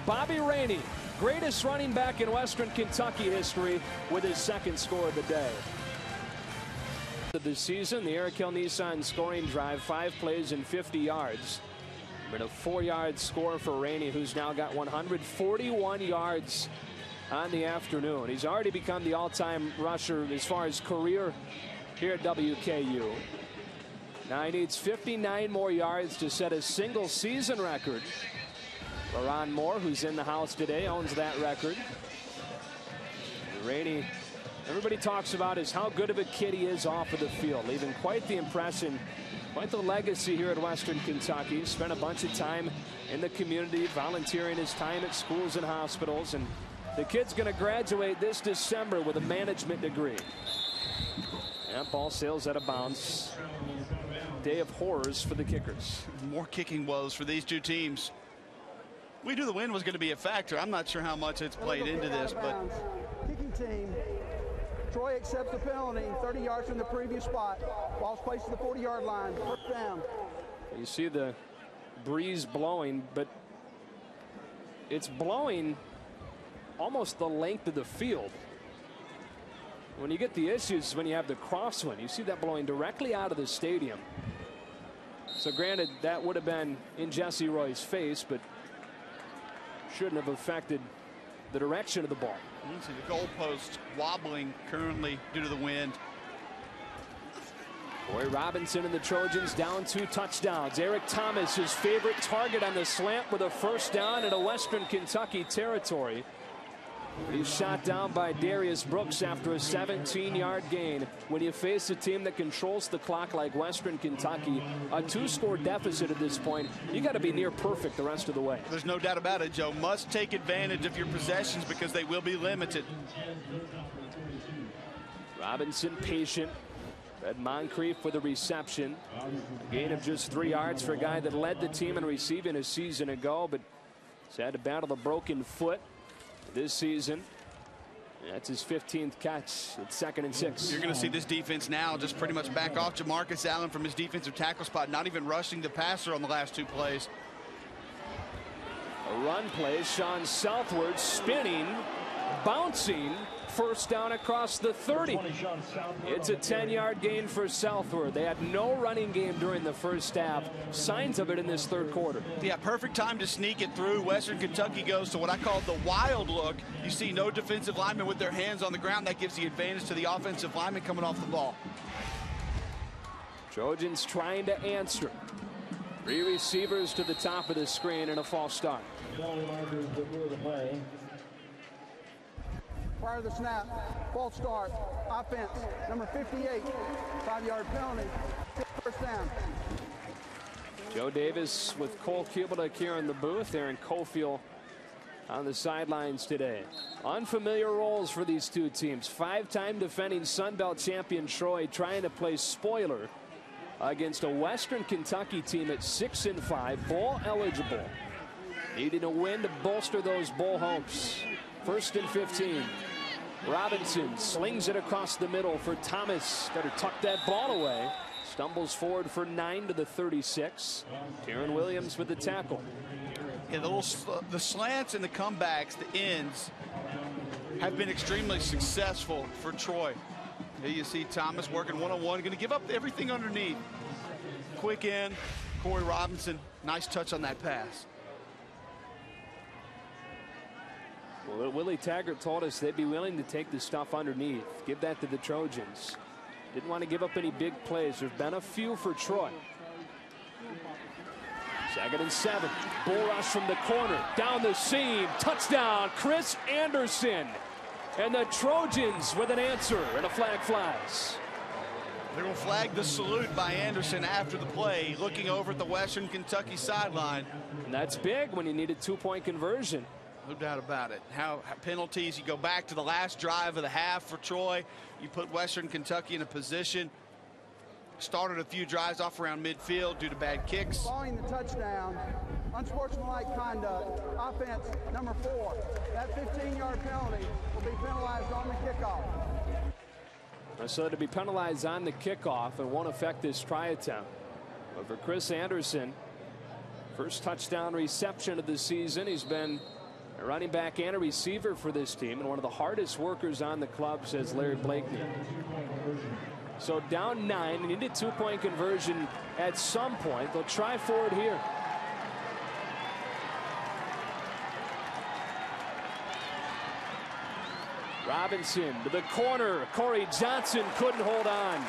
Bobby Rainey, greatest running back in Western Kentucky history, with his second score of the day. Of the season, the Eric Hill Nissan scoring drive, 5 plays and 50 yards. But a 4-yard score for Rainey, who's now got 141 yards on the afternoon. He's already become the all-time rusher as far as career here at WKU. Now he needs 59 more yards to set a single season record. LaRon Moore, who's in the house today, owns that record. Rainey, everybody talks about is how good of a kid he is off of the field, leaving quite the impression, quite the legacy here at Western Kentucky. Spent a bunch of time in the community, volunteering his time at schools and hospitals, and the kid's going to graduate this December with a management degree. Yeah, ball sails out of bounds. Day of horrors for the kickers.
More kicking woes for these two teams. We knew the wind was going to be a factor. I'm not sure how much it's played into this, but
kicking team. Troy accepts the penalty, 30 yards from the previous spot. Ball's placed to the 40-yard line. First down.
You see the breeze blowing, but it's blowing almost the length of the field. When you get the issues when you have the crosswind, you see that blowing directly out of the stadium. So granted, that would have been in Jesse Roy's face, but shouldn't have affected the direction of the ball.
You see the goalpost wobbling currently due to the wind.
Roy Robinson and the Trojans down 2 touchdowns. Eric Thomas, his favorite target on the slant, with a first down in a Western Kentucky territory. He's shot down by Darius Brooks after a 17-yard gain. When you face a team that controls the clock like Western Kentucky, a 2-score deficit at this point, you got to be near perfect the rest of the way.
There's no doubt about it, Joe. Must take advantage of your possessions because they will be limited.
Robinson patient. Ed Moncrief with a reception. A gain of just 3 yards for a guy that led the team in receiving a season ago, but he's had to battle a broken foot this season. That's his 15th catch. It's 2nd and 6.
You're going to see this defense now just pretty much back off Jamarcus Allen from his defensive tackle spot, not even rushing the passer on the last 2 plays.
A run play, Sean Southward spinning, bouncing, first down across the 30. It's a 10-yard gain for Southward. They had no running game during the first half. Signs of it in this 3rd quarter.
Yeah, perfect time to sneak it through. Western Kentucky goes to what I call the wild look. You see no defensive linemen with their hands on the ground. That gives the advantage to the offensive lineman coming off the ball.
Trojans trying to answer. 3 receivers to the top of the screen and a false start.
Prior to the snap, false start, offense, number 58, 5-yard penalty, first down.
Joe Davis with Cole Cubelic here in the booth. Aaron Cofield on the sidelines today. Unfamiliar roles for these two teams. 5-time defending Sun Belt champion Troy trying to play spoiler against a Western Kentucky team at 6-5, bowl eligible. Needing a win to bolster those bowl hopes. 1st and 15. Robinson slings it across the middle for Thomas. Got to tuck that ball away. Stumbles forward for 9 to the 36. Taron Williams with the tackle.
Yeah, the slants and the comebacks, the ends, have been extremely successful for Troy. Here you see Thomas working one-on-one, going to give up everything underneath. quick in. Corey Robinson, nice touch on that pass.
Well, Willie Taggart told us they'd be willing to take the stuff underneath. Give that to the Trojans. Didn't want to give up any big plays. There's been a few for Troy. 2nd and 7. Bull rush from the corner. Down the seam. Touchdown, Chris Anderson. And the Trojans with an answer, and a flag flies.
They're going to flag the salute by Anderson after the play, looking over at the Western Kentucky sideline.
And that's big when you need a 2-point conversion.
No doubt about it. How penalties, you go back to the last drive of the half for Troy. You put Western Kentucky in a position. Started a few drives off around midfield due to bad kicks.
Following the touchdown, unsportsmanlike conduct, offense number 4. That 15-yard penalty will be penalized on the kickoff.
So to be penalized on the kickoff, and won't affect this try attempt. But for Chris Anderson, first touchdown reception of the season. He's been a running back and a receiver for this team, and one of the hardest workers on the club, says Larry Blakeney. So down 9, need a 2-point conversion at some point. They'll try for it here. Robinson to the corner. Corey Johnson couldn't hold on.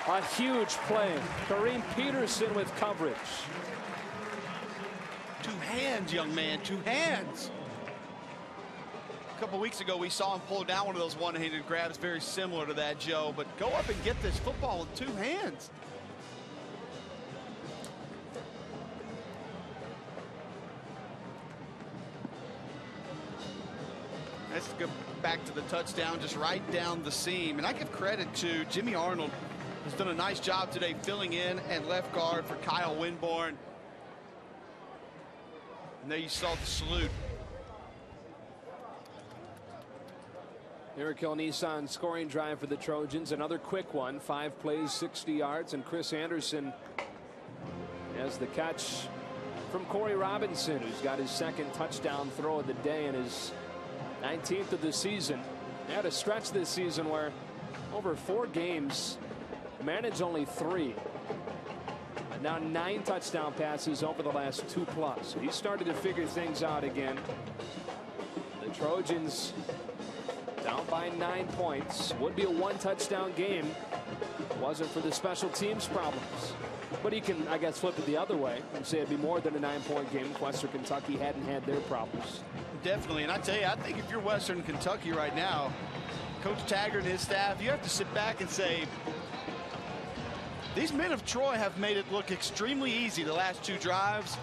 A huge play. Kareem Peterson with coverage.
2 hands, young man, 2 hands. A couple weeks ago, we saw him pull down one of those one-handed grabs, very similar to that, Joe. But go up and get this football with 2 hands. Let's go back to the touchdown, just right down the seam. And I give credit to Jimmy Arnold, who's done a nice job today filling in at left guard for Kyle Winborn. And there you saw the salute.
Eric Hill Nissan scoring drive for the Trojans. Another quick one. 5 plays, 60 yards. And Chris Anderson has the catch from Corey Robinson, who's got his 2nd touchdown throw of the day and his 19th of the season. They had a stretch this season where over 4 games managed only 3. But now 9 touchdown passes over the last 2+. So he started to figure things out again. The Trojans down by 9 points. Would be a 1-touchdown game. Wasn't for the special teams problems. But he can, I guess, flip it the other way and say it'd be more than a 9-point game if Western Kentucky hadn't had their problems.
Definitely. And I tell you, I think if you're Western Kentucky right now, Coach Taggart and his staff, you have to sit back and say, these men of Troy have made it look extremely easy the last 2 drives.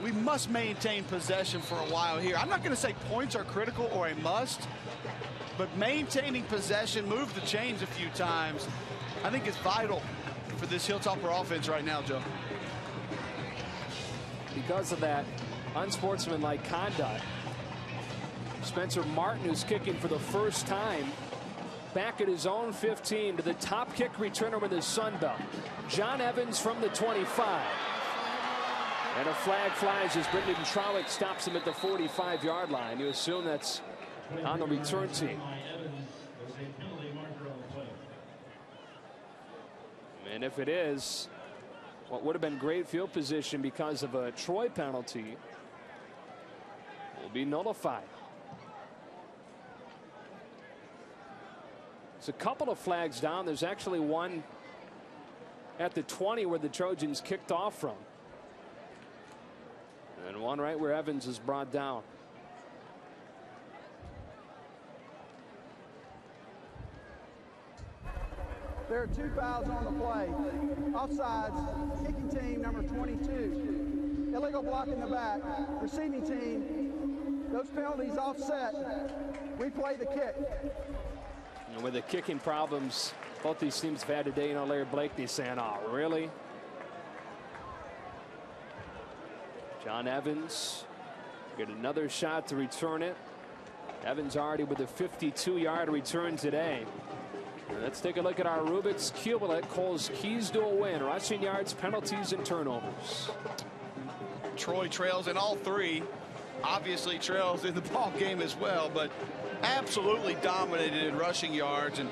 We must maintain possession for a while here. I'm not going to say points are critical or a must, but maintaining possession, move the chains a few times, I think is vital for this Hilltopper offense right now, Joe.
Because of that unsportsmanlike conduct, Spencer Martin, who's kicking for the first time, back at his own 15 to the top kick returner with his Sun Belt. John Evans from the 25. And a flag flies as Brendan Trowick stops him at the 45-yard line. You assume that's on the return team. And if it is, what would have been great field position because of a Troy penalty will be nullified. There's a couple of flags down. There's actually one at the 20 where the Trojans kicked off from. And one right where Evans is brought down.
There are 2 fouls on the play. Offsides, kicking team number 22. Illegal block in the back. Receiving team, those penalties offset. Replay the kick.
And with the kicking problems both these teams have had today, you know, Larry Blakeney saying, oh, really? John Evans get another shot to return it. Evans already with a 52-yard return today. Let's take a look at our Rubik's Cubelic. Cole's keys to a win: rushing yards, penalties, and turnovers.
Troy trails in all 3. Obviously trails in the ball game as well, but absolutely dominated in rushing yards. And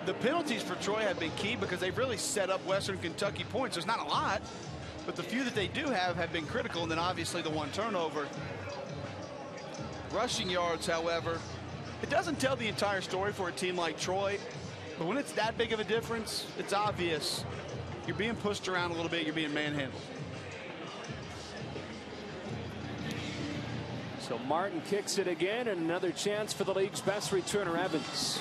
the penalties for Troy have been key because they've really set up Western Kentucky points. There's not a lot, but the few that they do have been critical, and then obviously the one turnover. Rushing yards, however, it doesn't tell the entire story for a team like Troy, but when it's that big of a difference, it's obvious. You're being pushed around a little bit, you're being manhandled.
So Martin kicks it again, and another chance for the league's best returner, Evans.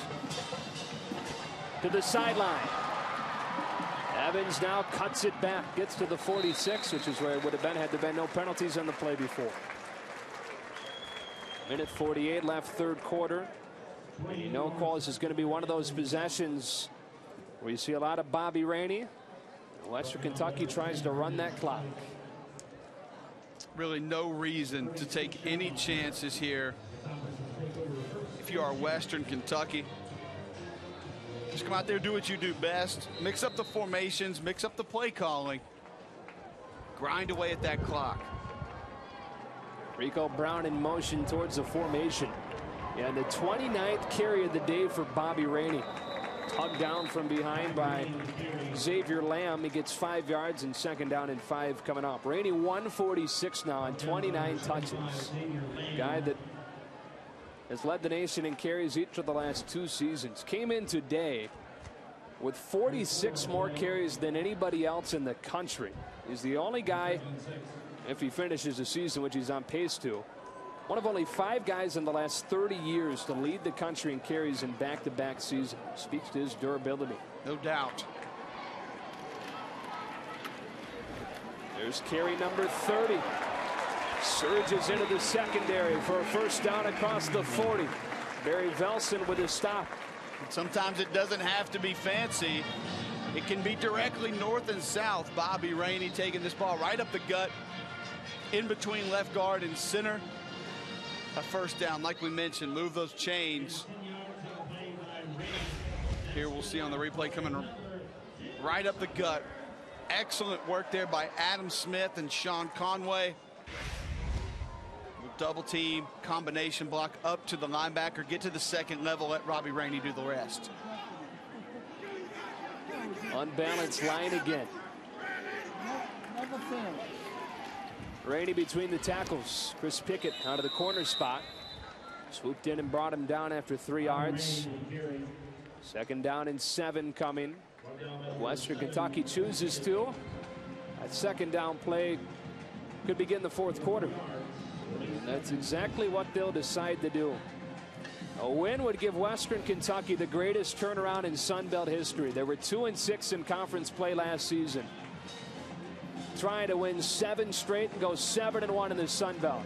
To the sideline. Evans now cuts it back, gets to the 46, which is where it would have been had there been no penalties on the play before. Minute 48 left, third quarter. No calls is going to be one of those possessions where you see a lot of Bobby Rainey. Western Kentucky tries to run that clock.
Really no reason to take any chances here if you are Western Kentucky. Just come out there, do what you do best. Mix up the formations, mix up the play calling. Grind away at that clock.
Rico Brown in motion towards the formation. And the 29th carry of the day for Bobby Rainey. Tugged down from behind by Xavier Lamb. He gets 5 yards and second down and 5 coming up. Rainey 146 now on 29 touches. Guy that has led the nation in carries each of the last 2 seasons. Came in today with 46 more carries than anybody else in the country. He's the only guy, if he finishes the season, which he's on pace to, one of only 5 guys in the last 30 years to lead the country in carries in back-to-back seasons. Speaks to his durability.
No doubt.
There's carry number 30. Surges into the secondary for a first down across the 40. Barry Velson with his stop.
Sometimes it doesn't have to be fancy. It can be directly north and south. Bobby Rainey taking this ball right up the gut, in between left guard and center. A first down, like we mentioned, move those chains. Here we'll see on the replay coming right up the gut. Excellent work there by Adam Smith and Sean Conway. Double team, combination block up to the linebacker, get to the second level, let Bobby Rainey do the rest.
Unbalanced line again. Rainey between the tackles. Chris Pickett out of the corner spot. Swooped in and brought him down after 3 yards. Second down and 7 coming. Western Kentucky chooses to. That second down play could begin the fourth quarter. And that's exactly what they'll decide to do. A win would give Western Kentucky the greatest turnaround in Sun Belt history. They were 2-6 in conference play last season. Trying to win 7 straight and go 7-1 in the Sun Belt.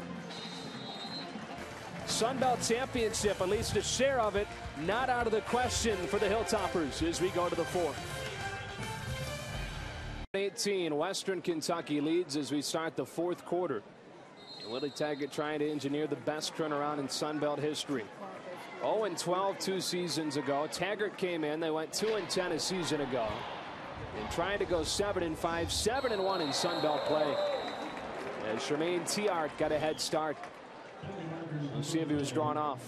Sun Belt championship, at least a share of it, not out of the question for the Hilltoppers as we go to the fourth. 18, Western Kentucky leads as we start the fourth quarter. Willie Taggart trying to engineer the best turnaround in Sun Belt history. 0-12 2 seasons ago. Taggart came in. They went 2-10 a season ago. And trying to go 7-5, 7-1 in Sun Belt play. And Jermaine Tiart got a head start. We'll see if he was drawn off.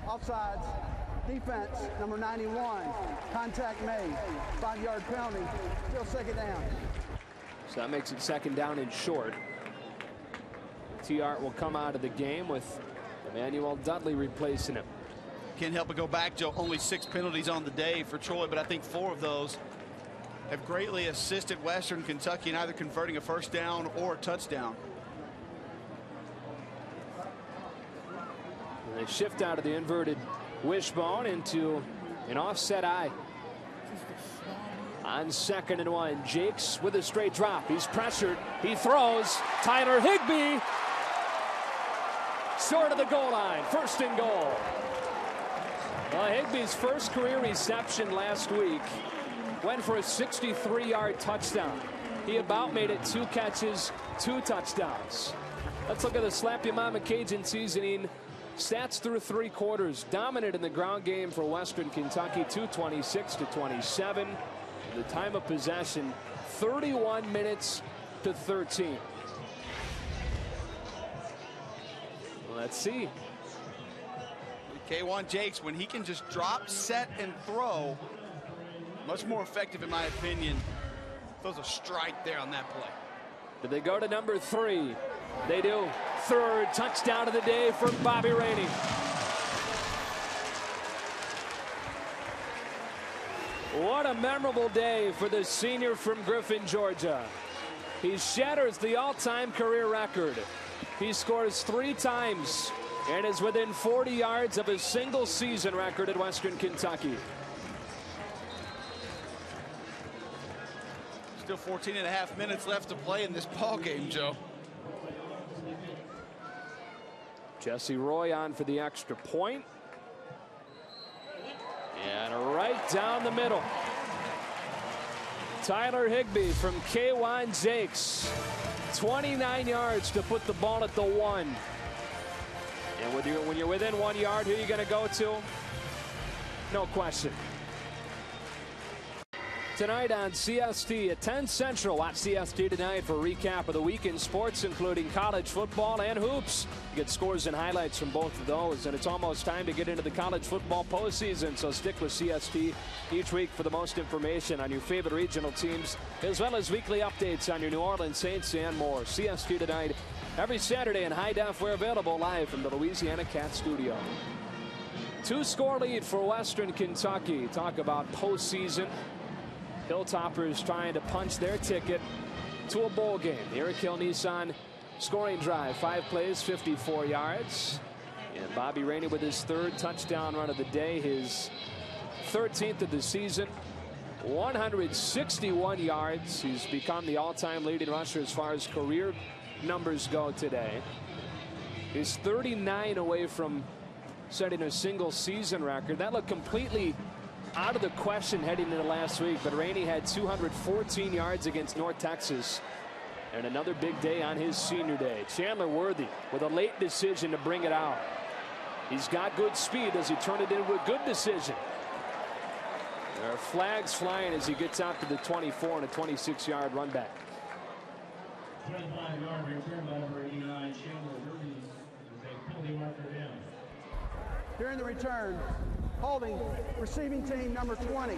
Offsides. Defense, number 91. Contact made. 5-yard penalty. Still second down.
So that makes it second down and short. Tiart will come out of the game with Emmanuel Dudley replacing him.
Can't help but go back, Joe. Only 6 penalties on the day for Troy, but I think 4 of those have greatly assisted Western Kentucky in either converting a first down or a touchdown.
And they shift out of the inverted wishbone into an offset eye. On 2nd and 1, Jakes with a straight drop. He's pressured. He throws. Tyler Higbee short of the goal line. First and goal. Well, Higbee's first career reception last week went for a 63-yard touchdown. He about made it 2 catches, 2 touchdowns. Let's look at the Slappy Mama Cajun seasoning stats through 3 quarters. Dominant in the ground game for Western Kentucky, 226-27. The time of possession, 31 minutes to 13. Let's see.
K1 Jakes, when he can just drop, set, and throw, much more effective in my opinion. Throws a strike there on that play.
Do they go to number 3? They do. Third touchdown of the day for Bobby Rainey. What a memorable day for the senior from Griffin, Georgia. He shatters the all-time career record. He scores 3 times and is within 40 yards of a single season record at Western Kentucky.
Still 14.5 minutes left to play in this ball game, Joe.
Jesse Roy on for the extra point. And right down the middle. Tyler Higbee from K1 Jakes. 29 yards to put the ball at the 1. And when you're within 1 yard, who are you going to go to? No question. Tonight on CST at 10 Central. Watch CST tonight for a recap of the weekend sports, including college football and hoops. You get scores and highlights from both of those. And it's almost time to get into the college football postseason, so stick with CST each week for the most information on your favorite regional teams, as well as weekly updates on your New Orleans Saints and more. CST tonight, every Saturday in high def. We're available live from the Louisiana Cat Studio. 2-score lead for Western Kentucky. Talk about postseason. Hilltoppers trying to punch their ticket to a bowl game. The Eric Hill Nissan scoring drive. 5 plays, 54 yards. And Bobby Rainey with his 3rd touchdown run of the day. His 13th of the season. 161 yards. He's become the all-time leading rusher as far as career numbers go today. He's 39 away from setting a single season record. That looked completely out of the question heading into last week, but Rainey had 214 yards against North Texas. And another big day on his senior day. Chandler Worthy with a late decision to bring it out. He's got good speed. Does he turn it into a good decision? There are flags flying as he gets out to the 24 and a 26-yard run back.
25-yard return by number 89, Chandler Worthy, with a penalty marker down.
During the return, holding receiving team number 20.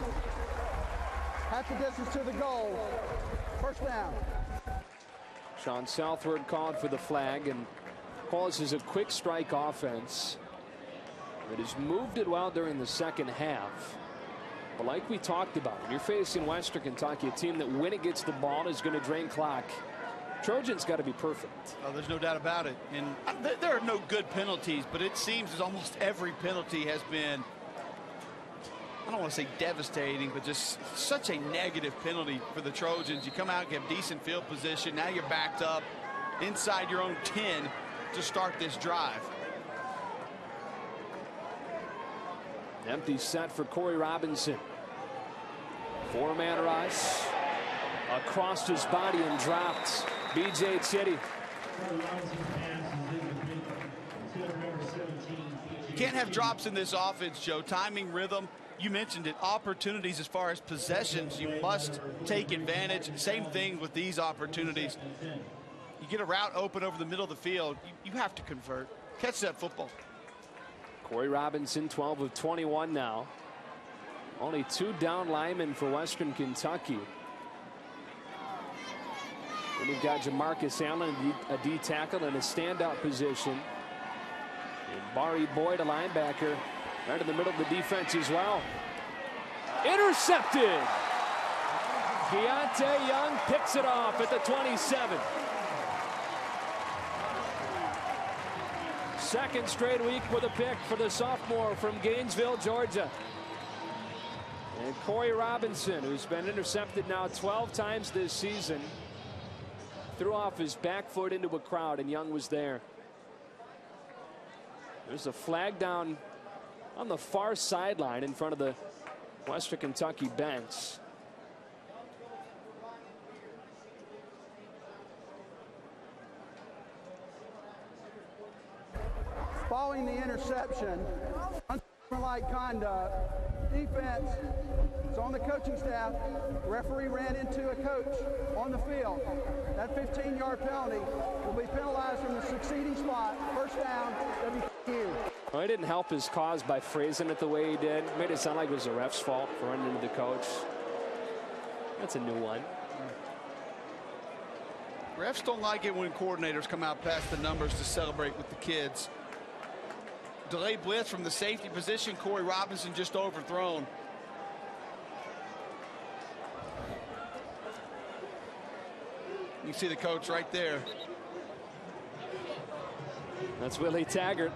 Half the distance to the goal. First down.
Sean Southward called for the flag, and calls is a quick strike offense. It has moved it well during the second half. But like we talked about, when you're facing Western Kentucky, a team that when it gets the ball is going to drain clock, Trojans got to be perfect.
Oh, there's no doubt about it. And there are no good penalties, but it seems as almost every penalty has been, I don't want to say devastating, but just such a negative penalty for the Trojans. You come out and get decent field position. Now you're backed up inside your own 10 to start this drive.
Empty set for Corey Robinson. 4-man rush. Across his body and dropped. B.J. Chitty.
You can't have drops in this offense, Joe. Timing, rhythm. You mentioned it. Opportunities as far as possessions, you must take advantage. Same thing with these opportunities. You get a route open over the middle of the field, you have to convert. Catch that football.
Corey Robinson, 12 of 21 now. Only 2 down linemen for Western Kentucky. And we've got Jamarcus Allen, a D tackle in a standout position. And Bari Boyd, a linebacker, right in the middle of the defense as well. Intercepted. Keontae Young picks it off at the 27. Second straight week with a pick for the sophomore from Gainesville, Georgia. And Corey Robinson, who's been intercepted now 12 times this season, threw off his back foot into a crowd, and Young was there. There's a flag down on the far sideline in front of the Western Kentucky bench.
Following the interception, unsportsmanlike conduct, defense, it's on the coaching staff. Referee ran into a coach on the field. That 15-yard penalty will be penalized from the succeeding spot. First down, WKU.
Well, he didn't help his cause by phrasing it the way he did. Made it sound like it was the ref's fault for running into the coach. That's a new one.
Refs don't like it when coordinators come out past the numbers to celebrate with the kids. Delay blitz from the safety position. Corey Robinson just overthrown. You see the coach right there.
That's Willie Taggart.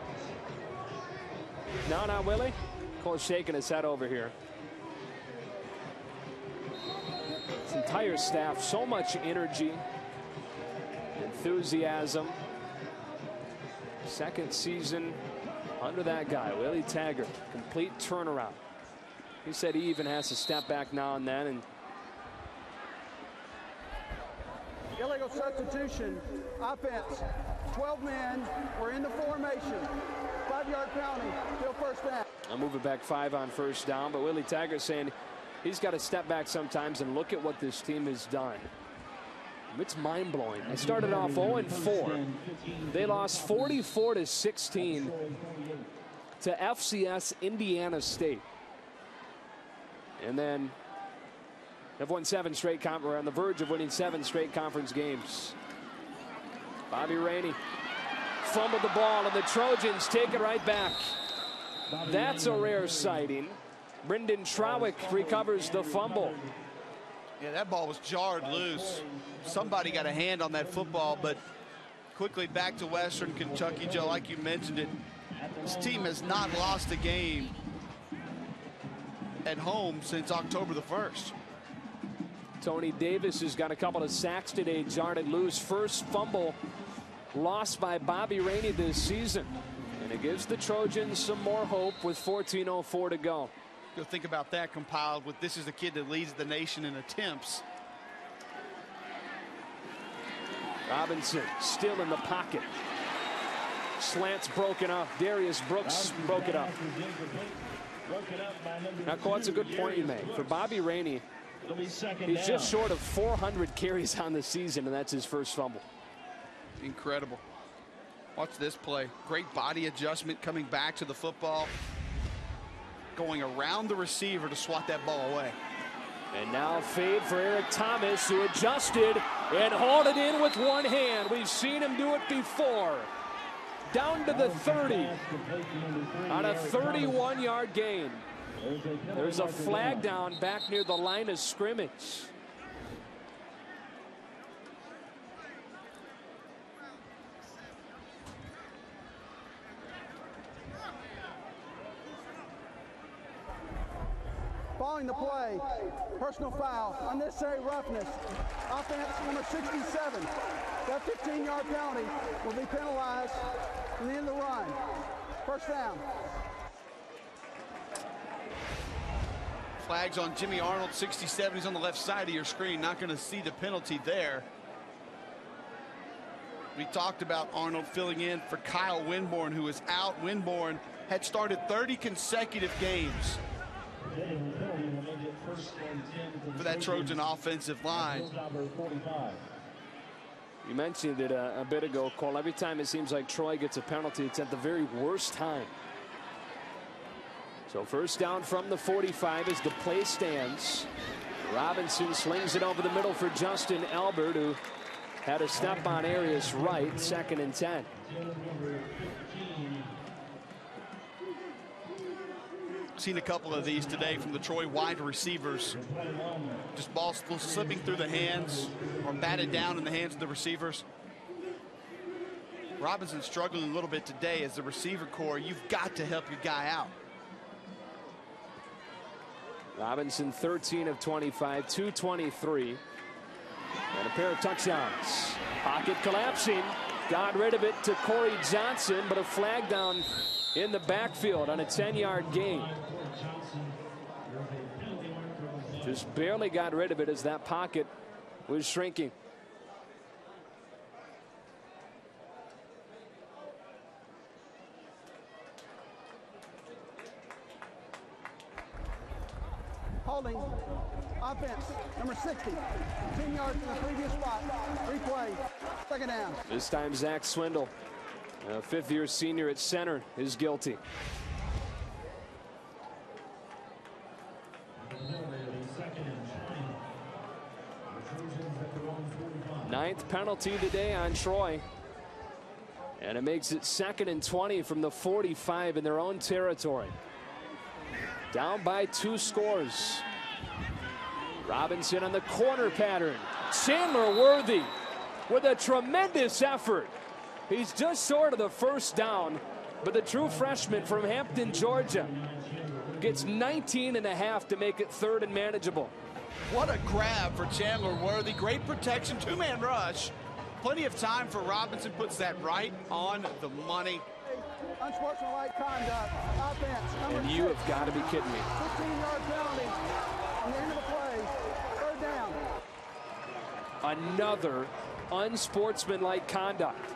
No, not Willie. Cole's shaking his head over here. His entire staff, so much energy, enthusiasm. Second season under that guy, Willie Taggart. Complete turnaround. He said he even has to step back now and then. And
illegal substitution, offense. 12 men. We're in the formation. 5-yard penalty. Still first down.
I'll move it back 5 on first down. But Willie Taggart saying he's got to step back sometimes and look at what this team has done. It's mind-blowing. They started off 0-4. They lost 44-16 to FCS Indiana State. And then they've won 7 straight we're on the verge of winning 7 straight conference games. Bobby Rainey fumbled the ball, and the Trojans take it right back. That's a rare sighting. Brendan Trowick recovers the fumble.
Yeah, that ball was jarred loose. Somebody got a hand on that football, but quickly back to Western Kentucky. Joe, like you mentioned it, this team has not lost a game at home since October the 1st.
Tony Davis has got a couple of sacks today, jarred it loose. First fumble lost by Bobby Rainey this season. And it gives the Trojans some more hope with 14:04 to go.
You'll think about that compiled with this is the kid that leads the nation in attempts.
Robinson still in the pocket. Slants broken up. Darius Brooks broke it up. Now, Cole, that's a good point you make. For Bobby Rainey, he's just short of 400 carries on the season, and that's his first fumble.
Incredible. Watch this play. Great body adjustment coming back to the football. Going around the receiver to swat that ball away.
And now fade for Eric Thomas, who adjusted and hauled it in with one hand. We've seen him do it before. Down to the 30 on a 31-yard gain. There's a flag down back near the line of scrimmage.
Following the play, personal foul, unnecessary roughness. Offense number 67. That 15-yard penalty will be penalized from the end of the run. First down.
Flags on Jimmy Arnold, 67. He's on the left side of your screen. Not going to see the penalty there. We talked about Arnold filling in for Kyle Winborn, who is out. Winborn had started 30 consecutive games for that Trojan offensive line.
You mentioned it a bit ago, Cole. Every time it seems like Troy gets a penalty, it's at the very worst time. So first down from the 45 as the play stands. Robinson slings it over the middle for Justin Albert, who had a step on Arias right. 2nd and 10.
Seen a couple of these today from the Troy wide receivers. Just balls slipping through the hands or batted down in the hands of the receivers. Robinson's struggling a little bit today as the receiver core. You've got to help your guy out.
Robinson 13 of 25, 223. And a pair of touchdowns. Pocket collapsing. Got rid of it to Corey Johnson, but a flag down in the backfield on a 10-yard gain. Just barely got rid of it as that pocket was shrinking.
Holding. Offense, number 60. 10 yards from the previous spot. Replay. 2nd down.
This time Zach Swindle A fifth-year senior at center is guilty. Ninth penalty today on Troy. And it makes it 2nd and 20 from the 45 in their own territory. Down by 2 scores. Robinson on the corner pattern. Chandler Worthy with a tremendous effort. He's just short of the first down, but the true freshman from Hampton, Georgia, gets 19.5 to make it 3rd and manageable.
What a grab for Chandler Worthy. Great protection, 2-man rush. Plenty of time for Robinson, puts that right on the money.
Unsportsmanlike conduct, offense, number
And you
6.
have got to be kidding me.
15-yard penalty on the end of the play. 3rd down.
Another unsportsmanlike conduct.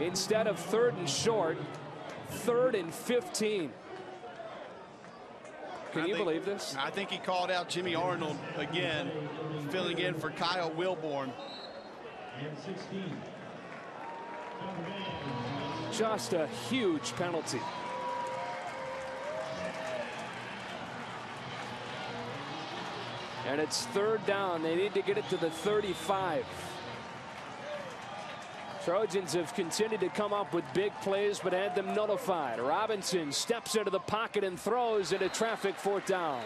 Instead of 3rd and short, 3rd and 15. Can you believe this?
I think he called out Jimmy Arnold again, filling in for Kyle Wilborn.
Just a huge penalty. And it's 3rd down. They need to get it to the 35. Trojans have continued to come up with big plays, but had them nullified. Robinson steps into the pocket and throws into traffic, 4th down.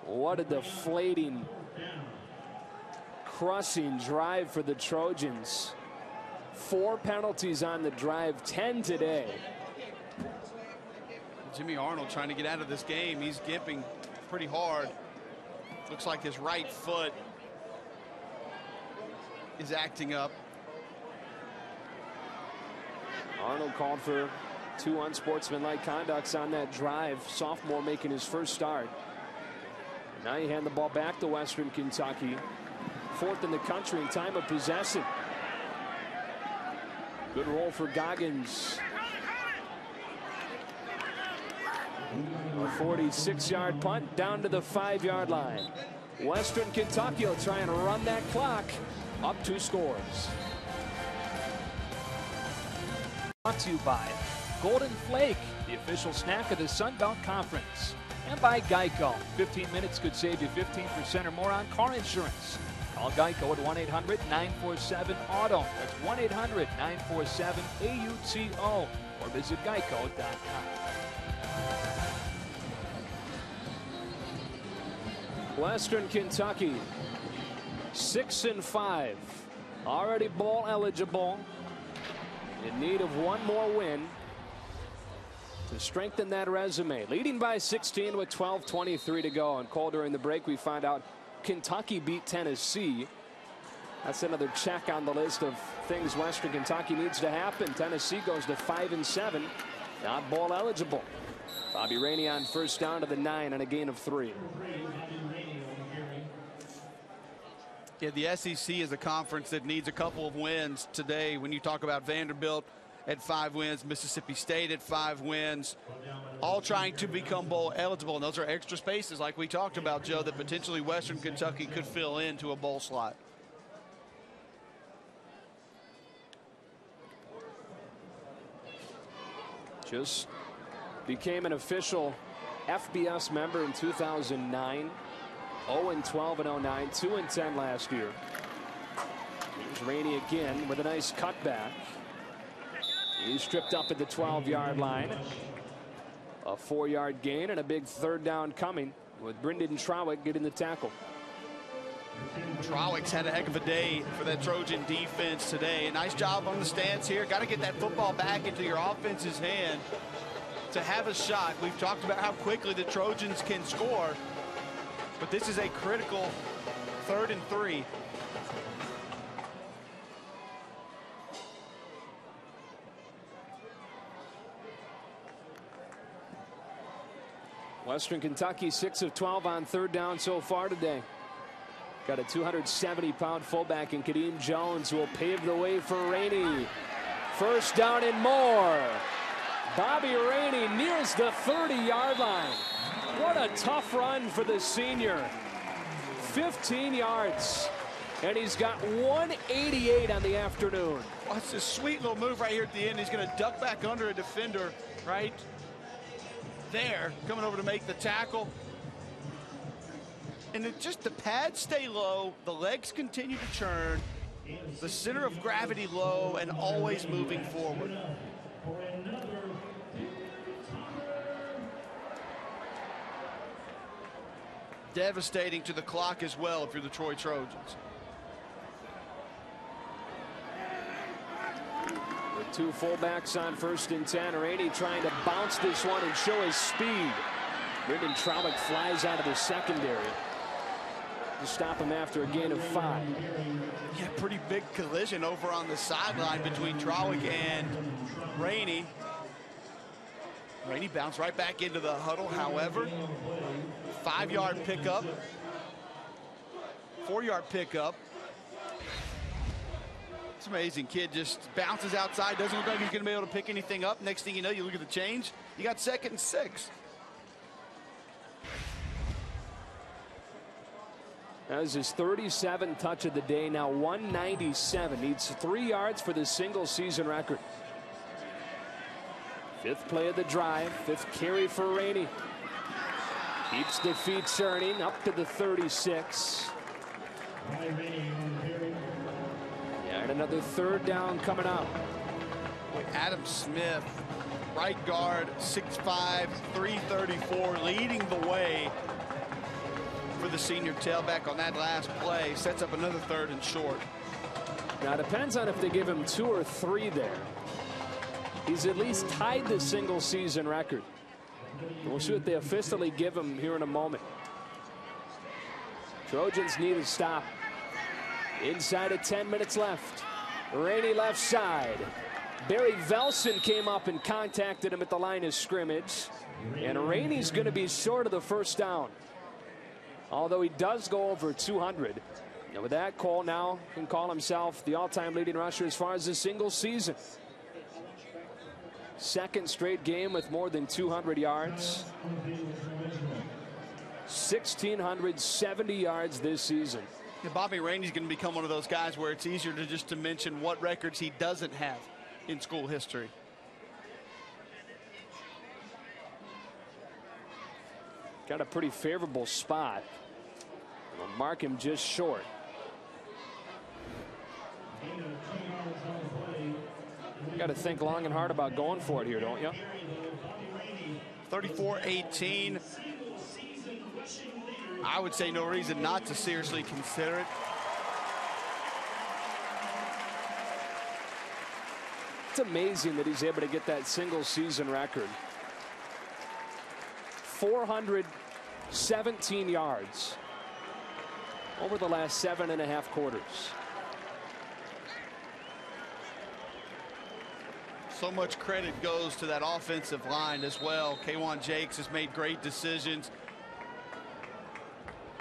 What a deflating, crushing drive for the Trojans. 4 penalties on the drive, 10 today.
Jimmy Arnold trying to get out of this game. He's gimping pretty hard. Looks like his right foot is acting up.
Arnold called for 2 unsportsmanlike conducts on that drive. Sophomore making his first start. Now you hand the ball back to Western Kentucky. 4th in the country in time of possession. Good roll for Goggins. A 46-yard punt down to the 5-yard line. Western Kentucky will try and run that clock. Up 2 scores.
Brought to you by Golden Flake, the official snack of the Sun Belt Conference. And by Geico. 15 minutes could save you 15% or more on car insurance. Call Geico at 1-800-947-AUTO. That's 1-800-947-AUTO. Or visit geico.com.
Western Kentucky 6-5, already bowl eligible, in need of one more win to strengthen that resume. Leading by 16 with 12:23 to go. And Cole, during the break we find out Kentucky beat Tennessee. That's another check on the list of things Western Kentucky needs to happen. Tennessee goes to 5-7, not bowl eligible. Bobby Rainey on first down to the 9 and a gain of 3.
Yeah, the SEC is a conference that needs a couple of wins today. When you talk about Vanderbilt at 5 wins, Mississippi State at 5 wins, all trying to become bowl eligible. And those are extra spaces like we talked about, Joe, that potentially Western Kentucky could fill into a bowl slot.
Just became an official FBS member in 2009. 0-12 in 09, 2-10 last year. Here's Rainey again with a nice cutback. He's tripped up at the 12-yard line. A 4-yard gain and a big 3rd down coming with Brendan Trowick getting the tackle.
Trowick's had a heck of a day for that Trojan defense today. A nice job on the stance here. Got to get that football back into your offense's hand to have a shot. We've talked about how quickly the Trojans can score, but this is a critical 3rd and 3.
Western Kentucky 6 of 12 on 3rd down so far today. Got a 270-pound fullback in Kadeem Jones who will pave the way for Rainey. First down and more. Bobby Rainey nears the 30-yard line. What a tough run for the senior.
15 yards. And he's got 188 on the afternoon.
Well, it's a sweet little move right here at the end. He's going to duck back under a defender right there, coming over to make the tackle. And just the pads stay low, the legs continue to churn, the center of gravity low, and always moving forward. Devastating to the clock as well if you're the Troy Trojans.
With two fullbacks on 1st and 10. Rainey trying to bounce this one and show his speed. Brendan Traulick flies out of the secondary to stop him after a gain of 5.
Yeah, pretty big collision over on the sideline between Traulick and Rainey. Rainey bounced right back into the huddle. However, 5-yard pickup, 4-yard pickup. It's amazing. Kid just bounces outside, doesn't look like he's going to be able to pick anything up. Next thing you know, you look at the change, you got 2nd and 6.
That was his 37th touch of the day. Now 197. Needs 3 yards for the single season record. 5th play of the drive. 5th carry for Rainey. Keeps the feet turning up to the 36. And another 3rd down coming up.
Adam Smith, right guard, 6'5", 334, leading the way for the senior tailback on that last play. Sets up another 3rd and short.
Now it depends on if they give him 2 or 3 there. He's at least tied the single season record. We'll see what they officially give him here in a moment. Trojans need a stop. Inside of 10 minutes left. Rainey left side. Barry Velson came up and contacted him at the line of scrimmage. And Rainey's going to be short of the 1st down. Although he does go over 200. And with that, Cole now can call himself the all-time leading rusher as far as the single season. 2nd straight game with more than 200 yards. 1,670 yards this season.
Yeah, Bobby Rainey's going to become one of those guys where it's easier to just mention what records he doesn't have in school history.
Got a pretty favorable spot. We'll mark him just short. You got to think long and hard about going for it here, don't you?
34-18. I would say no reason not to seriously consider it.
It's amazing that he's able to get that single season record. 417 yards over the last 7.5 quarters.
So much credit goes to that offensive line as well. K'Wan Jakes has made great decisions.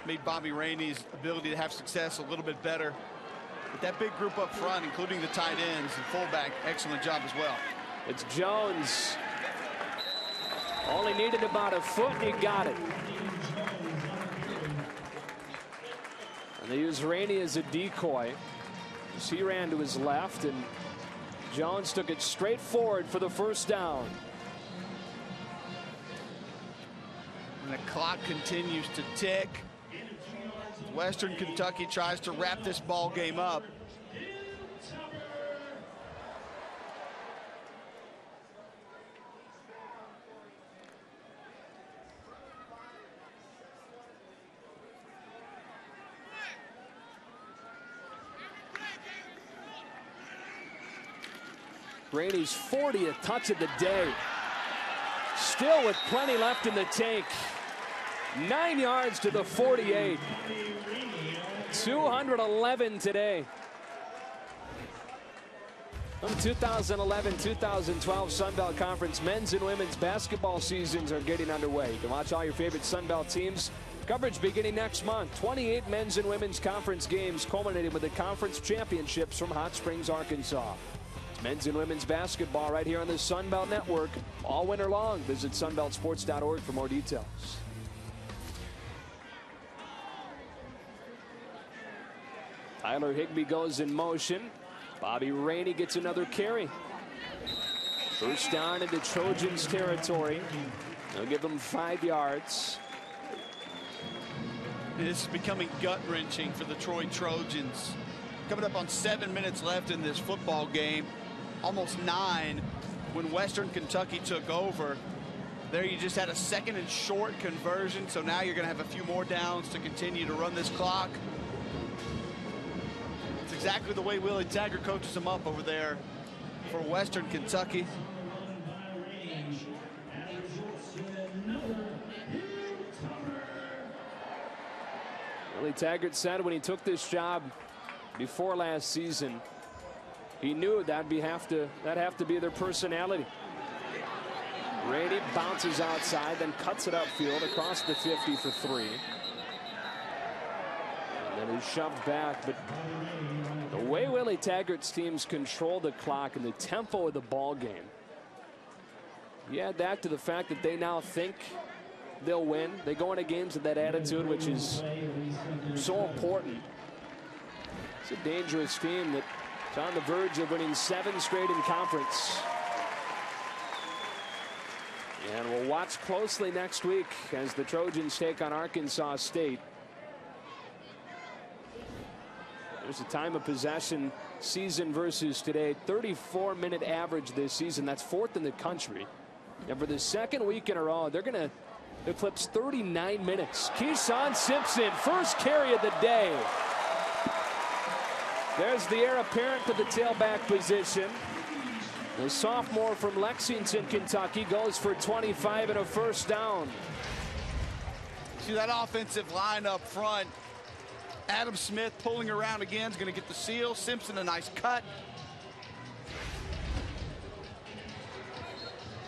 Made Bobby Rainey's ability to have success a little bit better. With that big group up front, including the tight ends and fullback, excellent job as well.
It's Jones. Only needed about a foot and he got it. And they use Rainey as a decoy. As he ran to his left and Jones took it straight forward for the 1st down.
And the clock continues to tick. Western Kentucky tries to wrap this ball game up.
Rainey's 40th touch of the day. Still with plenty left in the tank. 9 yards to the 48. 211 today. From 2011-2012 Sun Belt Conference men's and women's basketball seasons are getting underway. You can watch all your favorite Sun Belt teams. Coverage beginning next month. 28 men's and women's conference games culminating with the conference championships from Hot Springs, Arkansas. It's men's and women's basketball right here on the Sun Belt Network all winter long. Visit sunbeltsports.org for more details. Tyler Higbee goes in motion. Bobby Rainey gets another carry. First down into Trojans territory. They'll give them 5 yards.
This is becoming gut-wrenching for the Troy Trojans. Coming up on 7 minutes left in this football game, almost 9 when Western Kentucky took over. There you just had a 2nd and short conversion, so now you're going to have a few more downs to continue to run this clock. It's exactly the way Willie Taggart coaches them up over there for Western Kentucky.
Willie Taggart said when he took this job before last season, he knew that'd have to be their personality. Rainey bounces outside, then cuts it upfield across the 50 for 3. And then he's shoved back. But the way Willie Taggart's teams control the clock and the tempo of the ball game, you add that to the fact that they now think they'll win. They go into games with that attitude, which is so important. It's a dangerous team that's on the verge of winning 7 straight in conference. And we'll watch closely next week as the Trojans take on Arkansas State. There's a time of possession season versus today. 34-minute average this season. That's 4th in the country. And for the 2nd week in a row, they're going to eclipse 39 minutes. Keyshawn Simpson, first carry of the day. There's the heir apparent to the tailback position. The sophomore from Lexington, Kentucky, goes for 25 and a first down.
See that offensive line up front. Adam Smith pulling around again is going to get the seal. Simpson a nice cut.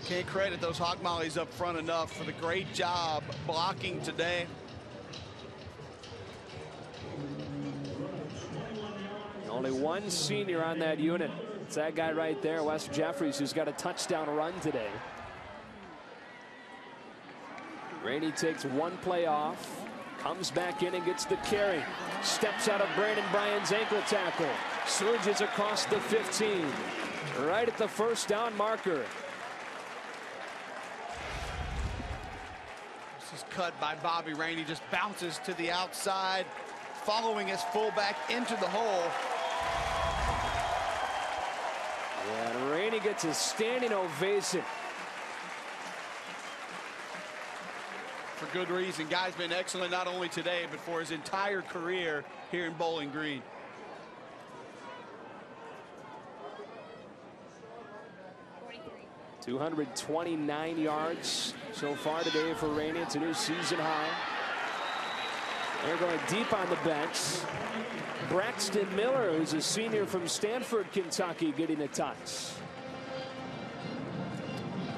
Can't credit those hog mollies up front enough for the great job blocking today.
Only one senior on that unit. It's that guy right there, Wes Jeffries, who's got a touchdown run today. Rainey takes one play off, comes back in and gets the carry. Steps out of Brandon Bryan's ankle tackle. Surges across the 15. Right at the first down marker.
This is cut by Bobby Rainey. Just bounces to the outside, following his fullback into the hole.
And Rainey gets a standing ovation.
For good reason. Guy's been excellent not only today, but for his entire career here in Bowling Green.
.229 yards so far today for Rainey. It's a new season high. They're going deep on the bench. Braxton Miller, who's a senior from Stanford, Kentucky, getting a touch.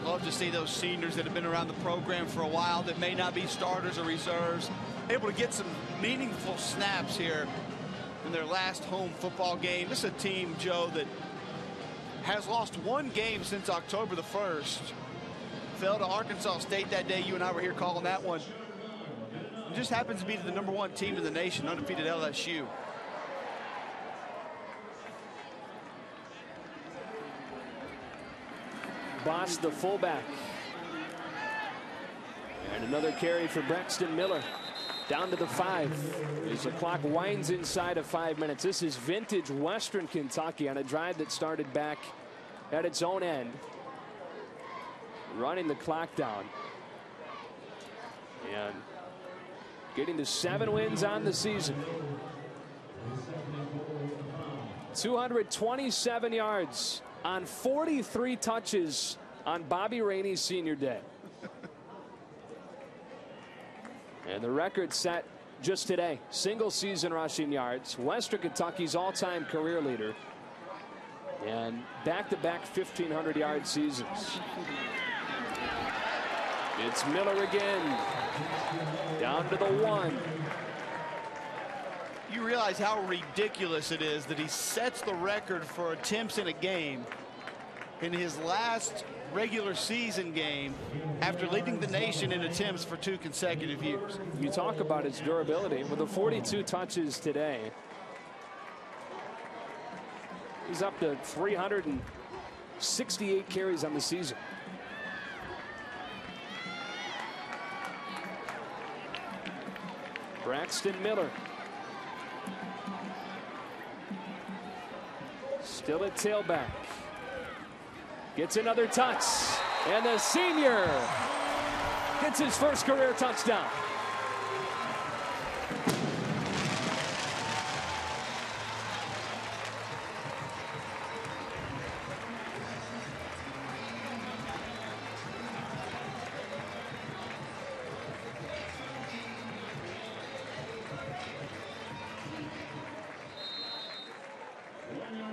Love to see those seniors that have been around the program for a while that may not be starters or reserves able to get some meaningful snaps here in their last home football game. This is a team, Joe, that has lost one game since October the 1st. Fell to Arkansas State that day. You and I were here calling that one. It just happens to be the #1 team in the nation, undefeated LSU.
Boss, the fullback. And another carry for Braxton Miller. Down to the 5 as the clock winds inside of 5 minutes. This is vintage Western Kentucky on a drive that started back at its own end. Running the clock down. And getting to 7 wins on the season. 227 yards on 43 touches on Bobby Rainey's senior day. And the record set just today. Single season rushing yards. Western Kentucky's all-time career leader. And back-to-back 1,500-yard seasons. It's Miller again. Down to the 1.
You realize how ridiculous it is that he sets the record for attempts in a game in his last regular season game after leading the nation in attempts for 2 consecutive years.
You talk about his durability with the 42 touches today. He's up to 368 carries on the season. Braxton Miller. Still at tailback. Gets another touch. And the senior gets his first career touchdown.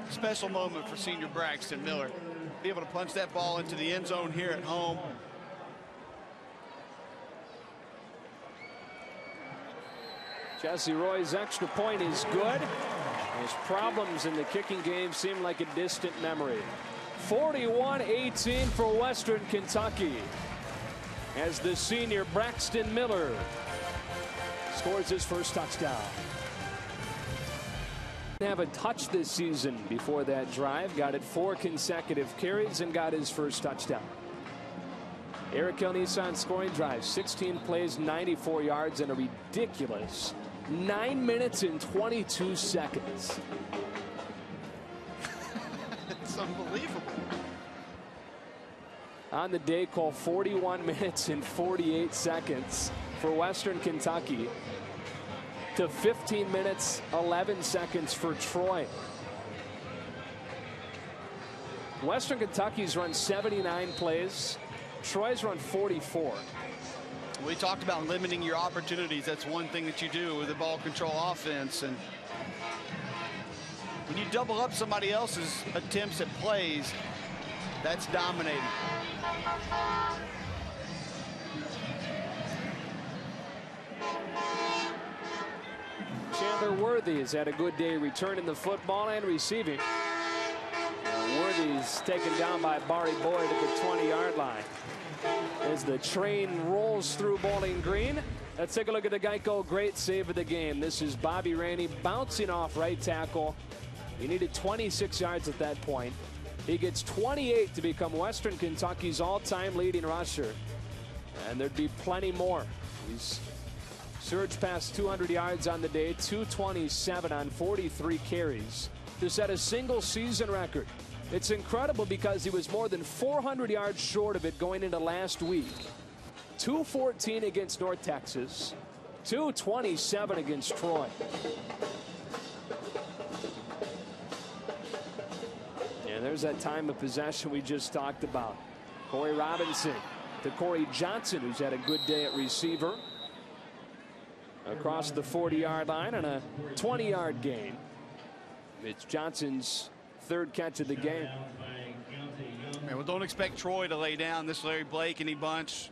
Special moment for senior Braxton Miller. Be able to punch that ball into the end zone here at home.
Jesse Roy's extra point is good. His problems in the kicking game seem like a distant memory. 41-18 for Western Kentucky as the senior Braxton Miller scores his first touchdown. Have a touch this season before that drive. Got it 4 consecutive carries and got his first touchdown. Eric Hill Nissan scoring drive, 16 plays, 94 yards, and a ridiculous 9 minutes and 22 seconds.
It's unbelievable.
On the day, call 41 minutes and 48 seconds for Western Kentucky to 15 minutes 11 seconds for Troy. Western Kentucky's run 79 plays. Troy's run 44.
We talked about limiting your opportunities. That's one thing that you do with the ball control offense. And when you double up somebody else's attempts at plays, that's dominating.
Chandler Worthy has had a good day returning the football and receiving. Worthy's taken down by Barry Boyd at the 20-yard line. As the train rolls through Bowling Green, let's take a look at the Geico great save of the game. This is Bobby Rainey bouncing off right tackle. He needed 26 yards at that point. He gets 28 to become Western Kentucky's all-time leading rusher. And there'd be plenty more. He's surged past 200 yards on the day, 227 on 43 carries to set a single season record. It's incredible because he was more than 400 yards short of it going into last week. 214 against North Texas, 227 against Troy. And there's that time of possession we just talked about. Corey Robinson to Corey Johnson, who's had a good day at receiver. Across the 40-yard line and a 20-yard gain. It's Johnson's third catch of the game.
Man, well, don't expect Troy to lay down. This Larry Blakeney bunch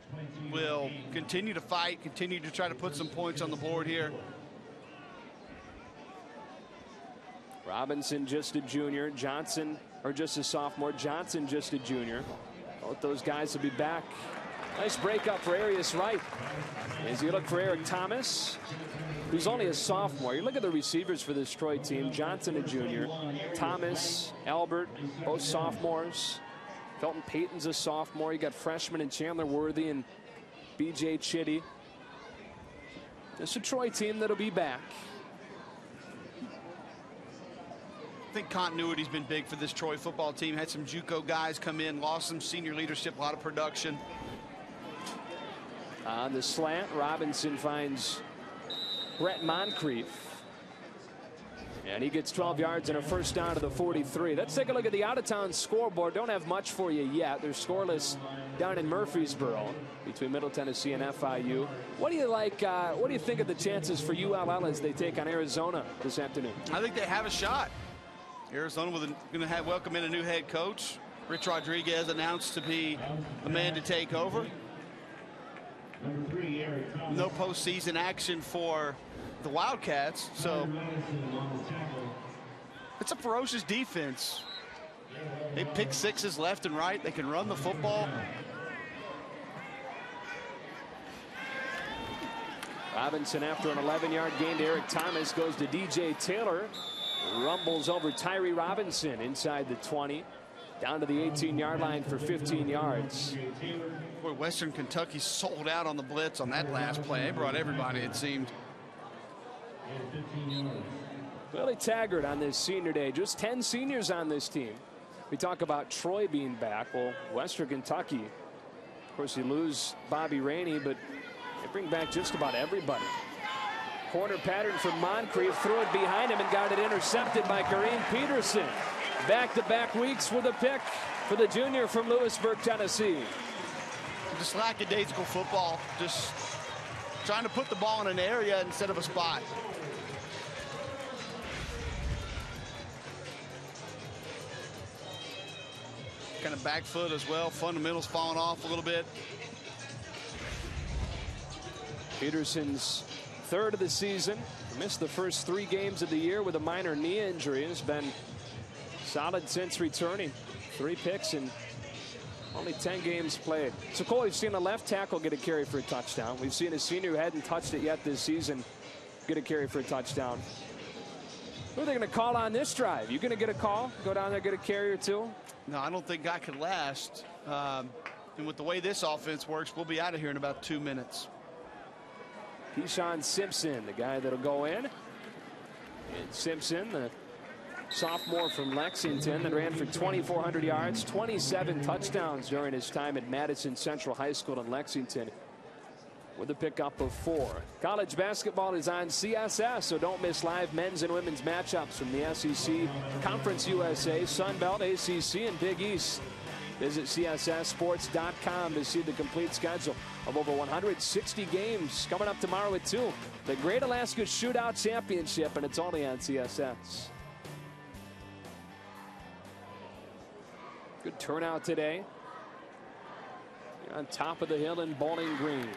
will continue to fight, continue to try to put some points on the board here.
Robinson just a junior, Johnson, or just a sophomore, Johnson just a junior. Both those guys will be back. Nice breakup for Arius Wright. As you look for Eric Thomas, who's only a sophomore. You look at the receivers for this Troy team. Johnson, a junior. Thomas, Albert, both sophomores. Felton Payton's a sophomore. You got freshmen and Chandler Worthy and B.J. Chitty. It's a Troy team that'll be back.
I think continuity's been big for this Troy football team. Had some JUCO guys come in, lost some senior leadership, a lot of production.
On the slant, Robinson finds Brett Moncrief. And he gets 12 yards and a first down to the 43. Let's take a look at the out-of-town scoreboard. Don't have much for you yet. They're scoreless down in Murfreesboro between Middle Tennessee and FIU. What do you like? What do you think of the chances for ULL as they take on Arizona this afternoon?
I think they have a shot. Arizona going to welcome in a new head coach. Rich Rodriguez announced to be the man to take over. No postseason action for the Wildcats, so it's a ferocious defense. They pick sixes left and right. They can run the football.
Robinson, after an 11-yard gain to Eric Thomas, goes to DJ Taylor. Rumbles over Tyree Robinson inside the 20. Down to the 18-yard line for 15 yards.
Boy, Western Kentucky sold out on the blitz on that last play. They brought everybody, it seemed.
Willie Taggart on this senior day. Just 10 seniors on this team. We talk about Troy being back. Well, Western Kentucky, of course, you lose Bobby Rainey, but they bring back just about everybody. Corner pattern from Moncrief, threw it behind him and got it intercepted by Kareem Peterson. Back-to-back weeks with a pick for the junior from Lewisburg, Tennessee.
Just lackadaisical football, just trying to put the ball in an area instead of a spot. Kind of back foot as well, fundamentals falling off a little bit.
Peterson's third of the season. Missed the first 3 games of the year with a minor knee injury. Has been solid since returning. 3 picks and only 10 games played. So, Cole, we've seen a left tackle get a carry for a touchdown. We've seen a senior who hadn't touched it yet this season get a carry for a touchdown. Who are they going to call on this drive? You going to get a call? Go down there, get a carry or 2?
No, I don't think that could last. And with the way this offense works, we'll be out of here in about 2 minutes.
Keyshawn Simpson, the guy that'll go in. And Simpson, the sophomore from Lexington that ran for 2,400 yards, 27 touchdowns during his time at Madison Central High School in Lexington, with a pickup of 4. College basketball is on CSS, so don't miss live men's and women's matchups from the SEC, Conference USA, Sun Belt, ACC, and Big East. Visit CSSSports.com to see the complete schedule of over 160 games coming up tomorrow at 2. The Great Alaska Shootout Championship, and it's only on CSS. Good turnout today. You're on top of the hill in Bowling Green.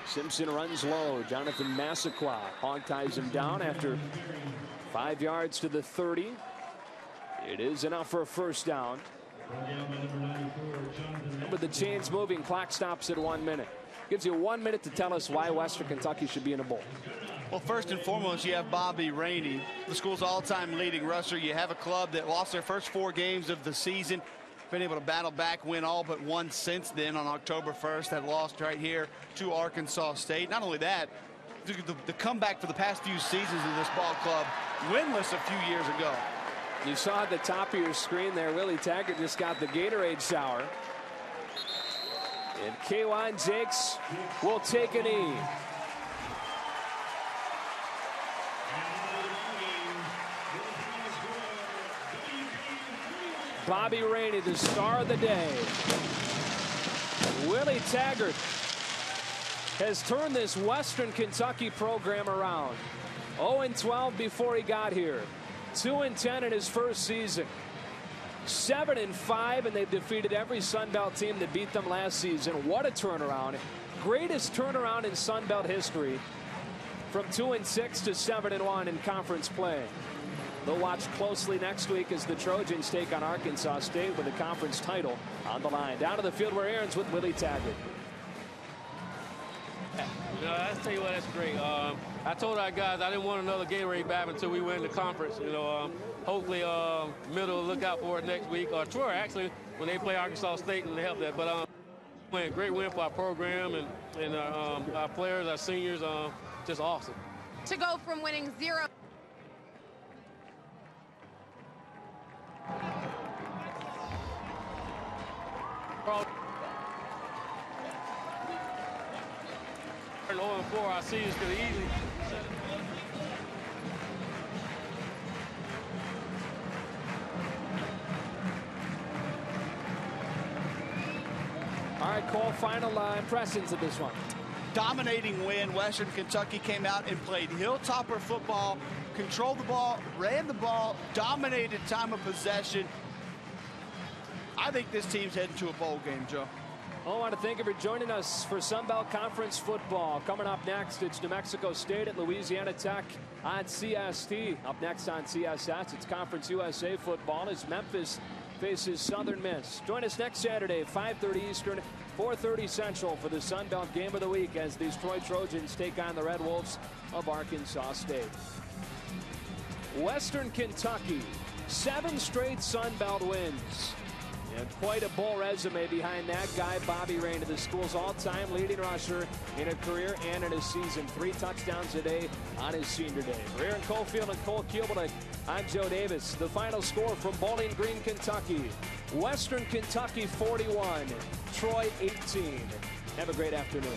Simpson runs low. Jonathan Massaquoi hog ties him down after 5 yards to the 30. It is enough for a first down. With the chains moving, clock stops at 1 minute. Gives you 1 minute to tell us why Western Kentucky should be in a bowl.
Well, first and foremost, you have Bobby Rainey, the school's all-time leading rusher. You have a club that lost their first 4 games of the season, been able to battle back, win all but 1 since then on October 1st. That lost right here to Arkansas State. Not only that, the comeback for the past few seasons of this ball club, winless a few years ago.
You saw at the top of your screen there, Willie Taggart just got the Gatorade shower. And K'Wan Jakes will take a knee. Bobby Rainey, the star of the day. Willie Taggart has turned this Western Kentucky program around. 0-12 before he got here. 2-10 in his first season. 7-5, and they've defeated every Sun Belt team that beat them last season. What a turnaround. Greatest turnaround in Sun Belt history. From 2-6 to 7-1 in conference play. They'll watch closely next week as the Trojans take on Arkansas State with the conference title on the line. Down to the field where Aaron's with Willie Taggart.
I tell you what, that's great. I told our guys I didn't want another Gatorade back until we win the conference. Hopefully Middle will look out for it next week. Or Troy, actually, when they play Arkansas State and they help that. But great win for our program and our players, our seniors, just awesome.
To go from winning 0.
And 0-4, our seniors could have easily.
All right, Cole, final impressions of this one.
Dominating win. Western Kentucky came out and played Hilltopper football, controlled the ball, ran the ball, dominated time of possession. I think this team's heading to a bowl game, Joe.
I want to thank you for joining us for Sun Belt Conference football. Coming up next, it's New Mexico State at Louisiana Tech on CST. Up next on CSS, it's Conference USA football as Memphis faces Southern Miss. Join us next Saturday, 5:30 Eastern, 4:30 Central for the Sun Belt Game of the Week as these Troy Trojans take on the Red Wolves of Arkansas State.
Western Kentucky, 7 straight Sun Belt wins. And quite a bowl resume behind that guy, Bobby Rainey, the school's all-time leading rusher in a career and in a season. 3 touchdowns today on his senior day. For Aaron Cofield and Cole Cubelic, I'm Joe Davis. The final score from Bowling Green, Kentucky. Western Kentucky 41, Troy 18. Have a great afternoon.